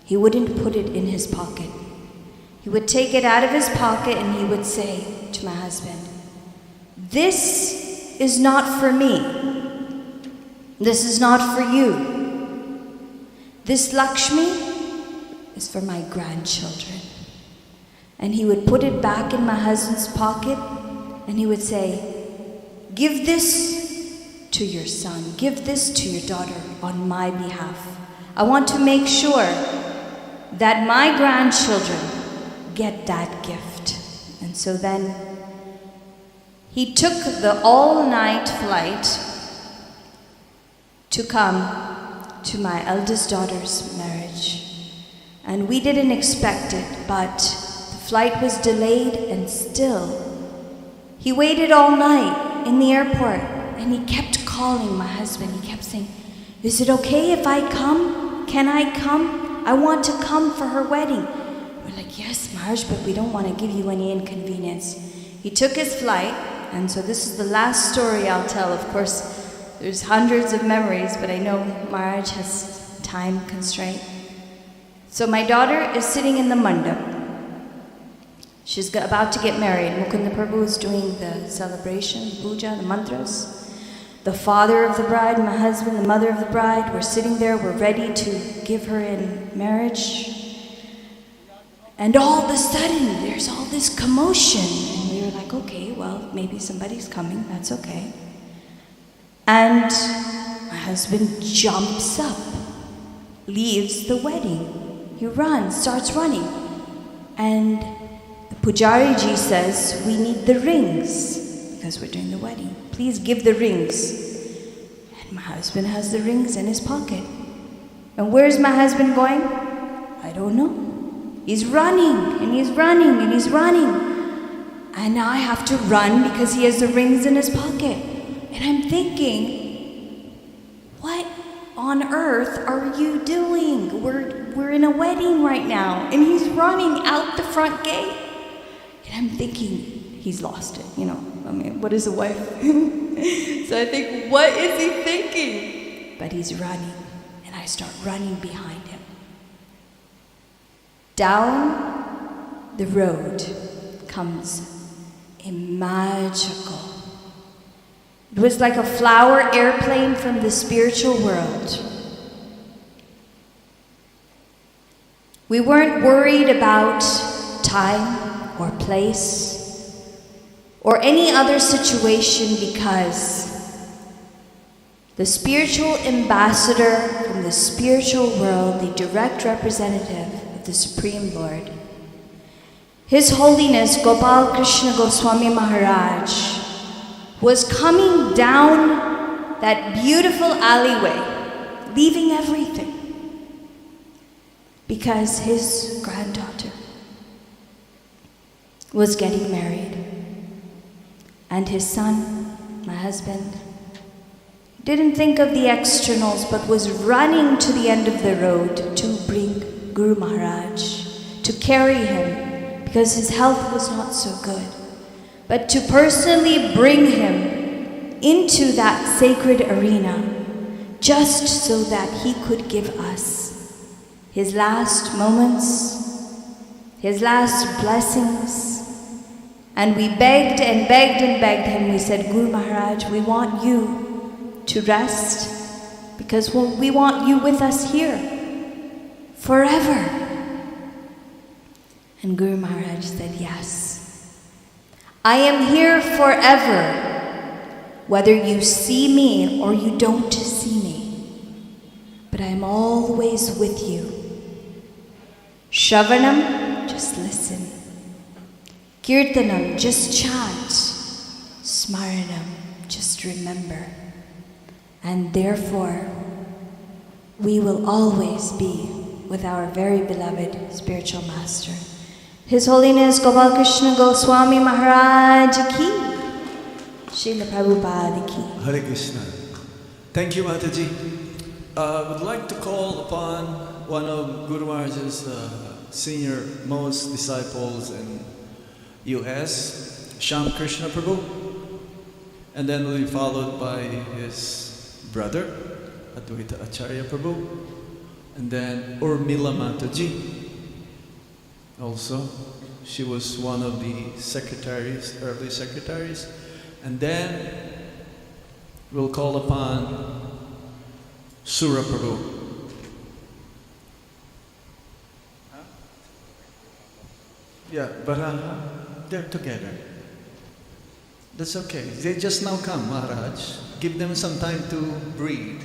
He wouldn't put it in his pocket. He would take it out of his pocket and he would say to my husband, this is not for me. This is not for you. This Lakshmi is for my grandchildren. And he would put it back in my husband's pocket and he would say, give this to your son, give this to your daughter on my behalf. I want to make sure that my grandchildren get that gift. And so then he took the all-night flight to come to my eldest daughter's marriage. And we didn't expect it, but the flight was delayed and still he waited all night in the airport and he kept calling my husband. He kept saying, is it okay if I come? Can I come? I want to come for her wedding. We're like, yes, Maharaj, but we don't want to give you any inconvenience. He took his flight. And so this is the last story I'll tell. Of course, there's hundreds of memories, but I know Maharaj has time constraint. So my daughter is sitting in the mandap. She's about to get married. Mukunda Prabhu is doing the celebration, puja, the mantras. The father of the bride, my husband, the mother of the bride, we're sitting there, we're ready to give her in marriage. And all of a sudden, there's all this commotion. And we were like, okay, well, maybe somebody's coming, that's okay. And my husband jumps up, leaves the wedding. He runs, starts running. And the Pujari ji says, we need the rings because we're doing the wedding. Please give the rings. And my husband has the rings in his pocket. And where's my husband going? I don't know. He's running and he's running and he's running. And now I have to run because he has the rings in his pocket. And I'm thinking, what on earth are you doing? We're in a wedding right now. And he's running out the front gate. And I'm thinking, he's lost it, you know. I mean, what is a wife? So I think, what is he thinking? But he's running, and I start running behind him. Down the road comes a magical. It was like a flower airplane from the spiritual world. We weren't worried about time or place or any other situation because the spiritual ambassador from the spiritual world, the direct representative of the Supreme Lord, His Holiness Gopal Krishna Goswami Maharaj, was coming down that beautiful alleyway, leaving everything, because his granddaughter was getting married. And his son, my husband, didn't think of the externals, but was running to the end of the road to bring Guru Maharaj, to carry him, because his health was not so good, but to personally bring him into that sacred arena, just so that he could give us his last moments, his last blessings. And we begged and begged and begged him. We said, Guru Maharaj, we want you to rest because we want you with us here forever. And Guru Maharaj said, yes. I am here forever, whether you see me or you don't see me. But I am always with you. Shravanam, just listen. Kirtanam, just chant. Smaranam, just remember. And therefore, we will always be with our very beloved spiritual master. His Holiness Gopal Krishna Goswami Maharaj ki, Śrīla Prabhupada ki. Hare Krishna. Thank you, Mataji. I would like to call upon one of Guru Maharaj's senior most disciples in US, Shyam Krishna Prabhu, and then we'll be followed by his brother, Advaita Acharya Prabhu, and then Urmila Mataji. Also, she was one of the secretaries, early secretaries, and then we'll call upon Sura Prabhu. Yeah, but they're together. That's okay. They just now come, Maharaj. Give them some time to breathe.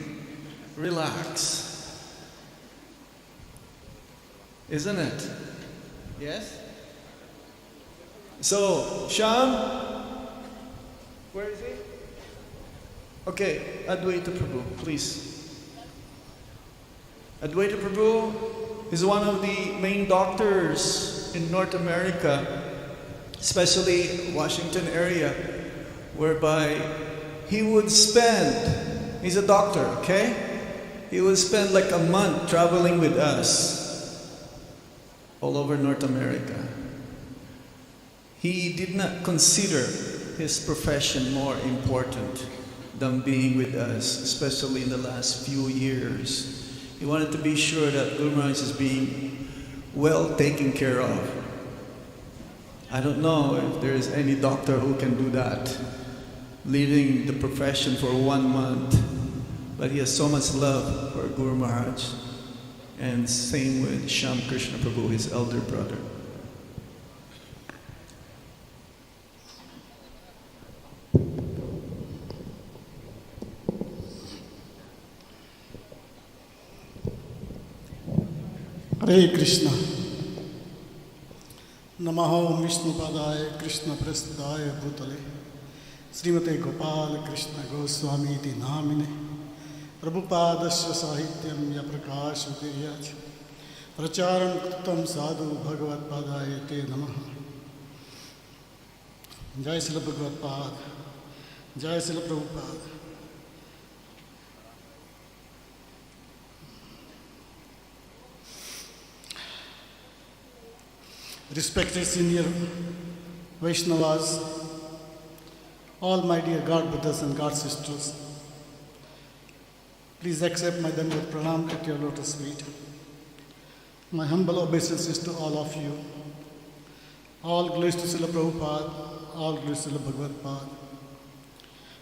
Relax. Isn't it? Yes? So, Shyam, where is he? Okay, Advaita Prabhu, please. Advaita Prabhu is one of the main doctors in North America, especially Washington area, whereby he would spend, he's a doctor, okay? He would spend like a month traveling with us all over North America. He did not consider his profession more important than being with us, especially in the last few years. He wanted to be sure that Guru Maharaj is being well taken care of. I don't know if there is any doctor who can do that, leaving the profession for 1 month. But he has so much love for Guru Maharaj. And same with Shyam Krishna Prabhu, his elder brother. Hare Krishna. Namaho Vishnupadaya Krishna Prasthaya Bhutale Srimate Gopal Krishna Goswami iti namine Prabhupadasya Sahityam ya prakasha viryaj Pracharam Kuttam Sadhu Bhagavad Padaya te namaha. Jai Srila Bhagavad Pad, Jai Srila Prabhupada. Respected senior Vaishnavas, all my dear God brothers and God sisters, please accept my Dandavat Pranam at your lotus feet. My humble obeisances to all of you. All glories to Srila Prabhupada, all glories to Srila Bhagavad Pad.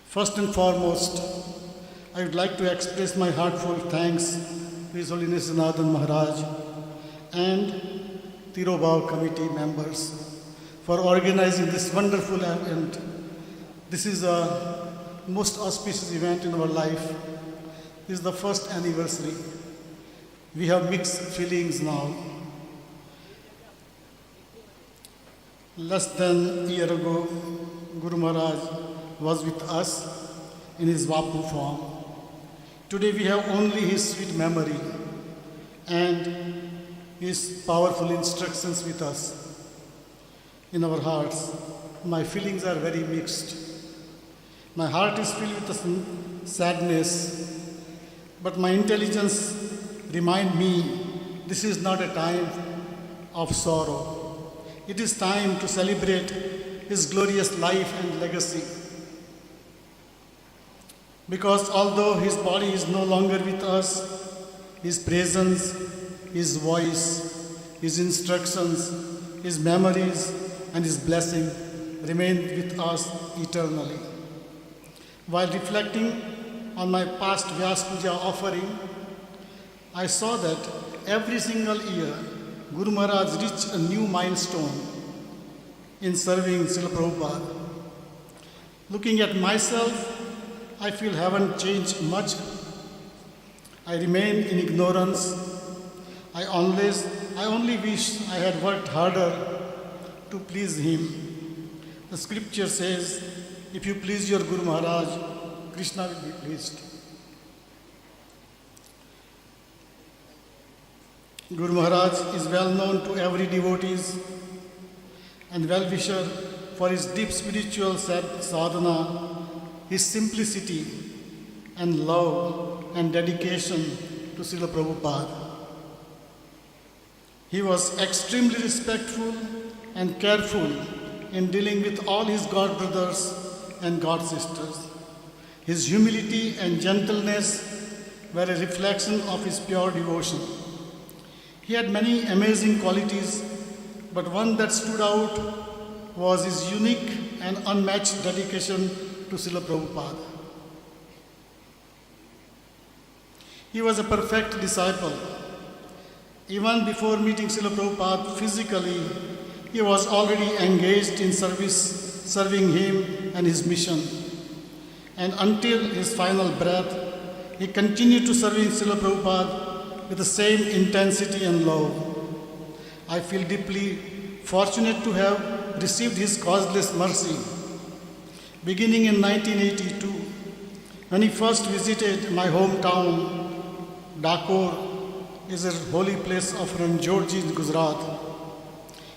First and foremost, I would like to express my heartfelt thanks to His Holiness Sanatan Maharaj and Tirobhav committee members for organizing this wonderful event. This is a most auspicious event in our life. This is the first anniversary. We have mixed feelings now. Less than a year ago, Guru Maharaj was with us in his Vapu form. Today we have only his sweet memory and his powerful instructions with us in our hearts. My feelings are very mixed. My heart is filled with sadness, but my intelligence reminds me this is not a time of sorrow. It is time to celebrate his glorious life and legacy. Because although his body is no longer with us, his presence, his voice, his instructions, his memories, and his blessing remain with us eternally. While reflecting on my past Vyas Puja offering, I saw that every single year Guru Maharaj reached a new milestone in serving Srila Prabhupada. Looking at myself, I feel I haven't changed much. I remain in ignorance. I only wish I had worked harder to please him. The scripture says, if you please your Guru Maharaj, Krishna will be pleased. Guru Maharaj is well known to every devotee and well-wisher for his deep spiritual sadhana, his simplicity and love and dedication to Srila Prabhupada. He was extremely respectful and careful in dealing with all his God brothers and God sisters. His humility and gentleness were a reflection of his pure devotion. He had many amazing qualities, but one that stood out was his unique and unmatched dedication to Srila Prabhupada. He was a perfect disciple. Even before meeting Srila Prabhupada physically, he was already engaged in serving him and his mission. And until his final breath, he continued to serve Srila Prabhupada with the same intensity and love. I feel deeply fortunate to have received his causeless mercy. Beginning in 1982, when he first visited my hometown, Dakor is a holy place of Ranjorji in Gujarat.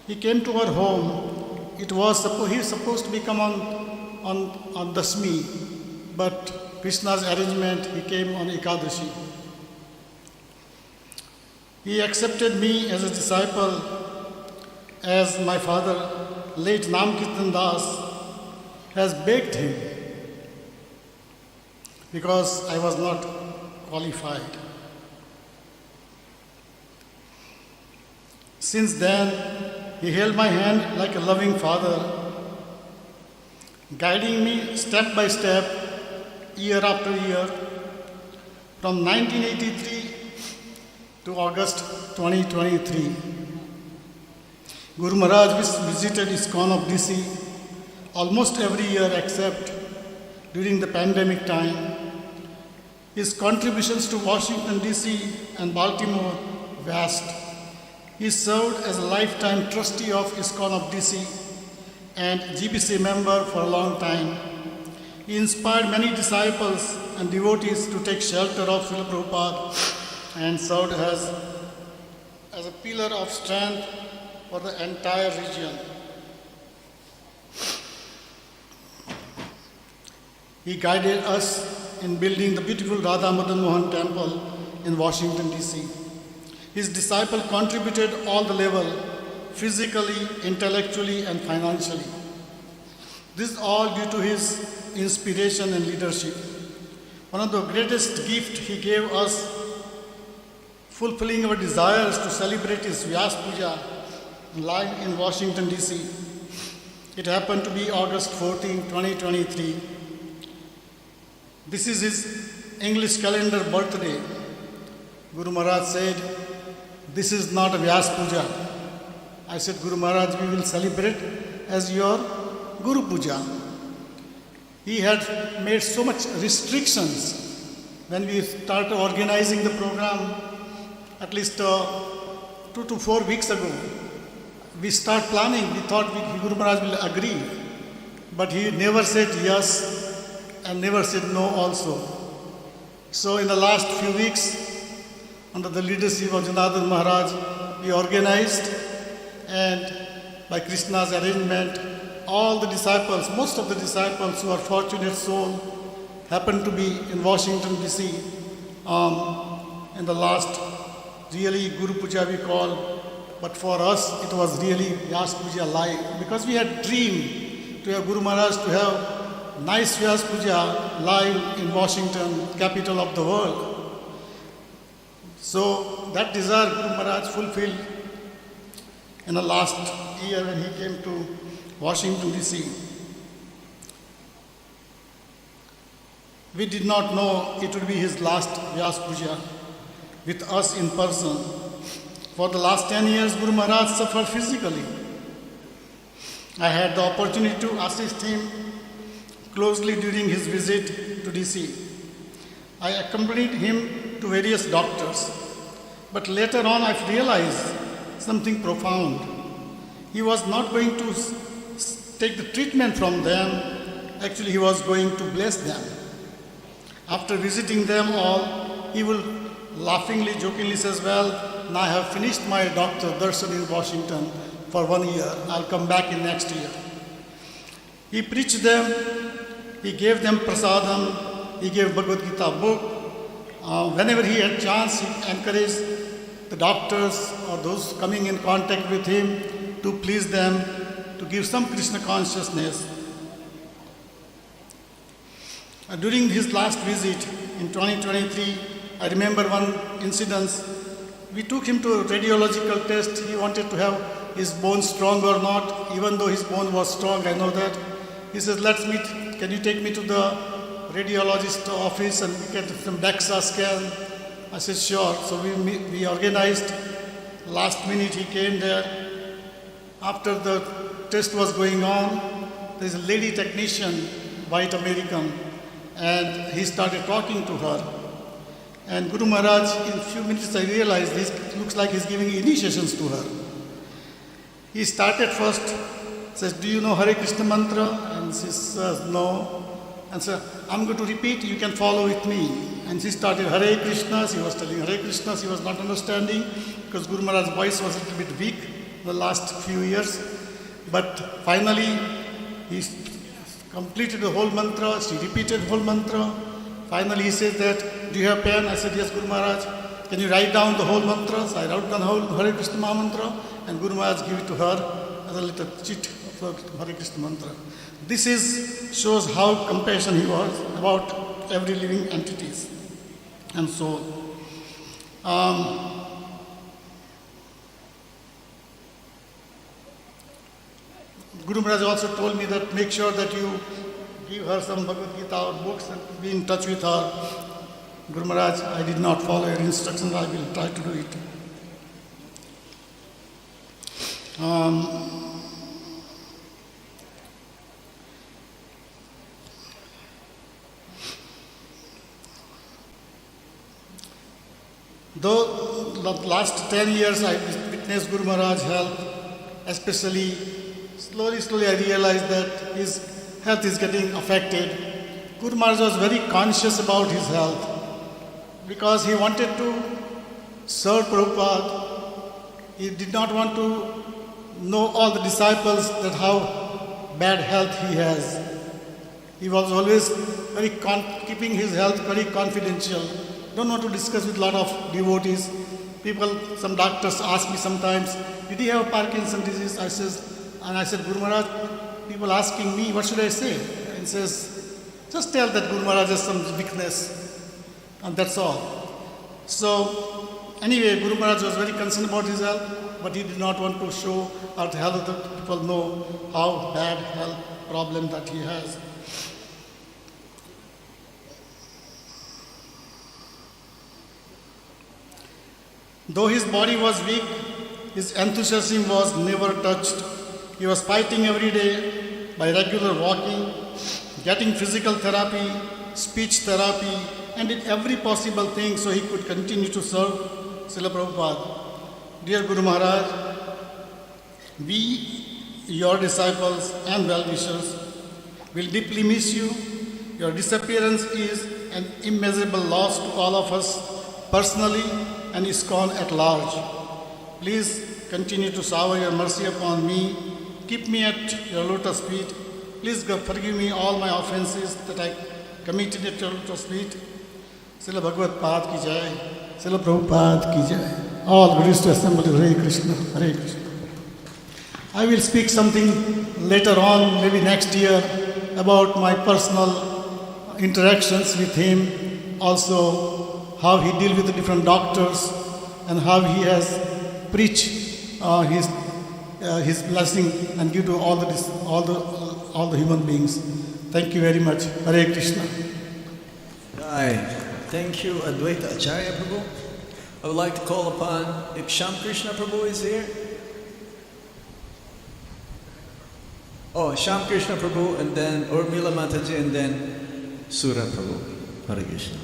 He came to our home. He was supposed to come on Dasmi, but Krishna's arrangement, he came on Ekadashi. He accepted me as a disciple as my father, late Namkirtan Das, has begged him because I was not qualified. Since then, He held my hand like a loving father, guiding me step by step, year after year, from 1983 to August 2023. Guru Maharaj visited ISKCON of DC almost every year except during the pandemic time. His contributions to Washington DC and Baltimore vast. He served as a lifetime trustee of ISKCON of DC and GBC member for a long time. He inspired many disciples and devotees to take shelter of Śrīla Prabhupada and served as a pillar of strength for the entire region. He guided us in building the beautiful Radha Madan Mohan Temple in Washington, DC. His disciple contributed all the level, physically, intellectually, and financially. This is all due to his inspiration and leadership. One of the greatest gifts he gave us, fulfilling our desires to celebrate his Vyas Puja live in Washington, DC. It happened to be August 14, 2023. This is his English calendar birthday. Guru Maharaj said, "This is not a Vyas Puja." I said, "Guru Maharaj, we will celebrate as your Guru Puja." He had made so much restrictions when we started organizing the program at least 2 to 4 weeks ago. We start planning, we thought Guru Maharaj will agree, but he never said yes and never said no also. So in the last few weeks, under the leadership of Janardhan Maharaj, we organized, and by Krishna's arrangement, all the disciples, most of the disciples who are fortunate soul, happened to be in Washington DC in the last really Guru Puja we call, but for us it was really Vyas Puja live, because we had dreamed to have Guru Maharaj to have nice Vyas Puja live in Washington, capital of the world. So that desire Guru Maharaj fulfilled in the last year when he came to Washington DC. We did not know it would be his last Vyas Puja with us in person. For the last 10 years, Guru Maharaj suffered physically. I had the opportunity to assist him closely during his visit to DC. I accompanied him to various doctors, but later on I realized something profound. He was not going to take the treatment from them, actually he was going to bless them. After visiting them all, he will laughingly, jokingly says, "Well, now I have finished my doctor darshan in Washington for 1 year. I'll come back in next year." He preached them, he gave them prasadam, he gave Bhagavad Gita book. Whenever he had chance, he encouraged the doctors or those coming in contact with him to please them, to give some Krishna consciousness. During his last visit in 2023, I remember one incident. We took him to a radiological test. He wanted to have his bone strong or not, even though his bone was strong, I know that. He says, "Let's meet, can you take me to the radiologist office and get some DEXA scan?" I said, "Sure." So we organized. Last minute he came there. After the test was going on, there's a lady technician, white American, and he started talking to her. And Guru Maharaj, in a few minutes I realized this looks like he's giving initiations to her. He started first, says, "Do you know Hare Krishna mantra?" And she says, "No." And so, "I'm going to repeat, you can follow with me." And she started Hare Krishna. She was telling Hare Krishna. She was not understanding because Guru Maharaj's voice was a little bit weak the last few years. But finally, he completed the whole mantra. She repeated the whole mantra. Finally, he said that, "Do you have pen?" I said, "Yes, Guru Maharaj. Can you write down the whole mantra?" So I wrote down the whole Hare Krishna mantra, and Guru Maharaj gave it to her as a little chit of Hare Krishna mantra. This shows how compassionate he was about every living entities and soul. Guru Maharaj also told me that make sure that you give her some Bhagavad Gita or books and be in touch with her. Guru Maharaj, I did not follow your instructions, I will try to do it. Though the last 10 years I witnessed Guru Maharaj's health, especially slowly I realized that his health is getting affected. Guru Maharaj was very conscious about his health because he wanted to serve Prabhupada. He did not want to know all the disciples that how bad health he has. He was always keeping his health very confidential. Don't want to discuss with a lot of devotees. People, some doctors ask me sometimes, did he have Parkinson's disease? I said, Guru Maharaj, people asking me, what should I say? And he says, just tell that Guru Maharaj has some weakness, and that's all. So, anyway, Guru Maharaj was very concerned about his health, but he did not want to show or to help other people know how bad health problem that he has. Though his body was weak, his enthusiasm was never touched. He was fighting every day by regular walking, getting physical therapy, speech therapy, and did every possible thing so he could continue to serve Srila Prabhupada. Dear Guru Maharaj, we, your disciples and well-wishers, will deeply miss you. Your disappearance is an immeasurable loss to all of us personally and ISKCON at large. Please continue to shower your mercy upon me. Keep me at your lotus feet. Please forgive me all my offenses that I committed at your lotus feet. Srila Bhagavad Pad ki jai. Srila Prabhupada ki jai. All Gurus to assemble. Hare Krishna. Hare Krishna. I will speak something later on, maybe next year, about my personal interactions with him. Also, how he deals with the different doctors and how he has preached his blessing and give to all the human beings. Thank you very much. Hare Krishna. Thank you, Advaita Acharya Prabhu. I would like to call upon if 𝐾𝐲𝐿 Krishna Prabhu is here. Oh, 𝐾𝐲𝐿 Krishna Prabhu, and then Urmila Mataji, and then Sura Prabhu. Hare Krishna.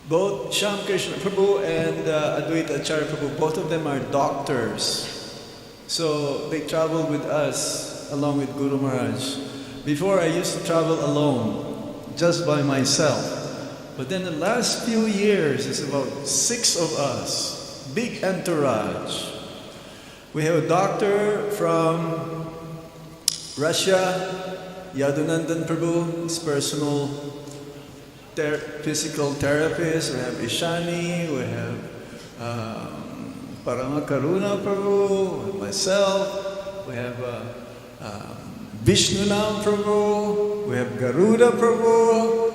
Both 𝐾𝐲𝐿 Krishna Prabhu and Advaita Acharya Prabhu, both of them are doctors. So they traveled with us along with Guru Maharaj. Before I used to travel alone, just by myself. But then the last few years, it's about 6 of us, big entourage. We have a doctor from Russia, Yadunandan Prabhu, his personal physical therapist. We have Ishani, we have Paramakaruna Prabhu, myself, we have Vishnunam Prabhu, we have Garuda Prabhu.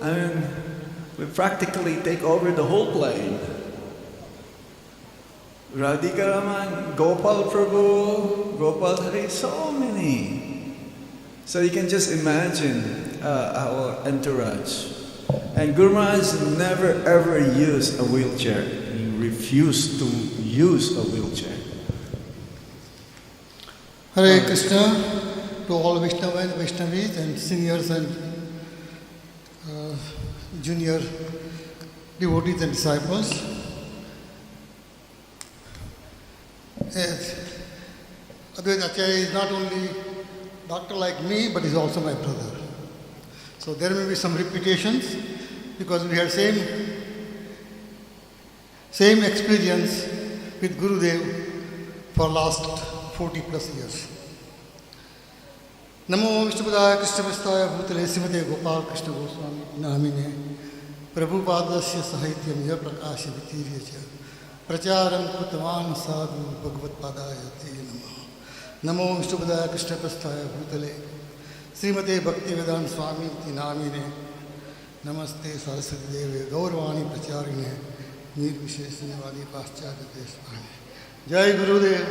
I mean, we practically take over the whole plane. Radhika Raman, Gopal Prabhu, Gopal Hari, so many. So you can just imagine our entourage. And Guru Maharaj never ever used a wheelchair. He refused to use a wheelchair. Hare Krishna to all Vaishnava and Vaishnavis and seniors and junior devotees and disciples. Yes, Advaita Acharya is not only doctor like me, but is also my brother. So there may be some repetitions because we had same experience with Gurudev for last 40 plus years. Namo Vishnupadaya Krishna Vistaya Bhutale Srimate Gopal Krishna Goswami Namine Prabhupadasya Sahityam Ya Prakasya Vitirya प्रचारं कृतवान् साधु भगवत्पादाय ते नमः। नमो विष्णुपदाय कृष्णप्रस्थाय भूतले श्रीमते भक्तिवेदांत स्वामी इति नामिने नमस्ते सरस्वती देवे गौरवाणी प्रचारिणे निर्विशेषण्यवादी पाश्चात्य देशपाणे। जय गुरुदेव,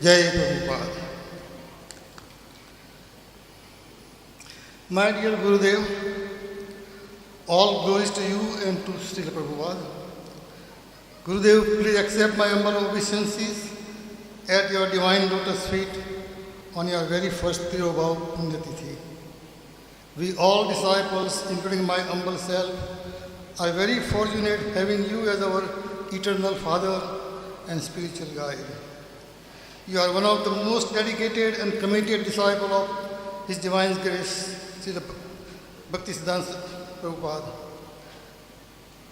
जय Prabhupada. My dear Gurudev, all glories to you and to Śrīla Prabhupada. Gurudev, please accept my humble obeisances at your divine lotus feet on your very first Tirobhav Punyatithi. We all disciples, including my humble self, are very fortunate having you as our eternal Father and spiritual guide. You are one of the most dedicated and committed disciples of His Divine Grace, Srila Bhaktisiddhanta Prabhupada.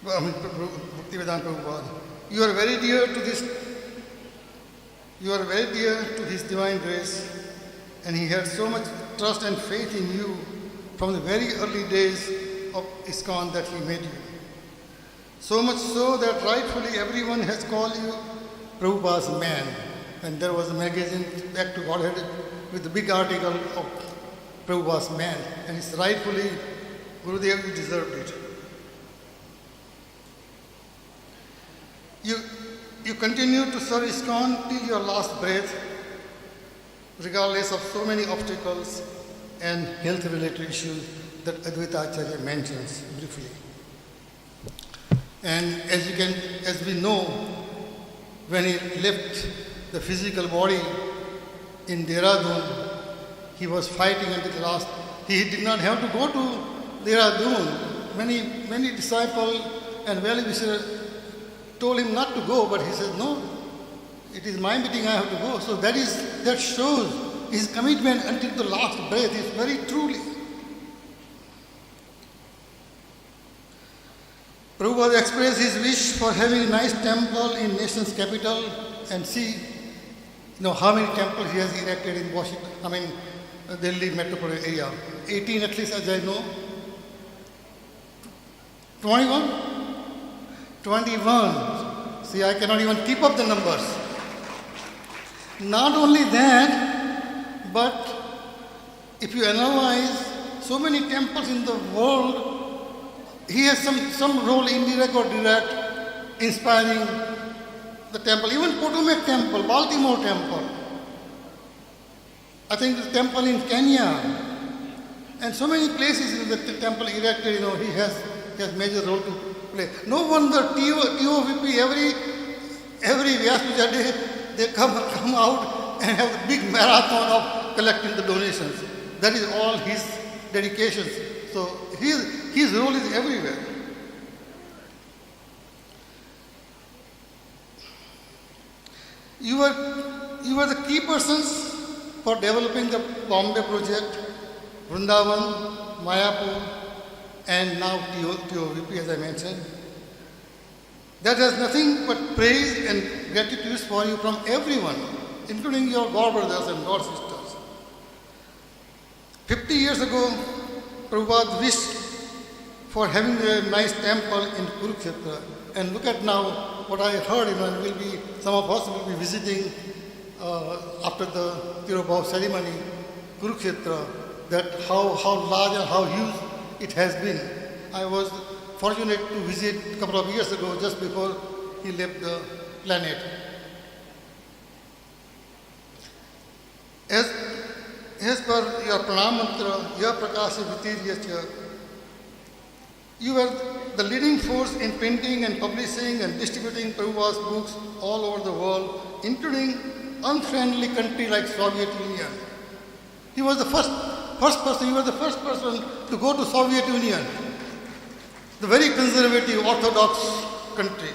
Bhaktivedanta Prabhupada. You are very dear to His Divine Grace, and He had so much trust and faith in you from the very early days of ISKCON that He made you. So much so that rightfully everyone has called you Prabhupada's man. And there was a magazine, Back to Godhead, with the big article of Prabhupada's man. And it's rightfully, Gurudev, you deserved it. You continue to serve ISKCON till your last breath, regardless of so many obstacles and health-related issues that Advaita Acharya mentions briefly. And as we know, when he left the physical body in Dehradun, he was fighting until the last. He did not have to go to Dehradun. Many disciples and well-wishers told him not to go, but he said, no, it is my meeting, I have to go. So that shows his commitment until the last breath is very truly. Prabhupada expressed his wish for having a nice temple in nation's capital, and see, how many temples he has erected in Washington, Delhi metropolitan area. 18 at least, as I know. 21? 21. See, I cannot even keep up the numbers. Not only that, but if you analyze so many temples in the world, he has some role, indirect or direct, inspiring the temple. Even Potomac Temple, Baltimore Temple. I think the temple in Kenya, and so many places in the temple erected, he has major role to play. No wonder TOVP every Vyaspuja day they come out and have a big marathon of collecting the donations. That is all his dedications. So his role is everywhere. You were the key persons for developing the Bombay project, Vrindavan, Mayapur, and now TOVP, as I mentioned. That has nothing but praise and gratitude for you from everyone, including your God brothers and God sisters. 50 years ago, Prabhupada wished for having a nice temple in Kurukshetra. And look at now what I heard, some of us will be visiting after the Tirobhav ceremony, Kurukshetra, that how large and how huge it has been. I was fortunate to visit a couple of years ago, just before he left the planet. As per your pranam mantra, ya prakasya vitiryacha, you were the leading force in printing and publishing and distributing Prabhupada's books all over the world, including unfriendly country like Soviet Union. He was the first person, you were the first person to go to Soviet Union, the very conservative, orthodox country.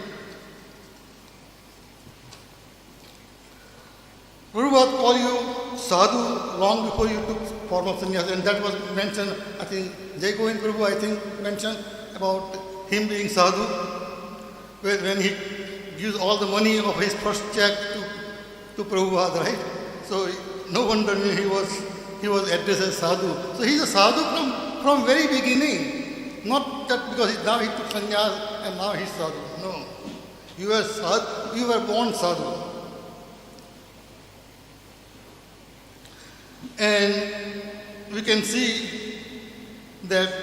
Prabhupada called you sadhu long before you took form of sannyas, and that was mentioned, I think, 𝐾𝐲 Prabhu, mentioned about him being sadhu, when he gives all the money of his first check to Prabhupada, right? So no wonder he was addressed as sadhu. So he's a sadhu from very beginning, not that because now he took sannyas and now he's sadhu. No. You were born sadhu. And we can see that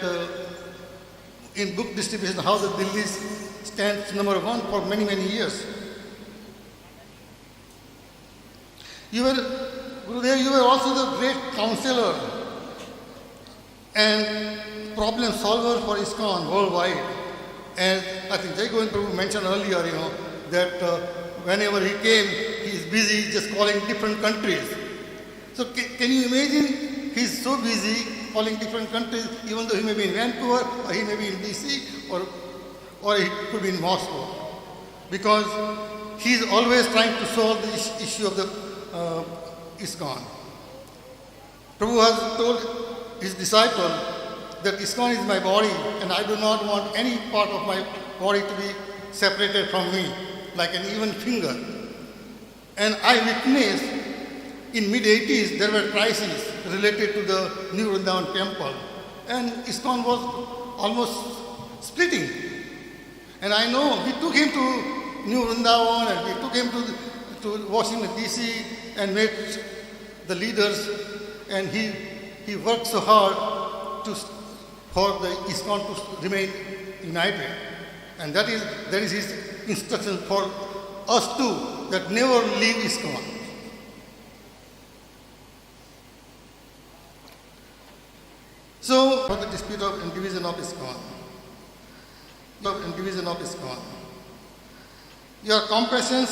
in book distribution how the Delhi stands number one for many, many years. Gurudev, you were also the great counselor and problem solver for ISKCON worldwide. And I think Jai Govind Prabhu mentioned earlier, that whenever he came, he is busy just calling different countries. So can you imagine? He's so busy calling different countries, even though he may be in Vancouver, or he may be in DC, or he could be in Moscow. Because he's always trying to solve the issue of the ISKCON. Prabhu has told his disciple that ISKCON is my body and I do not want any part of my body to be separated from me, like an even finger. And I witnessed in mid-80s there were crises related to the New Vrindavan temple, and ISKCON was almost splitting. And I know we took him to New Vrindavan and we took him to Washington DC and met the leaders, and he worked so hard for the ISKCON to remain united. And that is his instruction for us too, that never leave ISKCON. So, for the dispute of indivision of ISKCON, your compassion,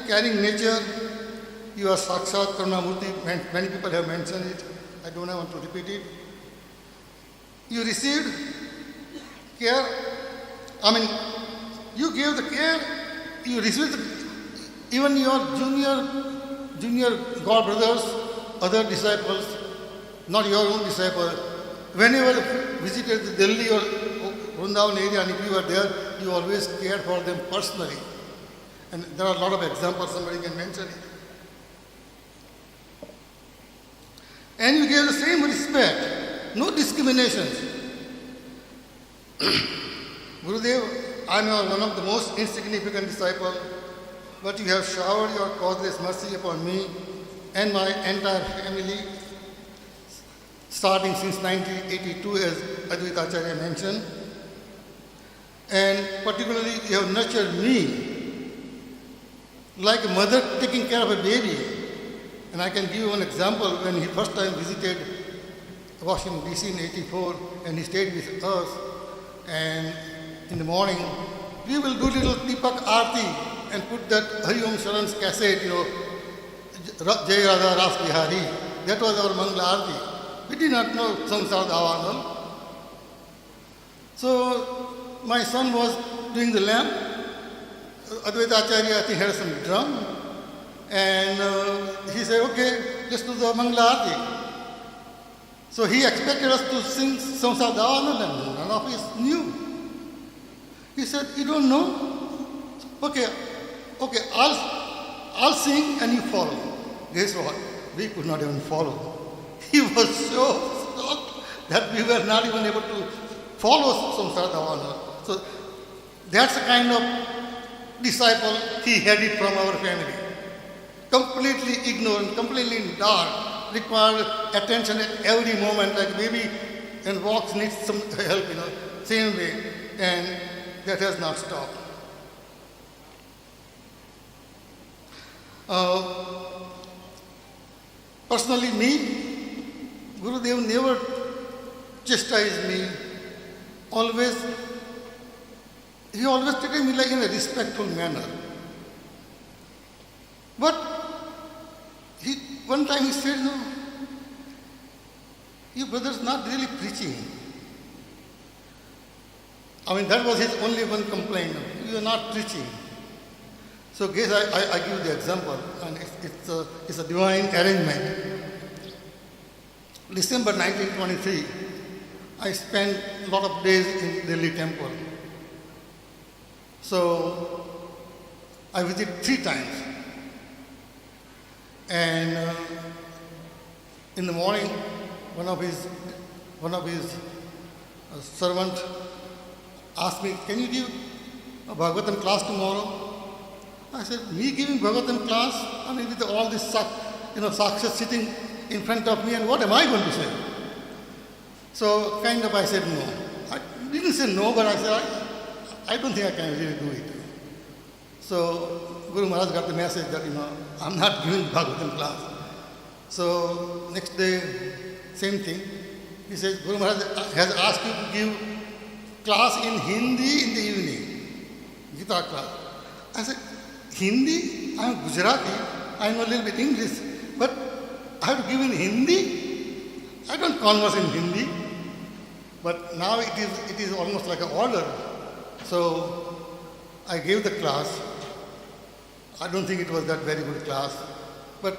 caring nature, you are Sakshat Karunamurti, many people have mentioned it, I don't want to repeat it. You received care, you gave the care, you received even your junior God brothers, other disciples, not your own disciple, whenever visited the Delhi or Vrindavan area, and if you were there, you always cared for them personally. And there are a lot of examples, somebody can mention it. And you gave the same respect, no discriminations. Gurudev, I am one of the most insignificant disciples, but you have showered your causeless mercy upon me and my entire family, starting since 1982, as Advaita Acharya mentioned. And particularly, you have nurtured me like a mother taking care of a baby. And I can give you one example. When he first time visited Washington DC in 84, and he stayed with us, and in the morning, we will do little Deepak Aarti and put that Hari Om Sharan's cassette, Jai Radha Ras Bihari. That was our Mangala Aarti. We did not know Samsar Davanal. So my son was doing the lamp. Advaita Acharya, I think, had some drum. And he said, okay, let's do the Mangala Aarti. So he expected us to sing Samsar Davanal, and none of us knew. He said, you don't know? Okay, I'll sing and you follow. Guess what? We could not even follow. He was so shocked that we were not even able to follow Samsara Davanal. So that's the kind of disciple he had it from our family. Completely ignorant, completely in dark, required attention at every moment, like baby and walks needs some help, same way. And that has not stopped. Personally, me, Gurudev never chastised me. He always treated me like in a respectful manner. But one time he said, no, you brothers not really preaching. That was his only one complaint. You are not preaching. So guess I give the example, and it's a divine arrangement. December 1923, I spent a lot of days in Delhi temple. So I visited 3 times. And in the morning, one of his servant asked me, can you give a Bhagavatam class tomorrow? I said, me giving Bhagavatam class, I mean, with all this, Sakshas sitting in front of me, and what am I going to say? So kind of I said no. I didn't say no, but I said, I don't think I can really do it. So Guru Maharaj got the message that, I'm not giving Bhagavatam class. So next day, same thing. He says, Guru Maharaj has asked you to give class in Hindi in the evening, Gita class. I said, Hindi? I'm Gujarati, I know a little bit English, but I have to give in Hindi? I don't converse in Hindi. But now it is almost like an order. So I gave the class. I don't think it was that very good class. But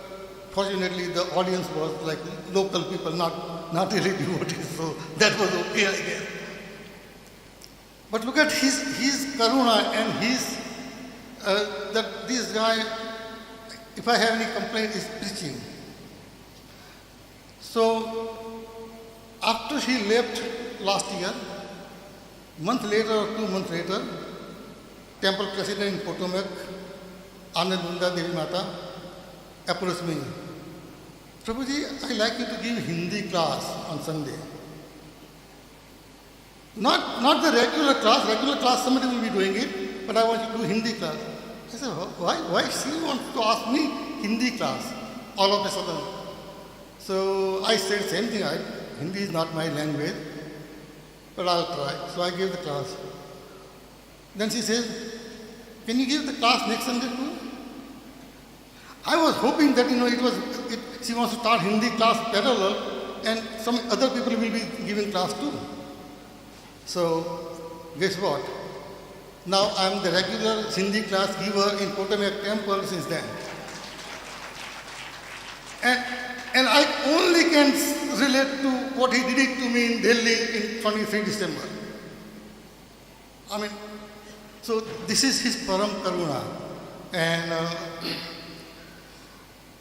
fortunately the audience was like local people, not really devotees. So that was okay, I guess. But look at his karuna and his, that this guy, if I have any complaint, is preaching. So after he left last year, month later or 2 months later, temple president in Potomac, Anandunda Devi Mata, approached me. Prabhuji, I like you to give Hindi class on Sunday. Not the regular class somebody will be doing it, but I want you to do Hindi class. I said, why she wants to ask me Hindi class all of a sudden? So I said same thing, Hindi is not my language, but I'll try. So I gave the class. Then she says, can you give the class next Sunday too? I was hoping that, she wants to start Hindi class parallel and some other people will be giving class too. So, guess what? Now I am the regular Hindi class giver in Potomac Temple since then. And I only can relate to what he did it to me in Delhi in 23 December. I mean, so this is his param karuna. And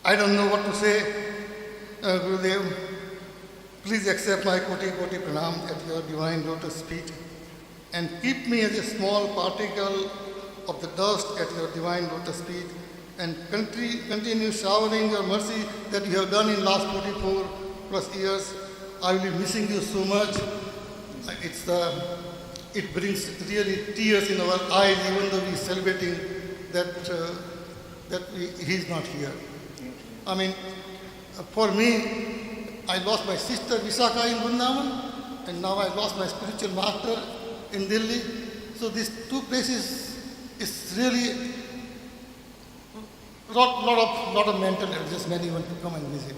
I don't know what to say. Gurudev, please accept my koti pranam at your divine lotus feet and keep me as a small particle of the dust at your divine lotus feet and continue showering your mercy that you have done in last 44 plus years. I will be missing you so much. It brings really tears in our eyes even though we are celebrating that he is not here. I mean, for me, I lost my sister Visakha in Vrindavan, and now I lost my spiritual master in Delhi. So these two places is really lot of mental adjustment even to come and visit.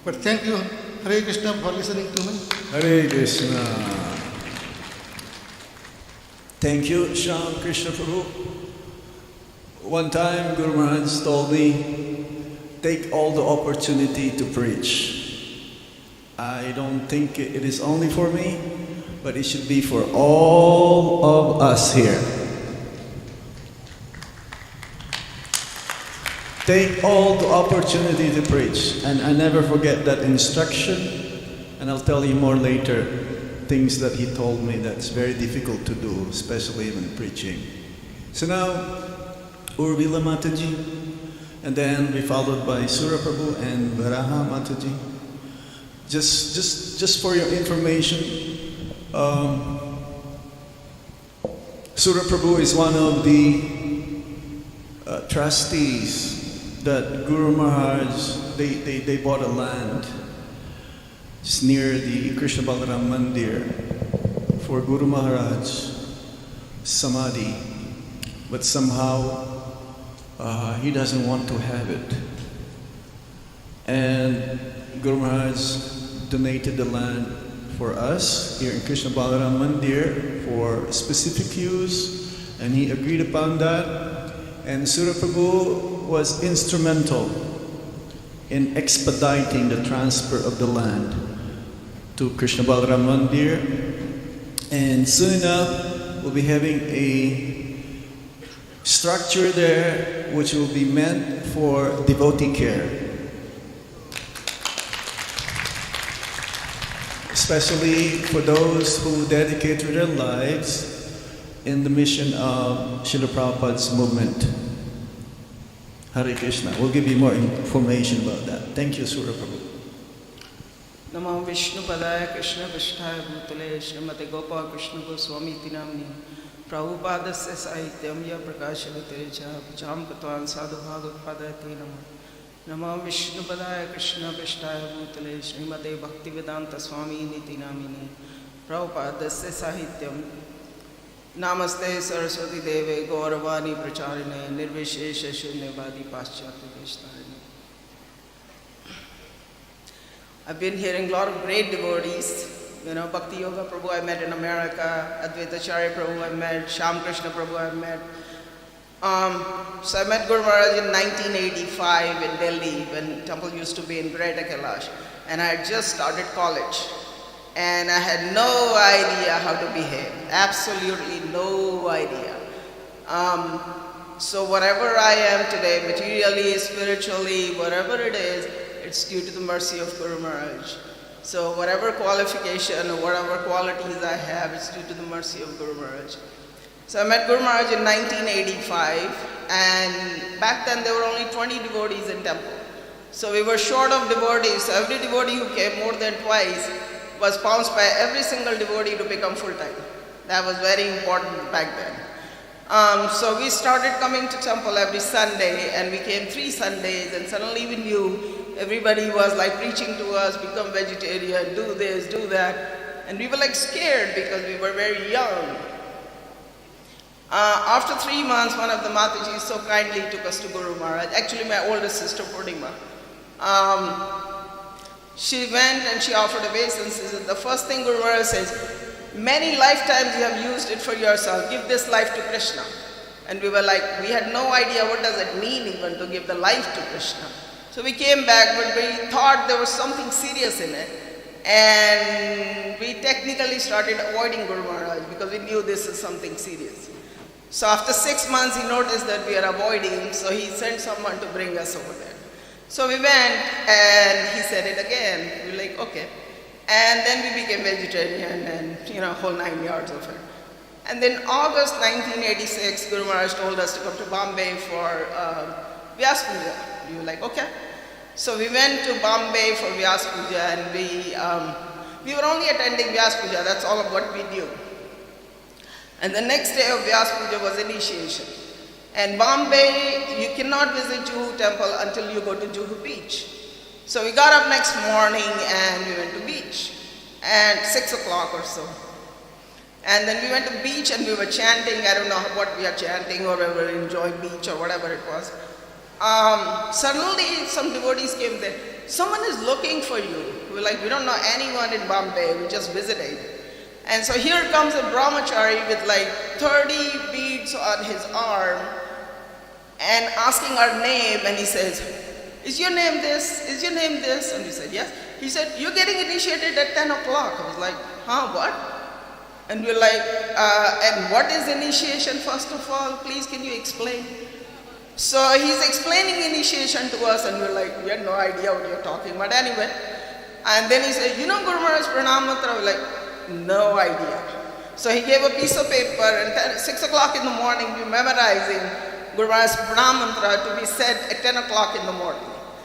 But thank you, Hare Krishna, for listening to me. Hare Krishna. Thank you, Shyam Krishna Prabhu. One time Guru Maharaj told me, take all the opportunity to preach. I don't think it is only for me, but it should be for all of us here. Take all the opportunity to preach. And I never forget that instruction, and I'll tell you more later, things that he told me that's very difficult to do, especially when preaching. So now, Urvila Mataji, and then we followed by Sura Prabhu and Varaha Mataji. Just for your information, Sura Prabhu is one of the trustees that Guru Maharaj, they bought a land just near the Krishna Balaram Mandir for Guru Maharaj Samadhi, but somehow he doesn't want to have it. And Guru Maharaj donated the land for us here in Krishna Balaram Mandir for specific use, and he agreed upon that. And Sura Prabhu was instrumental in expediting the transfer of the land to Krishna Balaram Mandir. And soon enough, we'll be having a structure there which will be meant for devotee care. Especially for those who dedicated their lives in the mission of Srila Prabhupada's movement. Hare Krishna. We'll give you more information about that. Thank you, Sura Prabhu. Namo Vishnu Padaya Krishna Vishtaya Bhutale Srimate Gopal Krishna Goswami Tinamni Prabhupadasya Sahityam Ya Prakashavate Cha Pacham Katvan Sadhu Bhagavad Padayate Namo Vishnu Padaya Krishna Vishtaya Bhutale Srimate Bhaktivedanta Swami Niti Namini Prabhupadasya Sahityam Namaste Saraswati Deve Gauravani Pracharine Nirvishesha Shunyavadi Paschatya Vishtarine. I've been hearing a lot of great devotees. Bhakti Yoga Prabhu I met in America, Advaita Acharya Prabhu I met, Shyam Krishna Prabhu I met. So I met Guru Maharaj in 1985 in Delhi when temple used to be in Greater Kailash. And I had just started college. And I had no idea how to behave, absolutely no idea. So whatever I am today, materially, spiritually, whatever it is, it's due to the mercy of Guru Maharaj. So whatever qualification or whatever qualities I have, it's due to the mercy of Guru Maharaj. So I met Guru Maharaj in 1985, and back then there were only 20 devotees in temple. So we were short of devotees, so every devotee who came more than twice was pounced by every single devotee to become full-time. That was very important back then. So we started coming to temple every Sunday, and we came 3 Sundays, and suddenly we knew everybody was like preaching to us, become vegetarian, do this, do that. And we were like scared because we were very young. After 3 months, one of the Matajis so kindly took us to Guru Maharaj, actually my oldest sister Purnima. She went and she offered obeisances. The first thing Guru Maharaj says, many lifetimes you have used it for yourself, give this life to Krishna. And we were like, we had no idea what does it mean even to give the life to Krishna. So we came back, but we thought there was something serious in it. And we technically started avoiding Guru Maharaj because we knew this is something serious. So after 6 months, he noticed that we are avoiding, so he sent someone to bring us over there. So we went, and he said it again. We were like, okay. And then we became vegetarian and, whole 9 yards of it. And then August 1986, Guru Maharaj told us to come to Bombay for Vyas Puja. We were like, okay. So we went to Bombay for Vyas Puja, and we were only attending Vyas Puja. That's all of what we knew. And the next day of Vyas Puja was initiation. And Bombay, you cannot visit Juhu temple until you go to Juhu beach. So we got up next morning and we went to beach at 6 o'clock or so. And then we went to beach and we were chanting. I don't know what we are chanting, or we were enjoying beach or whatever it was. Suddenly some devotees came there. Someone is looking for you. We were like, we don't know anyone in Bombay. We just visited. And so here comes a brahmachari with like 30 beads on his arm and asking our name, and he says, is your name this? Is your name this? And we said, yes. He said, you're getting initiated at 10 o'clock. I was like, huh, what? And we're like, and what is initiation first of all? Please, can you explain? So he's explaining initiation to us, and we're like, we had no idea what you're talking about anyway. And then he said, Guru Maharaj Pranam Mantra? We're like, no idea. So he gave a piece of paper, and at 6 o'clock in the morning, we were memorizing Guru Maharaj's Pranam Mantra to be said at 10 o'clock in the morning,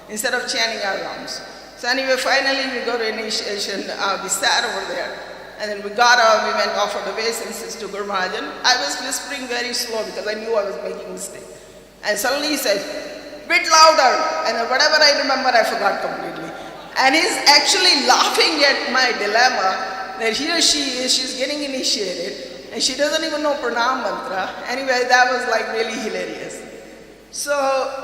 instead of chanting our rounds. So anyway, finally we go to initiation, we sat over there, and then we got up, we went offered obeisances to Guru Maharaj, and I was whispering very slow because I knew I was making a mistake. And suddenly he said, bit louder, and whatever I remember, I forgot completely. And he's actually laughing at my dilemma, that here she is, she's getting initiated, and she doesn't even know Pranam Mantra. Anyway, that was like really hilarious. So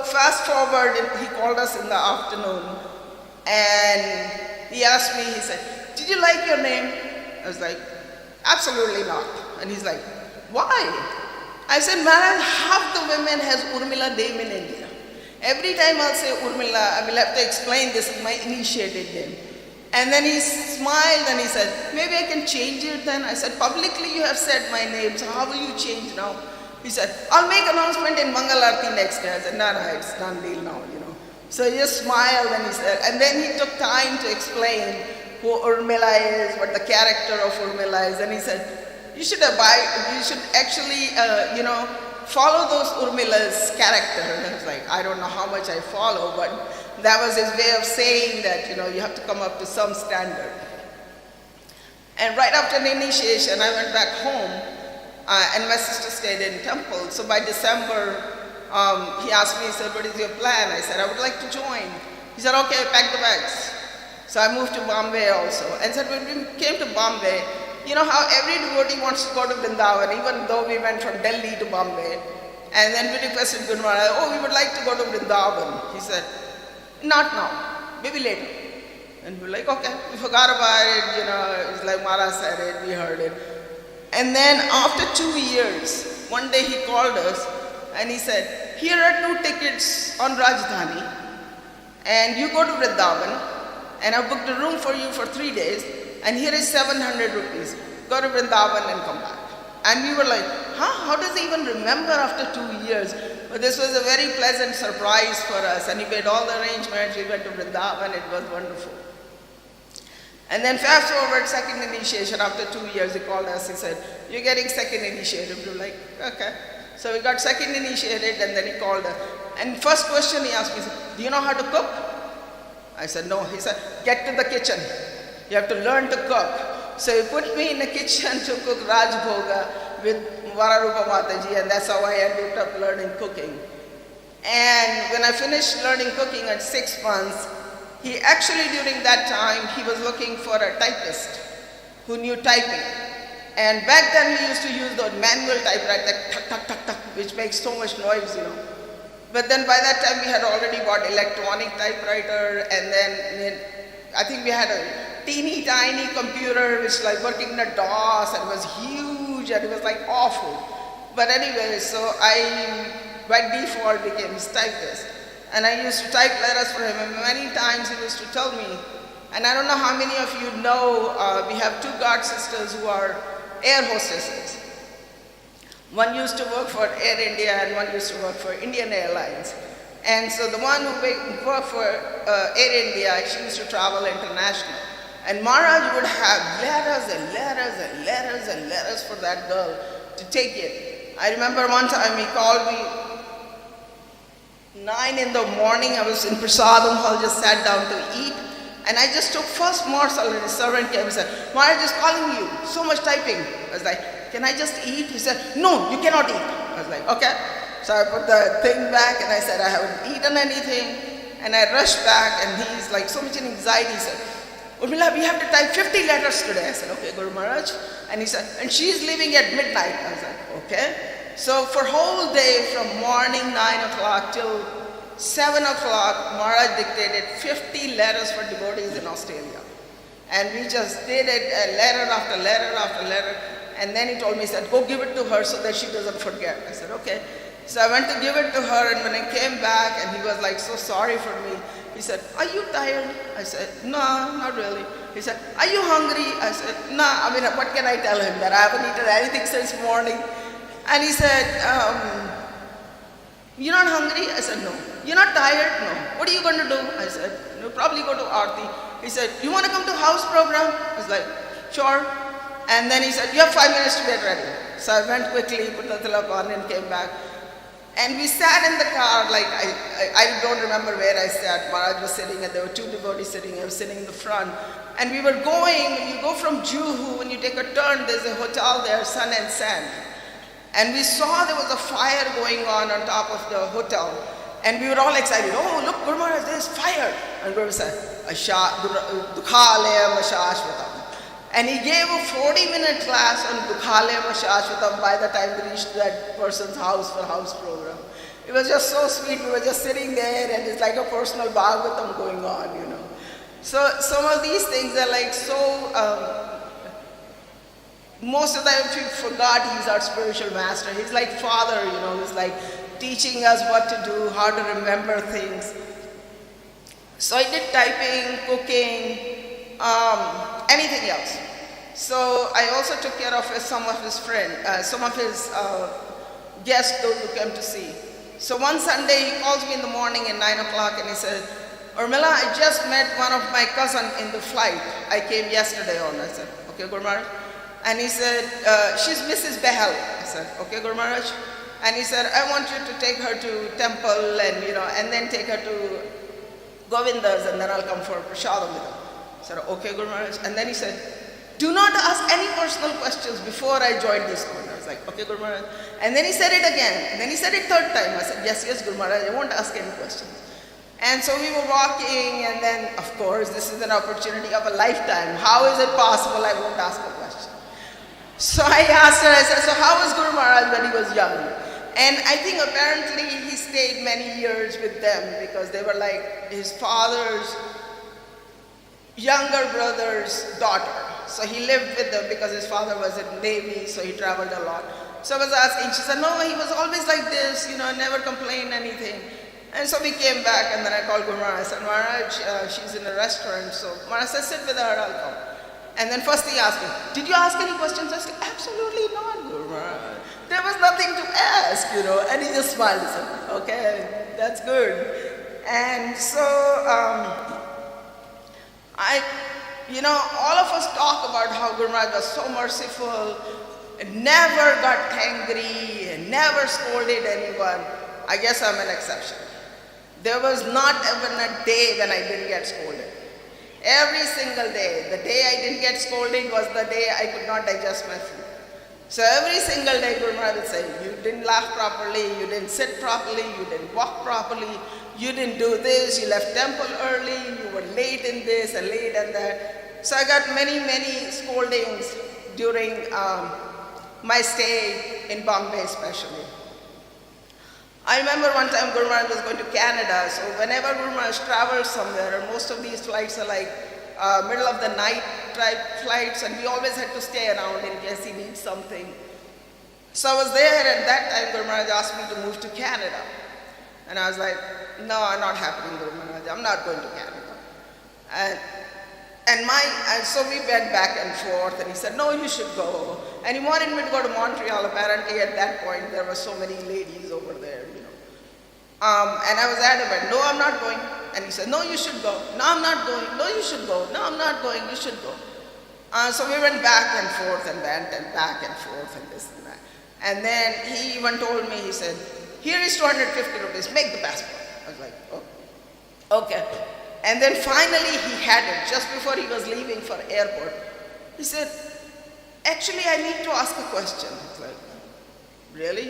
fast forward, he called us in the afternoon, and he asked me, he said, did you like your name? I was like, absolutely not. And he's like, why? I said, Maharaj, half the women has Urmila name in India. Every time I'll say Urmila, I will have to explain this is my initiated name. And then he smiled and he said, maybe I can change it then. I said, publicly you have said my name, so how will you change now? He said, I'll make announcement in Mangal Aarti next day. I said, no, it's done deal now, So he just smiled and he said, and then he took time to explain who Urmila is, what the character of Urmila is. And he said, you should actually, follow those Urmila's character. And I was like, I don't know how much I follow, but that was his way of saying that, you have to come up to some standard. And right after the initiation, I went back home, and my sister stayed in temple. So by December, he asked me, he said, what is your plan? I said, I would like to join. He said, okay, pack the bags. So I moved to Bombay also. And said, when we came to Bombay, you know how every devotee wants to go to Vrindavan, even though we went from Delhi to Bombay. And then we requested Guru Maharaj, we would like to go to Vrindavan. He said, not now, maybe later. And we were like, okay, we forgot about it, it's like Maharaj said it, we heard it. And then after 2 years, one day he called us and he said, here are 2 tickets on Rajdhani, and you go to Vrindavan, and I booked a room for you for 3 days, and here is 700 rupees. Go to Vrindavan and come back. And we were like, how does he even remember after 2 years? But this was a very pleasant surprise for us, and he made all the arrangements. We went to Vrindavan, it was wonderful. And then fast forward, second initiation, after 2 years, he called us, he said, you're getting second initiated. We were like, okay. So we got second initiated, and then he called us. And first question he asked me, he said, do you know how to cook? I said, no. He said, get to the kitchen. You have to learn to cook. So he put me in the kitchen to cook Raj Bhoga with Vararupa Mataji, and that's how I ended up learning cooking. And when I finished learning cooking at 6 months, he actually, during that time, he was looking for a typist who knew typing. And back then we used to use the manual typewriter, tuck, tuck, tuck, tuck, which makes so much noise, But then by that time we had already bought electronic typewriter, and then I think we had a teeny tiny computer which like working in a DOS, and it was huge and it was like awful. But anyway, so I by default became his typist. And I used to type letters for him, and many times he used to tell me, and I don't know how many of you know, we have 2 god sisters who are air hostesses. One used to work for Air India and one used to work for Indian Airlines. And so the one who worked for Air India, she used to travel international. And Maharaj would have letters and letters and letters and letters for that girl to take it. I remember one time he called me 9 in the morning. I was in Prasadam hall, just sat down to eat. And I just took first morsel, and his servant came and said, Maharaj is calling you, so much typing. I was like, can I just eat? He said, no, you cannot eat. I was like, okay. So I put the thing back and I said, I haven't eaten anything. And I rushed back, and he's like so much in anxiety. He said, Urmila, we have to type 50 letters today. I said, okay, Guru Maharaj. And he said, and she's leaving at midnight. I was like, okay. So for whole day, from morning 9 o'clock till 7 o'clock, Maharaj dictated 50 letters for devotees in Australia. And we just did it, letter after letter after letter. And then he told me, he said, go give it to her so that she doesn't forget. I said, okay. So I went to give it to her, and when I came back, and he was like so sorry for me, he said, are you tired? I said, no, not really. He said, are you hungry? I said, no, I mean, what can I tell him? That I haven't eaten anything since morning. And he said, you're not hungry? I said, no. You're not tired? No. What are you going to do? I said, you'll probably go to Aarti. He said, you want to come to house program? I was like, sure. And then he said, you have 5 minutes to get ready. So I went quickly, put the tilak on, and came back. And we sat in the car, like I don't remember where I sat. Maharaj was sitting, and there were 2 devotees sitting. I was sitting in the front. And we were going, when you go from Juhu, when you take a turn, there's a hotel there, Sun and Sand. And we saw there was a fire going on top of the hotel. And we were all excited. Oh, look, Guru Maharaj, there's fire. And Guru said, 𝐃𝐢𝐬𝐭𝐫𝐚𝐜𝐿 Shashvatam. And he gave a 40-minute class on 𝐃𝐢𝐬𝐭𝐫𝐚 Shashvatam by the time we reached that person's house for house program. It was just so sweet. We were just sitting there, and it's like a personal Bhagavatam going on, So some of these things are like so, most of the time we forgot he's our spiritual master. He's like father, he's like teaching us what to do, how to remember things. So I did typing, cooking, anything else. So I also took care of some of his friends, some of his guests, those who came to see. So one Sunday he calls me in the morning at 9 o'clock and he said, Urmila, I just met one of my cousins in the flight. I came yesterday on. I said, okay, Guru Maharaj. And he said, she's Mrs. Behal. I said, okay, Guru Maharaj. And he said, I want you to take her to temple and then take her to Govinda's and then I'll come for prasadam with her. I said, okay, Guru Maharaj. And then he said, do not ask any personal questions before I join this school. I was like, okay, Guru Maharaj. And then he said it again. And then he said it third time. I said, yes, Guru Maharaj, I won't ask any questions. And so we were walking, and then, of course, this is an opportunity of a lifetime. How is it possible I won't ask a question? So I asked her, I said, so how was Guru Maharaj when he was young? And I think apparently he stayed many years with them because they were like his father's younger brother's daughter. So he lived with them because his father was in Devi, so he traveled a lot. So I was asking, she said, no, he was always like this, never complained anything. And so we came back, and then I called Guru Maharaj. I said, Maharaj, she's in a restaurant. So Maharaj said, sit with her, I'll come. And then first he asked me, did you ask any questions? I said, absolutely not, Guru Maharaj. There was nothing to ask, And he just smiled and said, okay, that's good. And so all of us talk about how Guru Maharaj was so merciful, and never got angry, and never scolded anyone. I guess I'm an exception. There was not even a day when I didn't get scolded. Every single day. The day I didn't get scolded was the day I could not digest my food. So every single day Guru Maharaj would say, you didn't laugh properly, you didn't sit properly, you didn't walk properly, you didn't do this, you left temple early, you were late in this and late in that. So I got many, many scoldings during my stay in Bombay especially. I remember one time Guru Maharaj was going to Canada, so whenever Guru Maharaj travels somewhere, and most of these flights are like middle of the night type flights, and we always had to stay around in case he needs something. So I was there, and that time Guru Maharaj asked me to move to Canada. And I was like, no, not happening, Guru Maharaj, I'm not going to Canada. And so we went back and forth, and he said, no, you should go. And he wanted me to go to Montreal. Apparently at that point there were so many ladies over there, and I was adamant, no, I'm not going. And he said, no, you should go. No, I'm not going. No, you should go. No, I'm not going. You should go. So we went back and forth and went and back and forth and this and that. And then he even told me, he said, here is 250 rupees, make the passport. I was like, oh, okay. And then finally he had it just before he was leaving for airport. He said, actually, I need to ask a question. I was like, really?